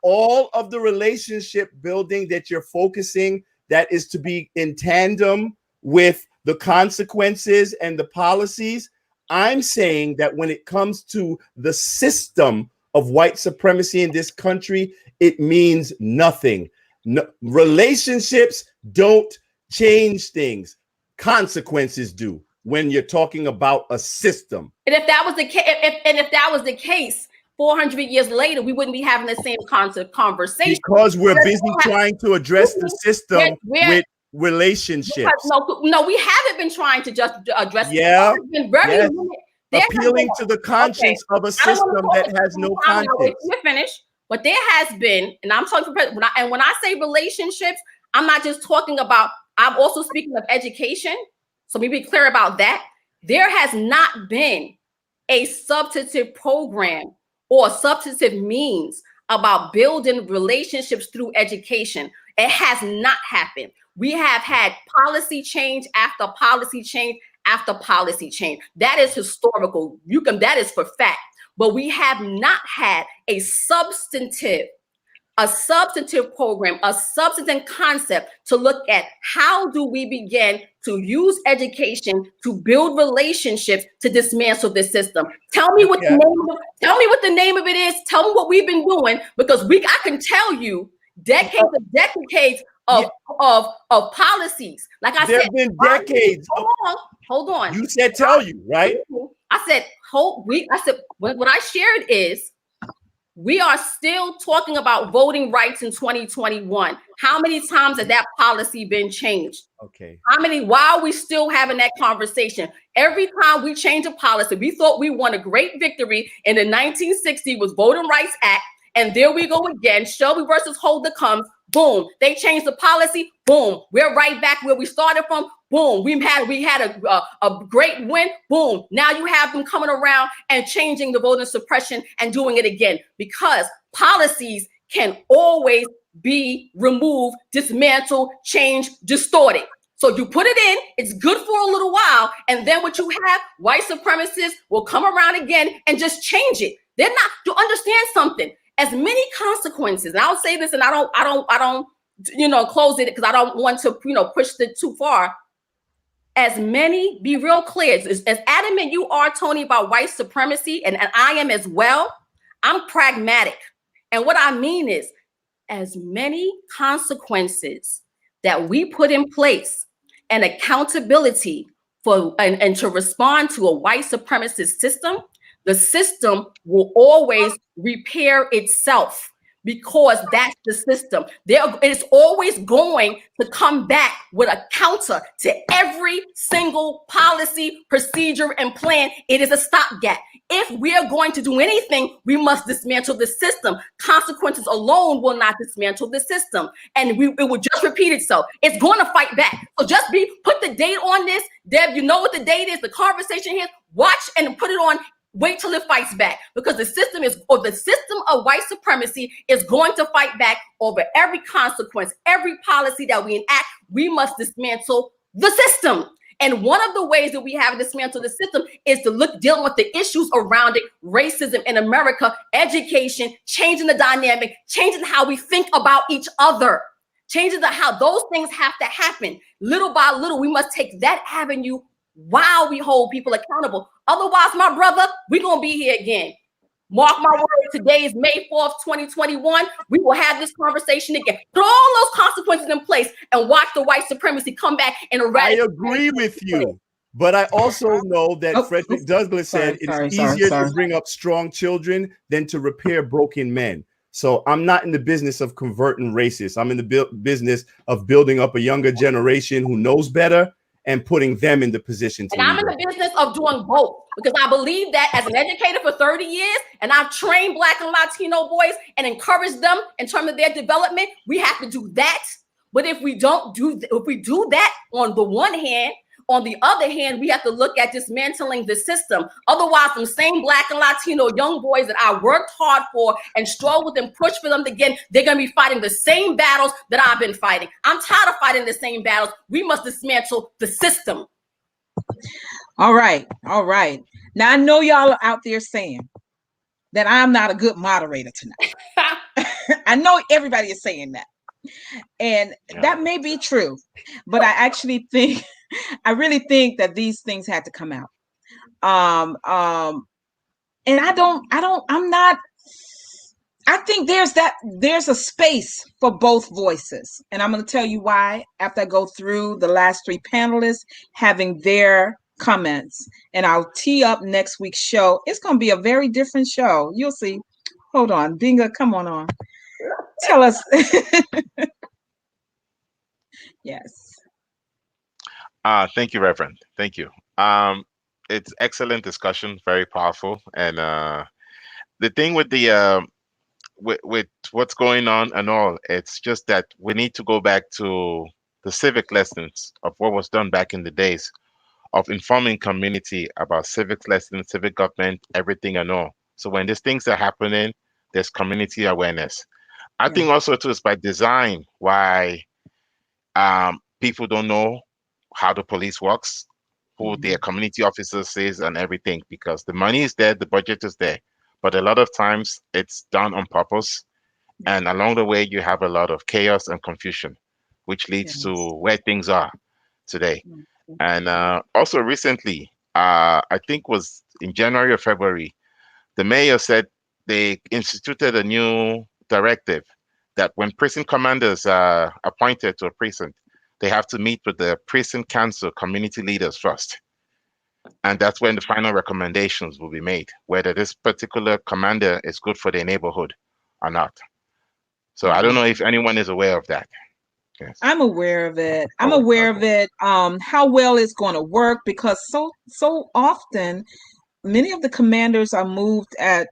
all of the relationship building that you're focusing, that is to be in tandem with the consequences and the policies. I'm saying that when it comes to the system of white supremacy in this country, it means nothing. No, relationships don't change things. Consequences do when you're talking about a system. And if that was the case, 400 years later, we wouldn't be having the same concept conversation. Because we're busy trying to address the system with relationships. No, we haven't been trying to just address. Yeah. Been very appealing to the conscience of a system that has no conscience. You're finished. But there has been, and I'm talking when I say relationships, I'm not just talking about. I'm also speaking of education. So let me be clear about that. There has not been a substantive program or substantive means about building relationships through education. It has not happened. We have had policy change after policy change after policy change. That is historical. That is for fact. But we have not had a substantive program, a substantive concept to look at how do we begin to use education to build relationships to dismantle this system. Tell me what the name of it is. Tell me what we've been doing, because I can tell you decades of policies. Like I said, there have been decades. Hold on. You said tell you, right? I said what I shared is we are still talking about voting rights in 2021. How many times has that policy been changed? Okay. Why are we still having that conversation? Every time we change a policy, we thought we won a great victory in the 1960 was Voting Rights Act. And there we go again. Shelby versus Holder comes. Boom. They changed the policy. Boom. We're right back where we started from. Boom. We had a great win. Boom. Now you have them coming around and changing the voting suppression and doing it again, because policies can always be removed, dismantled, changed, distorted. So you put it in, it's good for a little while, and then what you have, white supremacists will come around again and just change it. They're not, you understand something. As many consequences, and I'll say this, and I don't close it because I don't want to, push it too far. As many, be real clear, as adamant you are, Tony, about white supremacy, and I am as well, I'm pragmatic. And what I mean is, as many consequences that we put in place and accountability for and to respond to a white supremacist system, the system will always repair itself, because that's the system. It's always going to come back with a counter to every single policy, procedure, and plan. It is a stopgap. If we are going to do anything, we must dismantle the system. Consequences alone will not dismantle the system. And it will just repeat itself. It's going to fight back. So just put the date on this. Deb, you know what the date is, the conversation here. Watch and put it on. Wait till it fights back, because the system of white supremacy is going to fight back over every consequence, every policy that we enact. We must dismantle the system. And one of the ways that we have to dismantle the system is to dealing with the issues around it, racism in America, education, changing the dynamic, changing how we think about each other, changing how those things have to happen. Little by little, we must take that avenue while we hold people accountable. Otherwise, my brother, we're going to be here again. Mark my word, today is May 4th, 2021. We will have this conversation again. Put all those consequences in place and watch the white supremacy come back and eradicate. I agree with you. But I also know that Frederick Douglass said it's easier to bring up strong children than to repair broken men. So I'm not in the business of converting racists. I'm in the business of building up a younger generation who knows better and putting them in the position to. And I'm in the business of doing both, because I believe that as an educator for 30 years, and I've trained Black and Latino boys and encouraged them in terms of their development, we have to do that. But if we do that on the one hand, on the other hand, we have to look at dismantling the system. Otherwise, the same Black and Latino young boys that I worked hard for and struggled and pushed for them again, they're going to be fighting the same battles that I've been fighting. I'm tired of fighting the same battles. We must dismantle the system. All right. Now, I know y'all are out there saying that I'm not a good moderator tonight. I know everybody is saying that. And that may be true, but I really think that these things had to come out. And I think there's a space for both voices. And I'm going to tell you why after I go through the last three panelists having their comments, and I'll tee up next week's show. It's going to be a very different show. You'll see. Hold on, Dinga, come on. Tell us. Yes. Thank you, Reverend. Thank you. It's excellent discussion, very powerful. And the thing with the with what's going on and all, it's just that we need to go back to the civic lessons of what was done back in the days of informing community about civic lessons, civic government, everything and all. So when these things are happening, there's community awareness. I think also too it's by design why people don't know how the police works, who their community officers is and everything, because the money is there, the budget is there. But a lot of times it's done on purpose. And along the way, you have a lot of chaos and confusion, which leads to where things are today. And also recently, I think was in January or February, the mayor said they instituted a new directive that when prison commanders are appointed to a precinct, they have to meet with the precinct council community leaders first. And that's when the final recommendations will be made, whether this particular commander is good for their neighborhood or not. So I don't know if anyone is aware of that. Yes. I'm aware of it. I'm aware of it. How well it's going to work, because so often many of the commanders are moved at,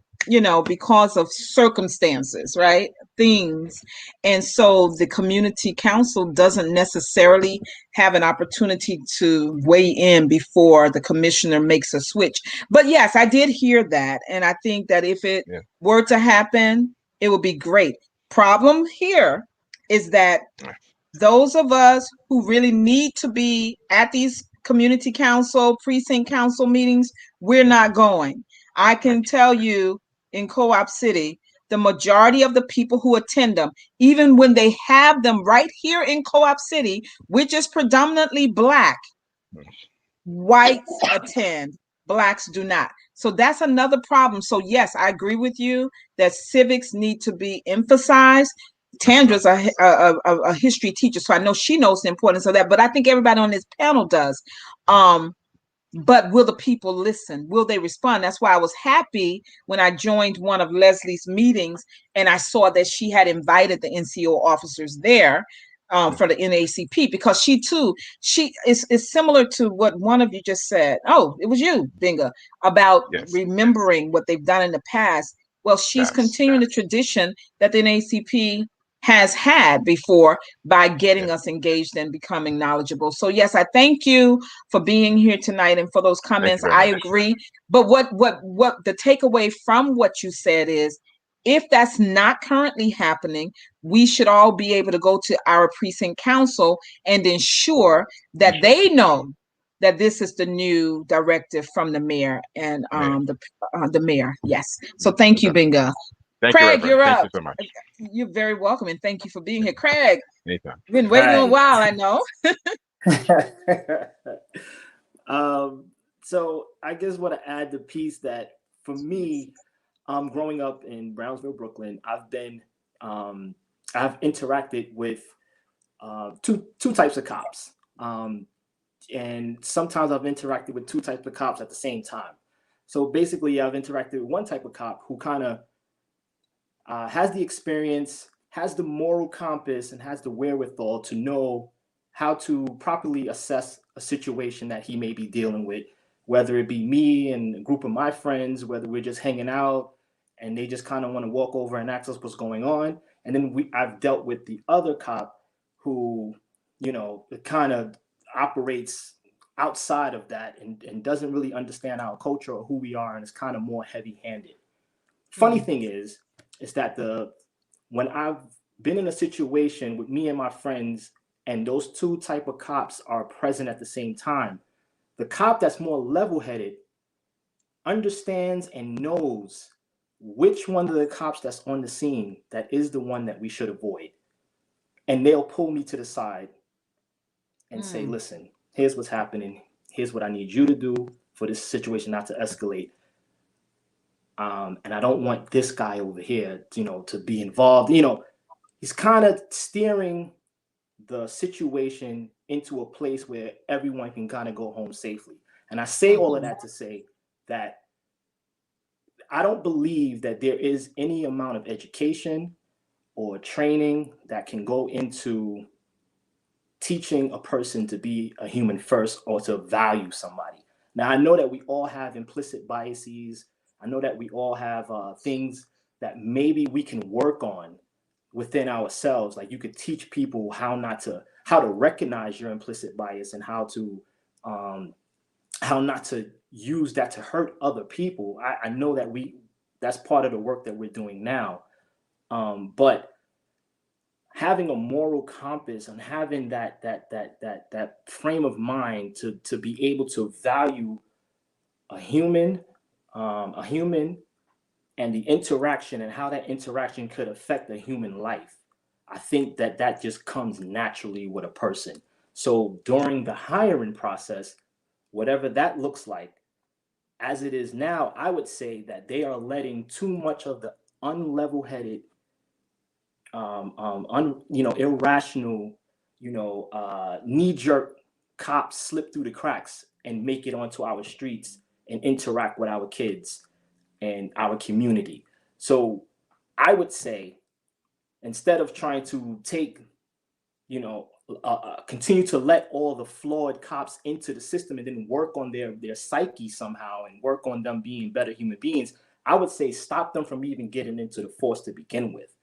because of circumstances, right? Things. And so the community council doesn't necessarily have an opportunity to weigh in before the commissioner makes a switch. But yes, I did hear that. And I think that if it were to happen, it would be great. Problem here is that those of us who really need to be at these community council, precinct council meetings, we're not going. I can tell you in Co-op City, the majority of the people who attend them, even when they have them right here in Co-op City, which is predominantly Black, whites attend, Blacks do not. So that's another problem. So yes, I agree with you that civics need to be emphasized. Tandra's a history teacher, so I know she knows the importance of that, but I think everybody on this panel does. But will the people listen? Will they respond? That's why I was happy when I joined one of Leslie's meetings and I saw that she had invited the NCO officers there for the NACP, because she is similar to what one of you just said. Oh, it was you, Binga, about remembering what they've done in the past. Well, she's continuing the tradition that the NACP has had before by getting us engaged and becoming knowledgeable. So yes, I thank you for being here tonight and for those comments. I agree. But what the takeaway from what you said is, if that's not currently happening, we should all be able to go to our precinct council and ensure that they know that this is the new directive from the mayor and the mayor. Yes. So thank you, Binga. Craig, you're up. Thank you so much. You're very welcome, and thank you for being here. Craig, anytime. Been waiting a while, I know. So I guess what I add the piece that for me, growing up in Brownsville, Brooklyn, I've interacted with two types of cops. And sometimes I've interacted with two types of cops at the same time. So basically, I've interacted with one type of cop who kind of has the experience, has the moral compass, and has the wherewithal to know how to properly assess a situation that he may be dealing with, whether it be me and a group of my friends, whether we're just hanging out and they just kind of want to walk over and ask us what's going on. And then I've dealt with the other cop who, kind of operates outside of that and doesn't really understand our culture or who we are, and is kind of more heavy-handed. Funny thing is that when I've been in a situation with me and my friends and those two type of cops are present at the same time, the cop that's more level-headed understands and knows which one of the cops that's on the scene that is the one that we should avoid. And they'll pull me to the side and say, listen, here's what's happening. Here's what I need you to do for this situation not to escalate. And I don't want this guy over here, to be involved. He's kind of steering the situation into a place where everyone can kind of go home safely. And I say all of that to say that I don't believe that there is any amount of education or training that can go into teaching a person to be a human first or to value somebody. Now, I know that we all have implicit biases. I know that we all have things that maybe we can work on within ourselves. Like you could teach people how to recognize your implicit bias and how not to use that to hurt other people. I know that that's part of the work that we're doing now. But having a moral compass and having that frame of mind to be able to value a human and the interaction and how that interaction could affect a human life. I think that just comes naturally with a person. So during the hiring process, whatever that looks like, as it is now, I would say that they are letting too much of the unlevel-headed, irrational, knee-jerk cops slip through the cracks and make it onto our streets and interact with our kids and our community. So I would say, instead of trying to take, continue to let all the flawed cops into the system and then work on their psyche somehow and work on them being better human beings, I would say stop them from even getting into the force to begin with.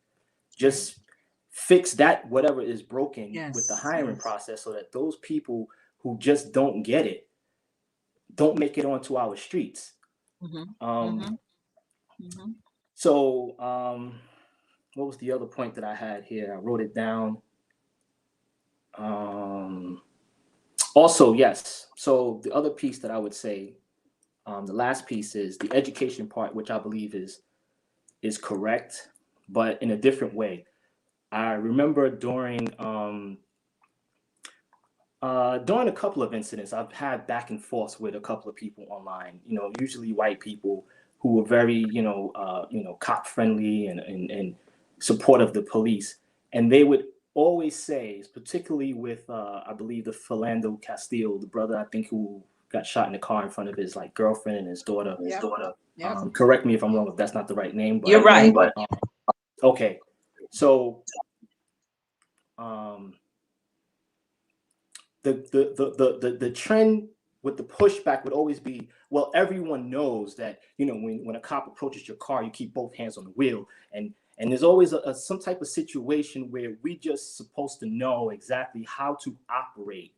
Just fix that, whatever is broken with the hiring process, so that those people who just don't get it don't make it onto our streets. So what was the other point that I had here? I wrote it down. Also, yes. So the other piece that I would say, the last piece is the education part, which I believe is correct, but in a different way. I remember during a couple of incidents, I've had back and forth with a couple of people online, usually white people who were very, cop friendly and supportive of the police. And they would always say, particularly with, I believe, the Philando Castile, the brother, I think, who got shot in the car in front of his girlfriend and his daughter. Correct me if I'm wrong if that's not the right name. But, you're right. Okay. So the trend with the pushback would always be, well, everyone knows that, when a cop approaches your car, you keep both hands on the wheel. And there's always some type of situation where we just supposed to know exactly how to operate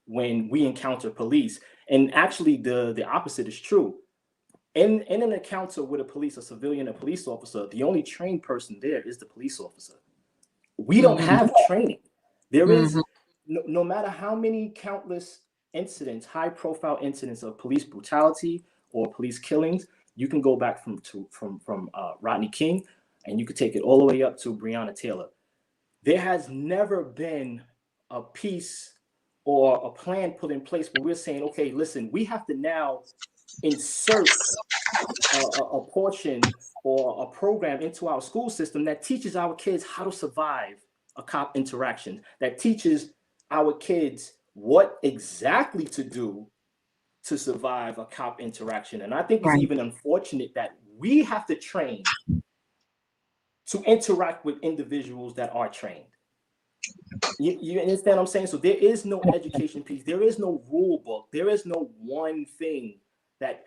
when we encounter police. And actually the opposite is true. In an encounter with a civilian, a police officer, the only trained person there is the police officer. We don't have training. There is, no matter how many countless incidents, high profile incidents of police brutality or police killings, you can go back from Rodney King, and you could take it all the way up to Breonna Taylor. There has never been a piece or a plan put in place where we're saying, okay, listen, we have to now insert a portion or a program into our school system that teaches our kids how to survive a cop interaction, that teaches our kids what exactly to do to survive a cop interaction. And I think it's even unfortunate that we have to train to interact with individuals that are trained. You understand what I'm saying? So there is no education piece. There is no rule book. There is no one thing that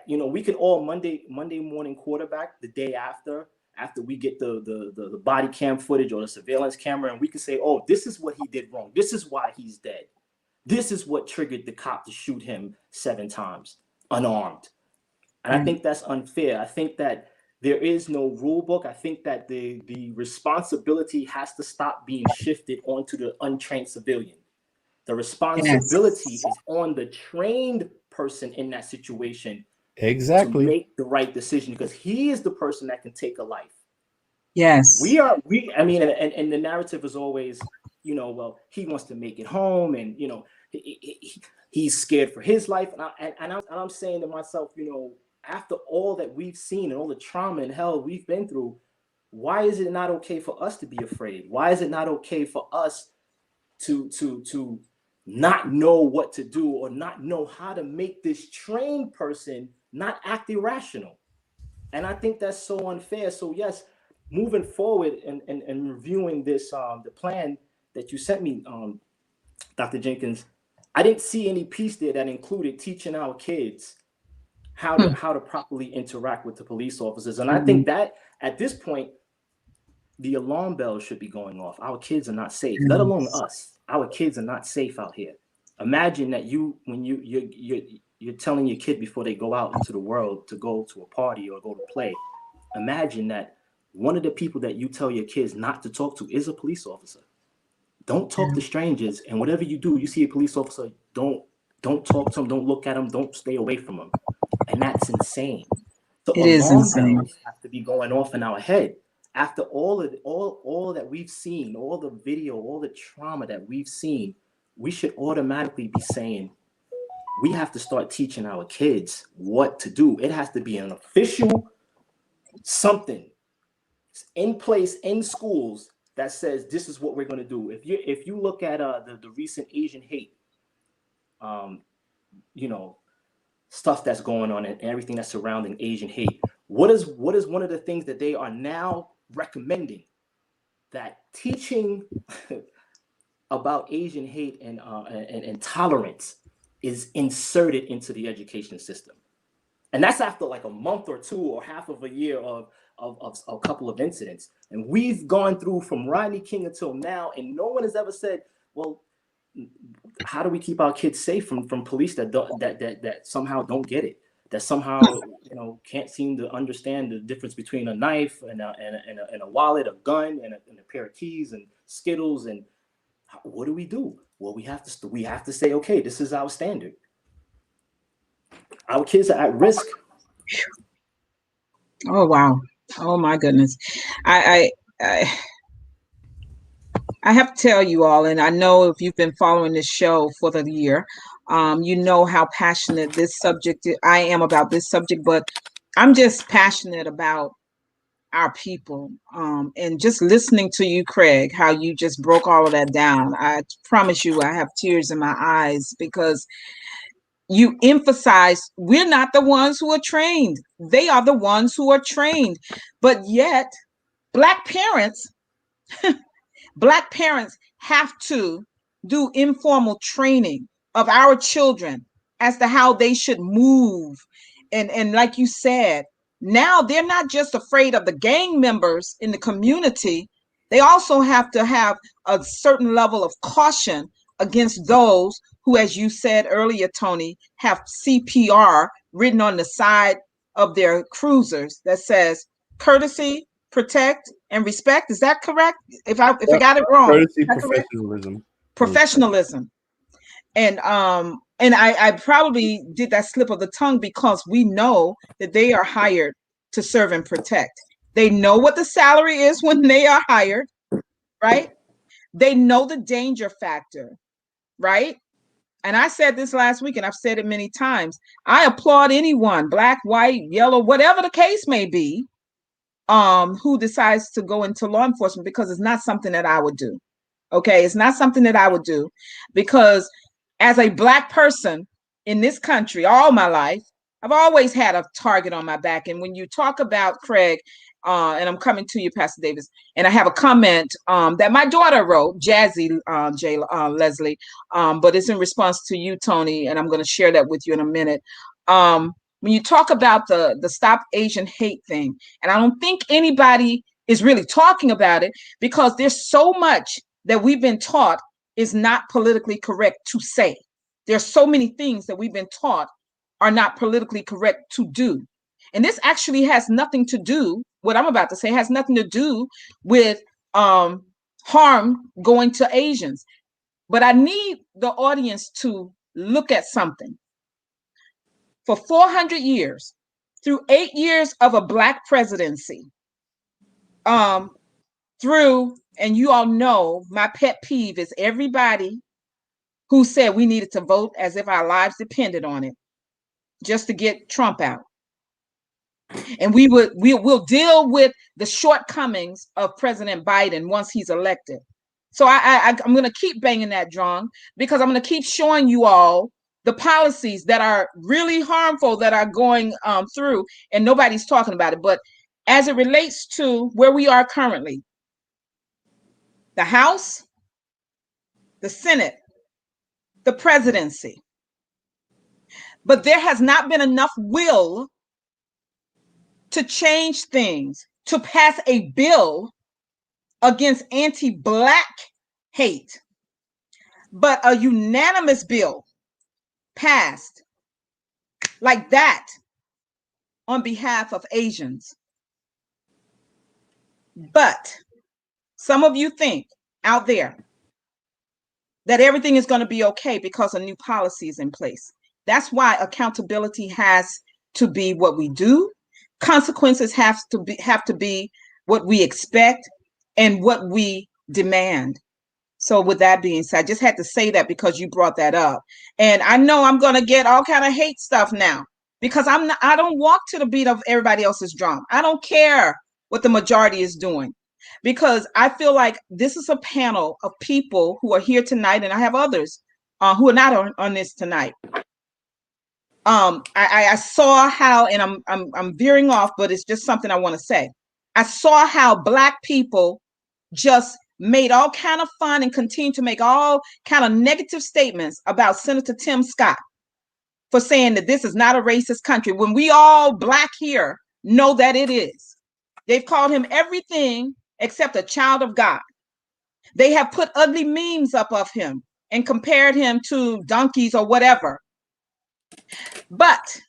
we can all Monday morning quarterback the day after we get the body cam footage or the surveillance camera, and we can say, oh, this is what he did wrong. This is why he's dead. This is what triggered the cop to shoot him 7 times unarmed. And I think that's unfair. I think that there is no rule book. I think that the responsibility has to stop being shifted onto the untrained civilian. The responsibility is on the trained person in that situation to make the right decision, because he is the person that can take a life. Yes. And the narrative is always, well, he wants to make it home, and he's scared for his life. And I'm saying to myself, after all that we've seen and all the trauma and hell we've been through, why is it not okay for us to be afraid? Why is it not okay for us to not know what to do or not know how to make this trained person not act irrational. And I think that's so unfair. So yes, moving forward and reviewing this, the plan that you sent me, Dr. Jenkins, I didn't see any piece there that included teaching our kids how to properly interact with the police officers. And I think that at this point, the alarm bells should be going off. Our kids are not safe, let alone us. Our kids are not safe out here. Imagine that when you're telling your kid before they go out into the world to go to a party or go to play, imagine that one of the people that you tell your kids not to talk to is a police officer. Don't talk to strangers, and whatever you do, you see a police officer, don't talk to them, don't look at them, don't stay away from them. And that's insane. So it is insane. Bells have to be going off in our head. After all that we've seen, all the video, all the trauma that we've seen, we should automatically be saying, we have to start teaching our kids what to do. It has to be an official something in place in schools that says this is what we're going to do. If you look at the recent Asian hate, stuff that's going on and everything that's surrounding Asian hate, what is one of the things that they are now recommending? That teaching about Asian hate and tolerance is inserted into the education system. And that's after like a month or two or half of a year of a couple of incidents. And we've gone through from Rodney King until now, and no one has ever said, well, how do we keep our kids safe from police that somehow don't get it, that somehow can't seem to understand the difference between a knife and a wallet, a gun, and a pair of keys and Skittles? And what do we do? Well, we have to say, okay, this is our standard. Our kids are at risk. Oh wow! Oh my goodness! I have to tell you all, and I know if you've been following this show for the year, you know how passionate this subject I am about this subject. But I'm just passionate about our people, and just listening to you, Craig, how you just broke all of that down. I promise you, I have tears in my eyes because you emphasize we're not the ones who are trained. They are the ones who are trained. But yet, Black parents have to do informal training of our children as to how they should move. And like you said, now they're not just afraid of the gang members in the community. They also have to have a certain level of caution against those who, as you said earlier, Tony, have CPR written on the side of their cruisers that says courtesy, protect, and respect. Is that correct? If I got it wrong. Courtesy, professionalism. Professionalism. And I probably did that slip of the tongue because we know that they are hired to serve and protect. They know what the salary is when they are hired, right? They know the danger factor, right? And I said this last week, and I've said it many times. I applaud anyone, Black, white, yellow, whatever the case may be, who decides to go into law enforcement, because it's not something that I would do. Okay, it's not something that I would do, because as a Black person in this country all my life, I've always had a target on my back. And when you talk about Craig, and I'm coming to you, Pastor Davis, and I have a comment that my daughter wrote, Jazzy Leslie, but it's in response to you, Tony, and I'm going to share that with you in a minute. When you talk about the Stop Asian Hate thing, and I don't think anybody is really talking about it because there's so much that we've been taught is not politically correct to say. There's so many things that we've been taught are not politically correct to do. And this actually has nothing to do, what I'm about to say has nothing to do with harm going to Asians. But I need the audience to look at something. For 400 years, through 8 years of a Black presidency, through, and you all know, my pet peeve is everybody who said we needed to vote as if our lives depended on it just to get Trump out. And we'll deal with the shortcomings of President Biden once he's elected. So I'm going to keep banging that drum, because I'm going to keep showing you all the policies that are really harmful that are going through, and nobody's talking about it. But as it relates to where we are currently, the House, the Senate, the presidency, but there has not been enough will to change things, to pass a bill against anti-Black hate, but a unanimous bill passed like that on behalf of Asians. But some of you think out there that everything is going to be okay because a new policy is in place. That's why accountability has to be what we do. Consequences have to be what we expect and what we demand. So with that being said, I just had to say that because you brought that up. And I know I'm going to get all kind of hate stuff now, because I don't walk to the beat of everybody else's drum. I don't care what the majority is doing, because I feel like this is a panel of people who are here tonight, and I have others who are not on this tonight. I saw how, and I'm veering off, but it's just something I want to say. I saw how Black people just made all kind of fun and continue to make all kind of negative statements about Senator Tim Scott for saying that this is not a racist country, when we all Black here know that it is. They've called him everything except a child of God. They have put ugly memes up of him and compared him to donkeys or whatever. But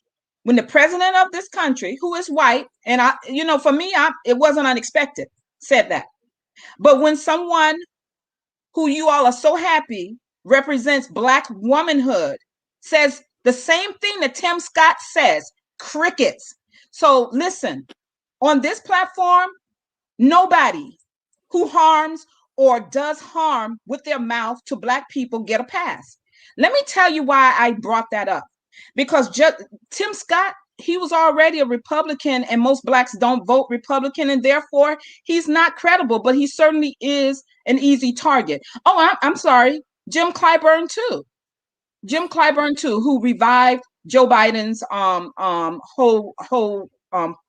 when the president of this country, who is white, and for me, it wasn't unexpected, said that. But when someone who you all are so happy represents Black womanhood says the same thing that Tim Scott says, crickets. So listen, on this platform, nobody who harms or does harm with their mouth to Black people get a pass. Let me tell you why I brought that up. Because Tim Scott, he was already a Republican, and most Blacks don't vote Republican, and therefore he's not credible, but he certainly is an easy target. Oh, I'm sorry, Jim Clyburn too, who revived Joe Biden's whole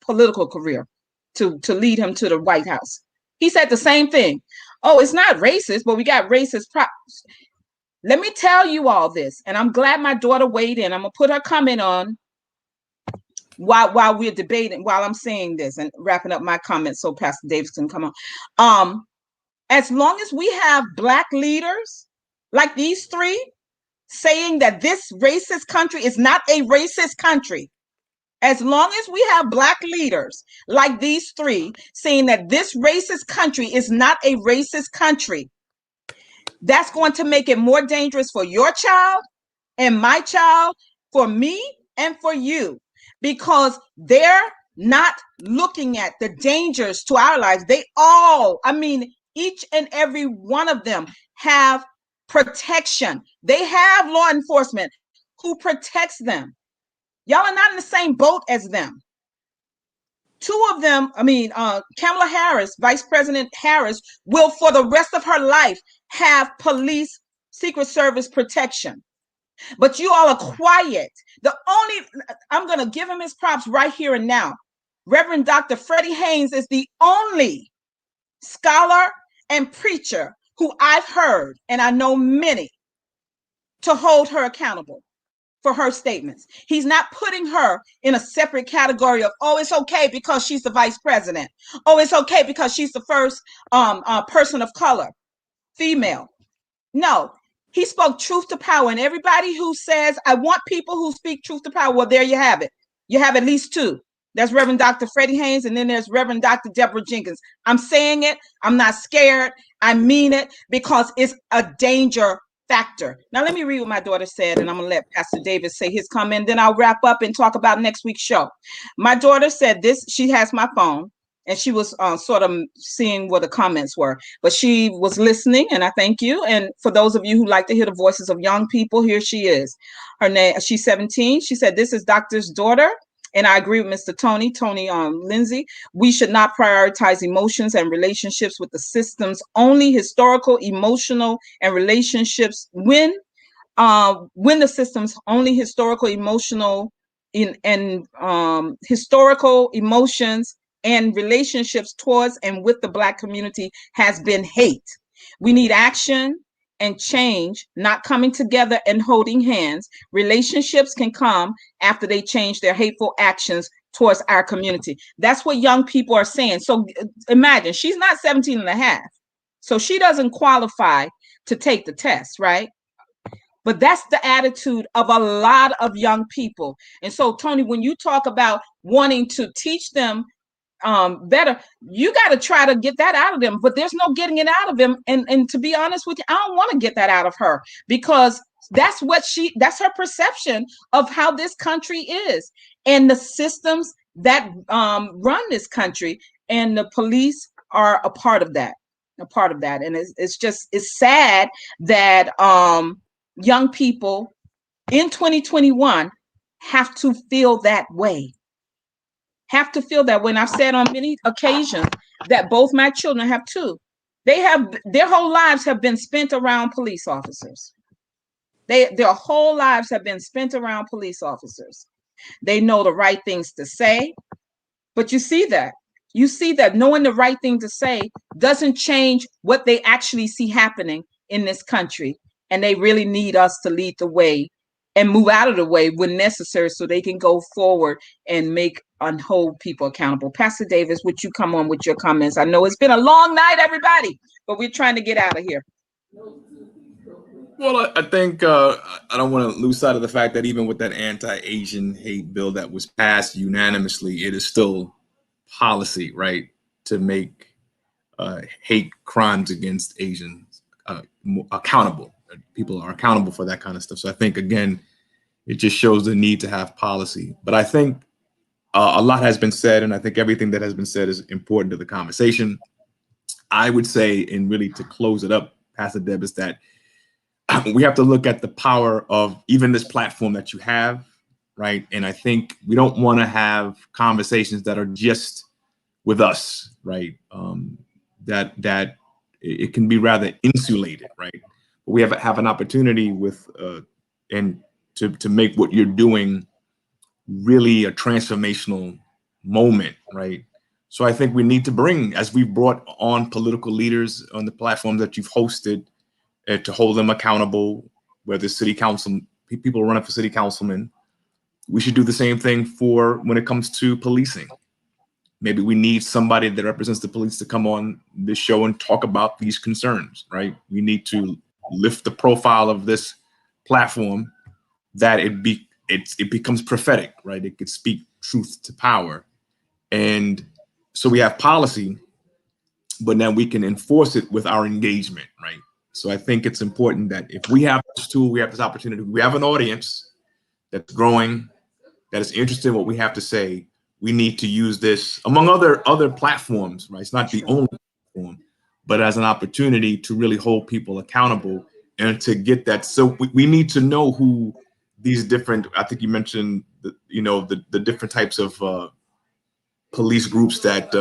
political career to lead him to the White House. He said the same thing. Oh, it's not racist, but we got racist props. Let me tell you all this, and I'm glad my daughter weighed in. I'm gonna put her comment on while we're debating, while I'm saying this and wrapping up my comments so Pastor Davis can come on. As long as we have Black leaders like these three saying that this racist country is not a racist country, as long as we have Black leaders like these three saying that this racist country is not a racist country, that's going to make it more dangerous for your child and my child, for me and for you, because they're not looking at the dangers to our lives. They all, each and every one of them have protection. They have law enforcement who protects them. Y'all are not in the same boat as them. Two of them, Kamala Harris, Vice President Harris, will for the rest of her life have police, Secret Service protection. But you all are quiet. I'm going to give him his props right here and now. Reverend Dr. Freddie Haynes is the only scholar and preacher who I've heard, and I know many, to hold her accountable for her statements. He's not putting her in a separate category of, oh, it's okay because she's the vice president. Oh, it's okay because she's the first person of color, female. No, he spoke truth to power. And everybody who says, I want people who speak truth to power, well, there you have it. You have at least two. There's Reverend Dr. Freddie Haynes, and then there's Reverend Dr. Deborah Jenkins. I'm saying it. I'm not scared. I mean it, because it's a danger factor. Now, let me read what my daughter said, and I'm going to let Pastor Davis say his comment. Then I'll wrap up and talk about next week's show. My daughter said this. She has my phone, and she was sort of seeing what the comments were, but she was listening, and I thank you. And for those of you who like to hear the voices of young people, here she is. Her name, she's 17. She said, this is doctor's daughter, and I agree with Mr. Tony, Lindsay, we should not prioritize emotions and relationships with the systems only. Historical, emotional, and relationships when the system's only historical, emotional, historical emotions and relationships towards and with the Black community has been hate. We need action and change, not coming together and holding hands. Relationships can come after they change their hateful actions towards our community. That's what young people are saying. So imagine, she's not 17 and a half, so she doesn't qualify to take the test, right? But that's the attitude of a lot of young people. And so, Tony, when you talk about wanting to teach them better, you got to try to get that out of them. But there's no getting it out of them. And to be honest with you, I don't want to get that out of her, because that's that's her perception of how this country is and the systems that run this country. And the police are a part of that. And it's sad that young people in 2021 have to feel that way. And I've said on many occasions that both my children have too. Their whole lives have been spent around police officers. Their whole lives have been spent around police officers. They know the right things to say, but you see that knowing the right thing to say doesn't change what they actually see happening in this country. And they really need us to lead the way and move out of the way when necessary, so they can go forward and make and hold people accountable. Pastor Davis, would you come on with your comments? I know it's been a long night, everybody, but we're trying to get out of here. Well, I think I don't want to lose sight of the fact that even with that anti-Asian hate bill that was passed unanimously, it is still policy, right, to make hate crimes against Asians accountable. People are accountable for that kind of stuff. So I think, again, it just shows the need to have policy. But I think a lot has been said, and I think everything that has been said is important to the conversation. I would say, and really to close it up, Pastor Deb, is that we have to look at the power of even this platform that you have, right? And I think we don't want to have conversations that are just with us, right? That it can be rather insulated, right? We have an opportunity with and to make what you're doing really a transformational moment, right? So I think we need to bring, as we've brought on political leaders on the platform that you've hosted, to hold them accountable, whether city council people running for city councilmen. We should do the same thing for when it comes to policing. Maybe we need somebody that represents the police to come on this show and talk about these concerns, right? We need to lift the profile of this platform, that it becomes prophetic, right? It could speak truth to power. And so we have policy, but now we can enforce it with our engagement, right? So I think it's important that if we have this tool, we have this opportunity, we have an audience that's growing, that is interested in what we have to say, we need to use this among other platforms, right? It's not the only platform, but as an opportunity to really hold people accountable and to get that. So we need to know who these different, I think you mentioned, the different types of police groups that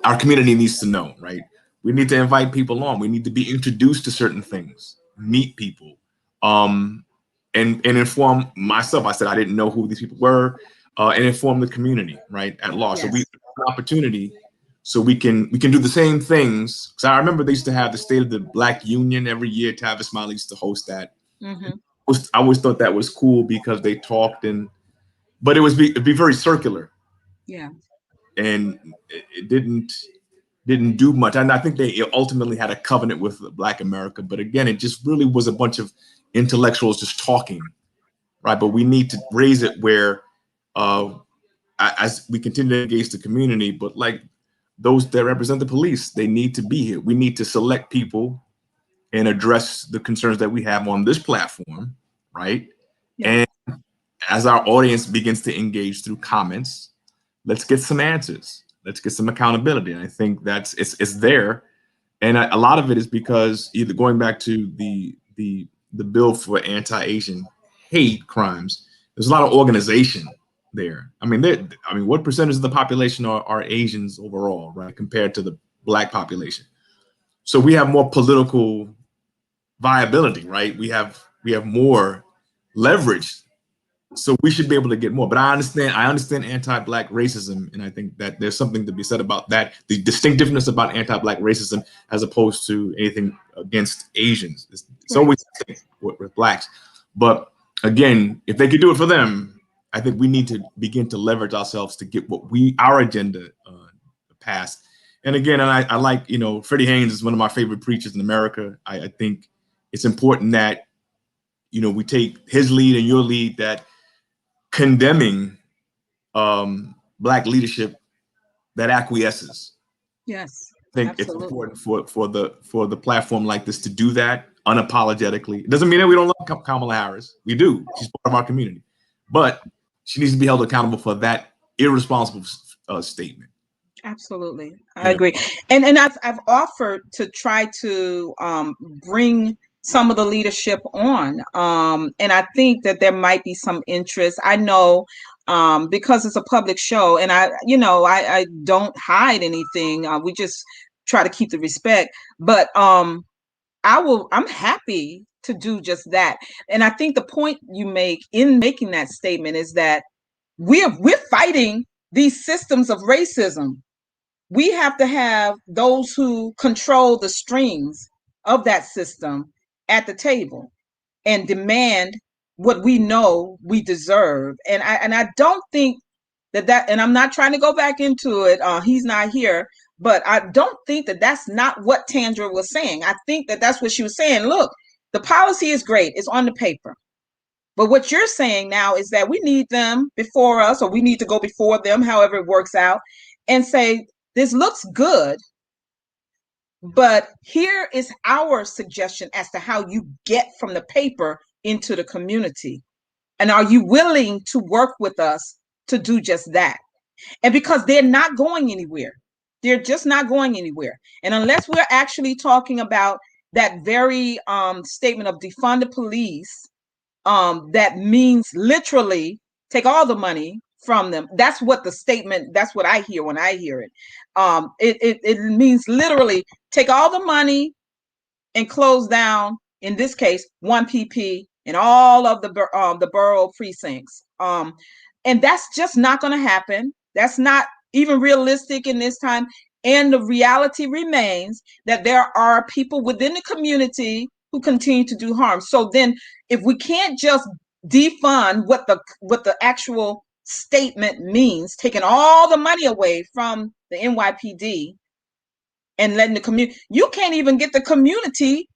our community needs to know, right? We need to invite people on. We need to be introduced to certain things, meet people, and inform myself. I said I didn't know who these people were, and inform the community, right, at large. Yes. So we have an opportunity, so we can do the same things. Because I remember they used to have the State of the Black Union every year. Tavis Smiley used to host that. Mm-hmm. I always thought that was cool because they talked, but it'd be very circular. Yeah. And it didn't do much. And I think they ultimately had a covenant with Black America. But again, it just really was a bunch of intellectuals just talking, right? But we need to raise it where, as we continue to engage the community, but like those that represent the police, they need to be here. We need to select people and address the concerns that we have on this platform, right? Yeah. And as our audience begins to engage through comments, let's get some answers. Let's get some accountability. And I think it's there. And a lot of it is because, either going back to the bill for anti-Asian hate crimes, there's a lot of organization there. I mean, what percentage of the population are Asians overall, right, compared to the Black population? So we have more political viability, right? We have more leverage, so we should be able to get more. But I understand anti-Black racism, and I think that there's something to be said about that, the distinctiveness about anti-Black racism as opposed to anything against Asians. It's always with Blacks. But again, if they could do it for them, I think we need to begin to leverage ourselves to get our agenda passed. And again, I like, Freddie Haynes is one of my favorite preachers in America. I think it's important that, we take his lead and your lead, that condemning Black leadership that acquiesces. Yes. I think absolutely. It's important for the platform like this to do that unapologetically. It doesn't mean that we don't love Kamala Harris. We do. She's part of our community. But she needs to be held accountable for that irresponsible statement. Absolutely. I agree. And I've offered to try to bring some of the leadership on. And I think that there might be some interest. I know because it's a public show, and I don't hide anything. We just try to keep the respect. But I'm happy to do just that. And I think the point you make in making that statement is that we're fighting these systems of racism. We have to have those who control the strings of that system at the table and demand what we know we deserve. And I don't think that, and I'm not trying to go back into it. He's not here, but I don't think that that's not what Tandra was saying. I think that that's what she was saying. Look, the policy is great. It's on the paper. But what you're saying now is that we need them before us, or we need to go before them, however it works out, and say, this looks good, but here is our suggestion as to how you get from the paper into the community. And are you willing to work with us to do just that? And because they're not going anywhere, they're just not going anywhere. And unless we're actually talking about that very statement of defund the police, that means literally take all the money from them. That's what the statement, that's what I hear when I hear it. It means literally take all the money and close down, in this case, 1PP and all of the borough precincts. And that's just not going to happen. That's not even realistic in this time. And the reality remains that there are people within the community who continue to do harm. So then if we can't just defund what the actual statement means, taking all the money away from the NYPD and letting the community, you can't even get the community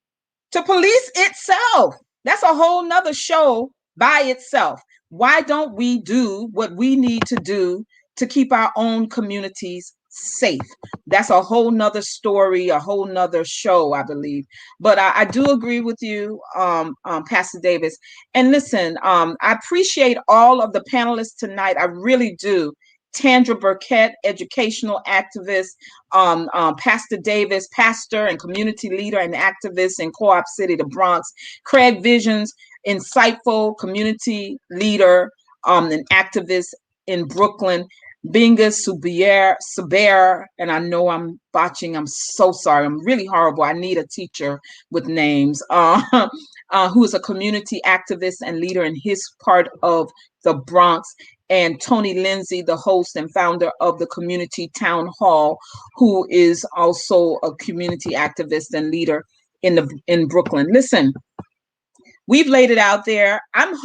to police itself. That's a whole nother show by itself. Why don't we do what we need to do to keep our own communities safe? That's a whole nother story, a whole nother show, I believe. But I do agree with you, Pastor Davis. And listen, I appreciate all of the panelists tonight. I really do. Tandra Birkett, educational activist, Pastor Davis, pastor and community leader and activist in Co-op City, the Bronx. Craig Visions, insightful community leader and activist in Brooklyn. Gbenguze Subair, and I know I'm botching. I'm so sorry. I'm really horrible. I need a teacher with names. Who is a community activist and leader in his part of the Bronx. And Tony Lindsay, the host and founder of the community Townhall, who is also a community activist and leader in Brooklyn. Listen, we've laid it out there. I'm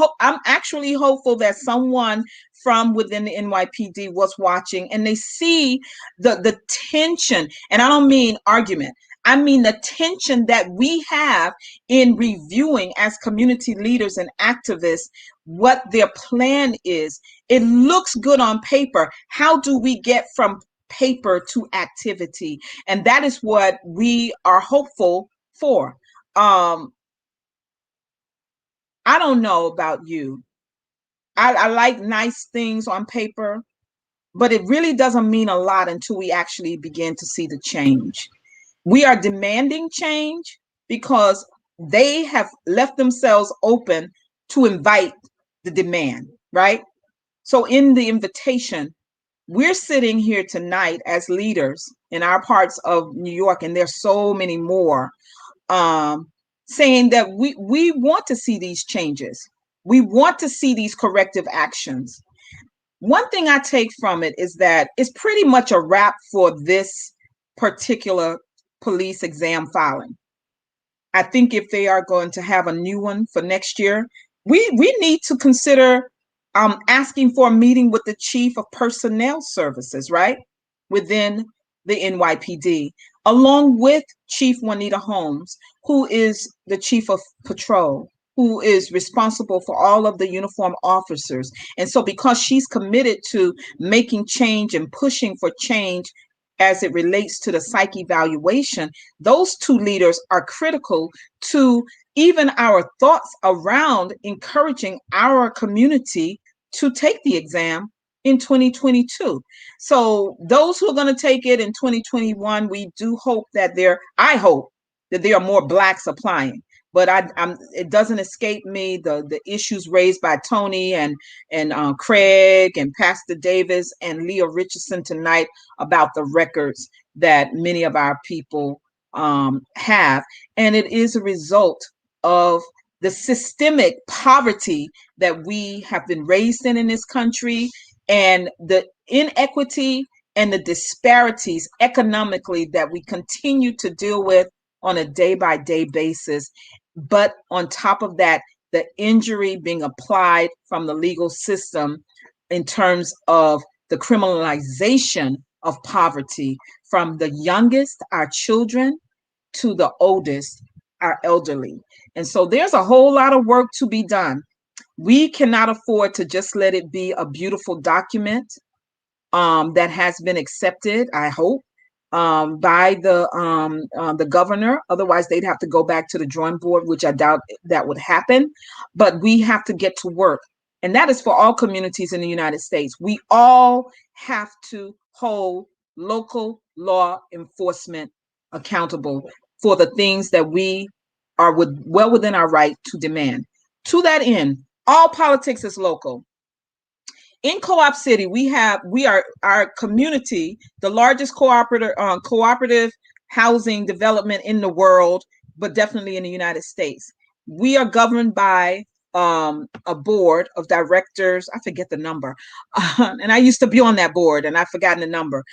actually hopeful that someone from within the NYPD was watching and they see the tension. And I don't mean argument. I mean the tension that we have in reviewing as community leaders and activists what their plan is. It looks good on paper. How do we get from paper to activity? And that is what we are hopeful for. I don't know about you. I like nice things on paper, but it really doesn't mean a lot until we actually begin to see the change. We are demanding change because they have left themselves open to invite the demand, right? So in the invitation, we're sitting here tonight as leaders in our parts of New York, and there's so many more, saying that we want to see these changes. We want to see these corrective actions. One thing I take from it is that it's pretty much a wrap for this particular police exam filing. I think if they are going to have a new one for next year, we need to consider asking for a meeting with the chief of personnel services, right, within the NYPD, along with Chief Juanita Holmes, who is the chief of patrol, who is responsible for all of the uniformed officers. And so because she's committed to making change and pushing for change as it relates to the psych evaluation, those two leaders are critical to even our thoughts around encouraging our community to take the exam in 2022. So those who are going to take it in 2021, we do hope that I hope that there are more Blacks applying. But it doesn't escape me the issues raised by Tony and Craig and Pastor Davis and Leah Richardson tonight about the records that many of our people have, and it is a result of the systemic poverty that we have been raised in this country, and the inequity and the disparities economically that we continue to deal with on a day-by-day basis. But on top of that, the injury being applied from the legal system in terms of the criminalization of poverty, from the youngest, our children, to the oldest, our elderly. And so there's a whole lot of work to be done. We cannot afford to just let it be a beautiful document that has been accepted, I hope, by the governor. Otherwise, they'd have to go back to the drawing board, which I doubt that would happen. But we have to get to work. And that is for all communities in the United States. We all have to hold local law enforcement accountable for the things that we are well within our right to demand. To that end, all politics is local. In Co-op City, we are our community, the largest cooperative housing development in the world, but definitely in the United States. We are governed by a board of directors. I forget the number, and I used to be on that board, and I've forgotten the number.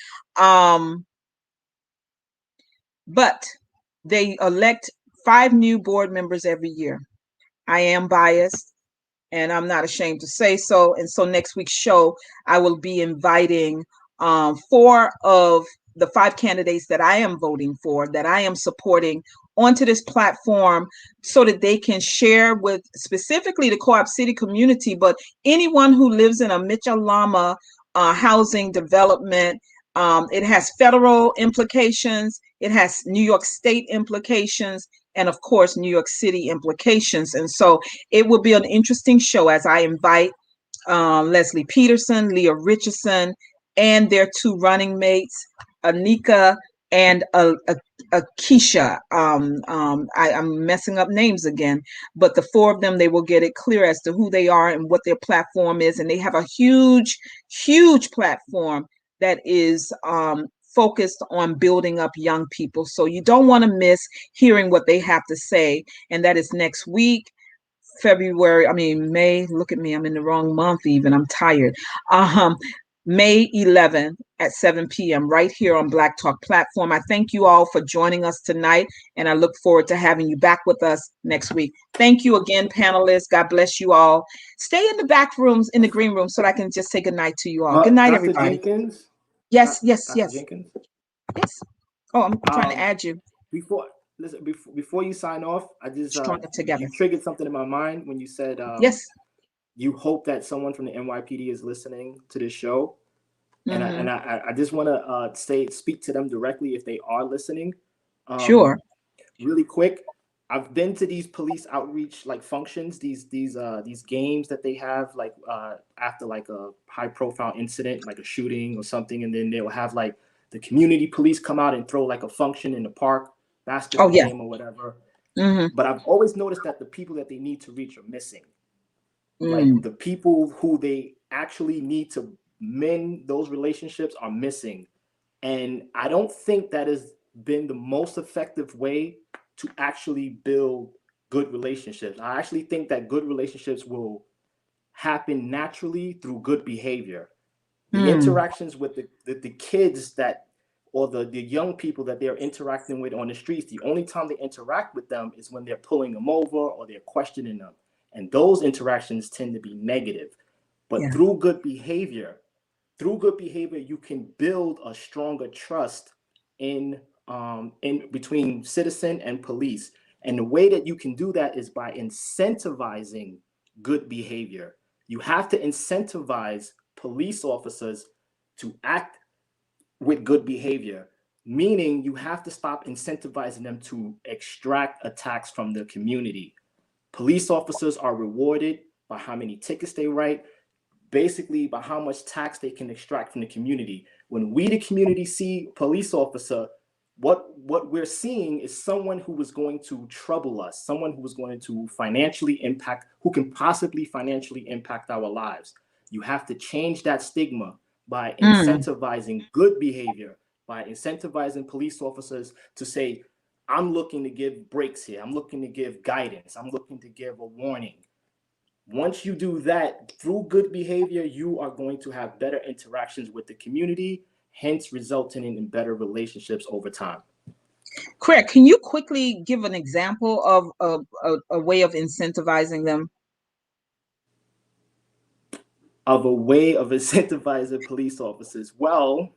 But they elect 5 new board members every year. I am biased, and I'm not ashamed to say so. And so next week's show, I will be inviting 4 of the 5 candidates that I am voting for, that I am supporting, onto this platform so that they can share with specifically the Co-op City community, but anyone who lives in a Mitchell-Lama housing development. It has federal implications. It has New York State implications, and of course, New York City implications. And so it will be an interesting show as I invite Leslie Peterson, Leah Richardson, and their 2 running mates, Anika and Akeisha. I'm messing up names again, but the 4 of them, they will get it clear as to who they are and what their platform is. And they have a huge, huge platform that is focused on building up young people. So you don't want to miss hearing what they have to say. And that is next week, May. Look at me, I'm in the wrong month even. I'm tired. May 11th at 7 p.m. right here on Black Talk platform. I thank you all for joining us tonight, and I look forward to having you back with us next week. Thank you again, panelists. God bless you all. Stay in the back rooms, in the green room, so that I can just say good night to you all. Good night, Dr. everybody. Jenkins? Yes. Dr. Jenkins? Yes. Oh, I'm trying to add you. Before you sign off, I just together. You triggered something in my mind when you said yes, you hope that someone from the NYPD is listening to this show, and I just want to speak to them directly if they are listening. Sure. Really quick, I've been to these police outreach functions, these games that they have after a high profile incident, like a shooting or something, and then they'll have the community police come out and throw a function in the park, basketball game or whatever. But I've always noticed that the people that they need to reach are missing. The people who they actually need to mend those relationships are missing. And I don't think that has been the most effective way to actually build good relationships. I actually think that good relationships will happen naturally through good behavior. The interactions with the kids that, or the young people that they're interacting with on the streets, the only time they interact with them is when they're pulling them over or they're questioning them. And those interactions tend to be negative. But through good behavior, you can build a stronger trust in between citizen and police. And the way that you can do that is by incentivizing good behavior. You have to incentivize police officers to act with good behavior, meaning you have to stop incentivizing them to extract attacks from the community. Police officers are rewarded by how many tickets they write, basically by how much tax they can extract from the community. When we, the community, see police officer, what we're seeing is someone who is going to trouble us, someone who is going to financially impact, who can possibly financially impact our lives. You have to change that stigma by incentivizing good behavior, by incentivizing police officers to say, I'm looking to give breaks here. I'm looking to give guidance. I'm looking to give a warning. Once you do that through good behavior, you are going to have better interactions with the community, hence resulting in better relationships over time. Correct. Can you quickly give an example of a way of incentivizing them? Of a way of incentivizing police officers? Well,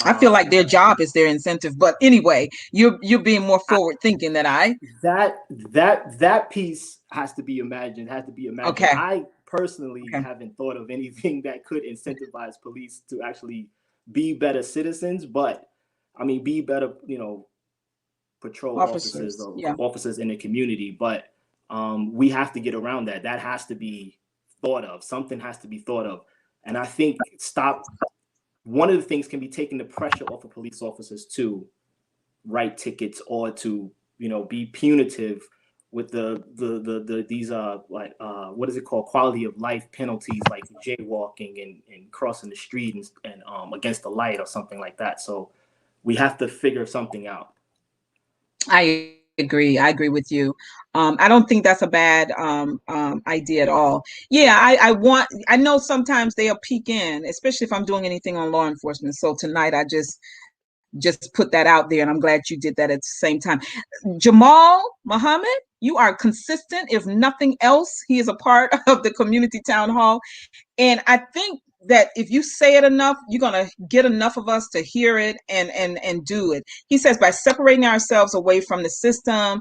I feel like their job is their incentive, but anyway, you're being more forward thinking than I. That piece has to be imagined. Okay. I personally haven't thought of anything that could incentivize police to actually be better citizens, but I mean, be better, patrol officers officers in the community. But we have to get around that. That has to be thought of. Something has to be thought of, and I think one of the things can be taking the pressure off of police officers to write tickets or to, be punitive with these what is it called, quality of life penalties like jaywalking and crossing the street and against the light or something like that. So we have to figure something out. I agree with you. I don't think that's a bad idea at all. Yeah, I know sometimes they'll peek in, especially if I'm doing anything on law enforcement. So tonight I just put that out there, and I'm glad you did that at the same time. Jamal Muhammad, you are consistent. If nothing else, he is a part of the community town hall. And I think that if you say it enough, you're going to get enough of us to hear it and do it. He says, by separating ourselves away from the system,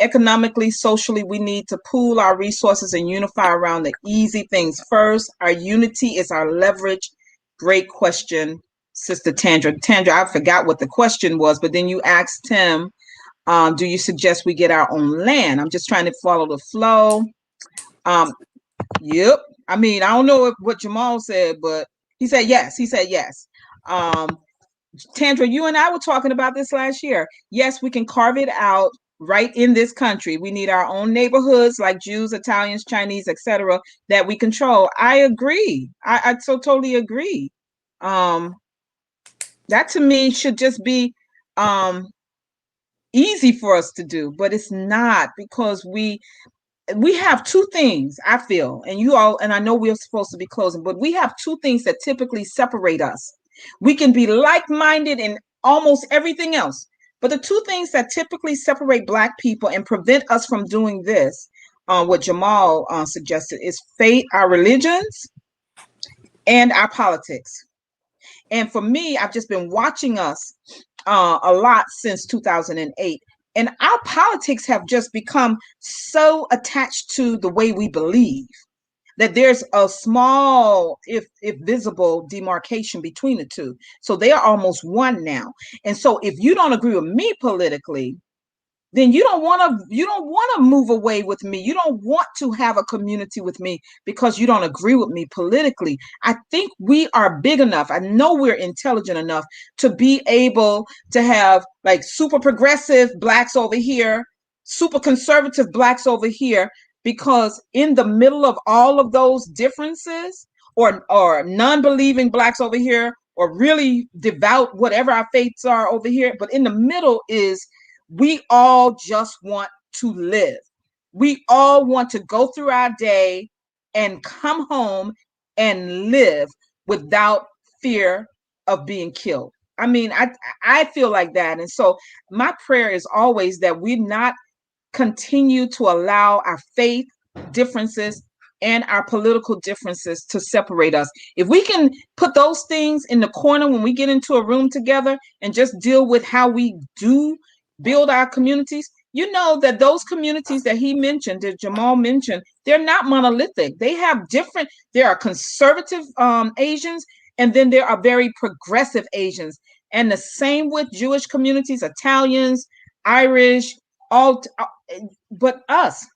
economically, socially, we need to pool our resources and unify around the easy things first. Our unity is our leverage. Great question, Sister Tandra. Tandra, I forgot what the question was, but then you asked Tim, do you suggest we get our own land? I'm just trying to follow the flow. Yep. I mean, I don't know what Jamal said, but he said yes. Tandra, you and I were talking about this last year. Yes, we can carve it out right in this country. We need our own neighborhoods like Jews, Italians, Chinese, etc., that we control. I agree. I so totally agree. That to me should just be easy for us to do, but it's not, because we have two things, I feel, and you all, and I know we're supposed to be closing, but we have two things that typically separate us. We can be like-minded in almost everything else, but the two things that typically separate Black people and prevent us from doing this, what Jamal suggested, is faith, our religions, and our politics. And for me, I've just been watching us a lot since 2008. And our politics have just become so attached to the way we believe that there's a small, if visible, demarcation between the two. So they are almost one now. And so if you don't agree with me politically, then you don't want to move away with me. You don't want to have a community with me because you don't agree with me politically. I think we are big enough. I know we're intelligent enough to be able to have like super progressive Blacks over here, super conservative Blacks over here, because in the middle of all of those differences, or non-believing blacks over here, or really devout, whatever our faiths are over here, but in the middle is we all just want to live. We all want to go through our day and come home and live without fear of being killed. I mean, I feel like that. And so my prayer is always that we not continue to allow our faith differences and our political differences to separate us. If we can put those things in the corner when we get into a room together and just deal with how we do build our communities, you know that those communities that he mentioned, that Jamal mentioned, they're not monolithic. They have different, there are conservative Asians, and then there are very progressive Asians. And the same with Jewish communities, Italians, Irish, all, but us,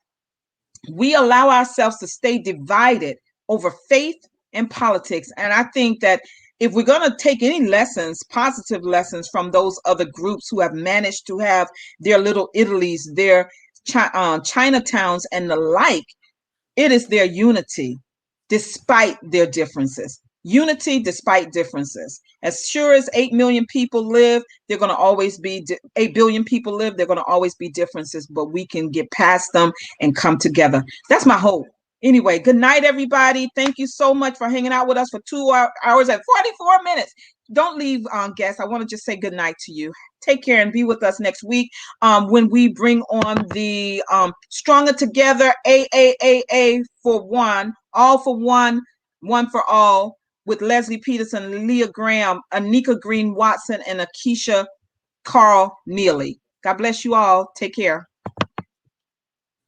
we allow ourselves to stay divided over faith and politics. And I think that if we're going to take any lessons, positive lessons from those other groups who have managed to have their little Italies, their Chinatowns and the like, it is their unity despite their differences. Unity despite differences. As sure as 8 million people live, they're going to always be 8 billion people live. They're going to always be differences, but we can get past them and come together. That's my hope. Anyway, good night, everybody. Thank you so much for hanging out with us for 2 hours and 44 minutes. Don't leave, guests. I want to just say good night to you. Take care and be with us next week when we bring on the Stronger Together, AAAA for One, All for One, One for All, with Leslie Peterson, Leah Graham, Anika Green Watson, and Akeisha Carl Neely. God bless you all. Take care.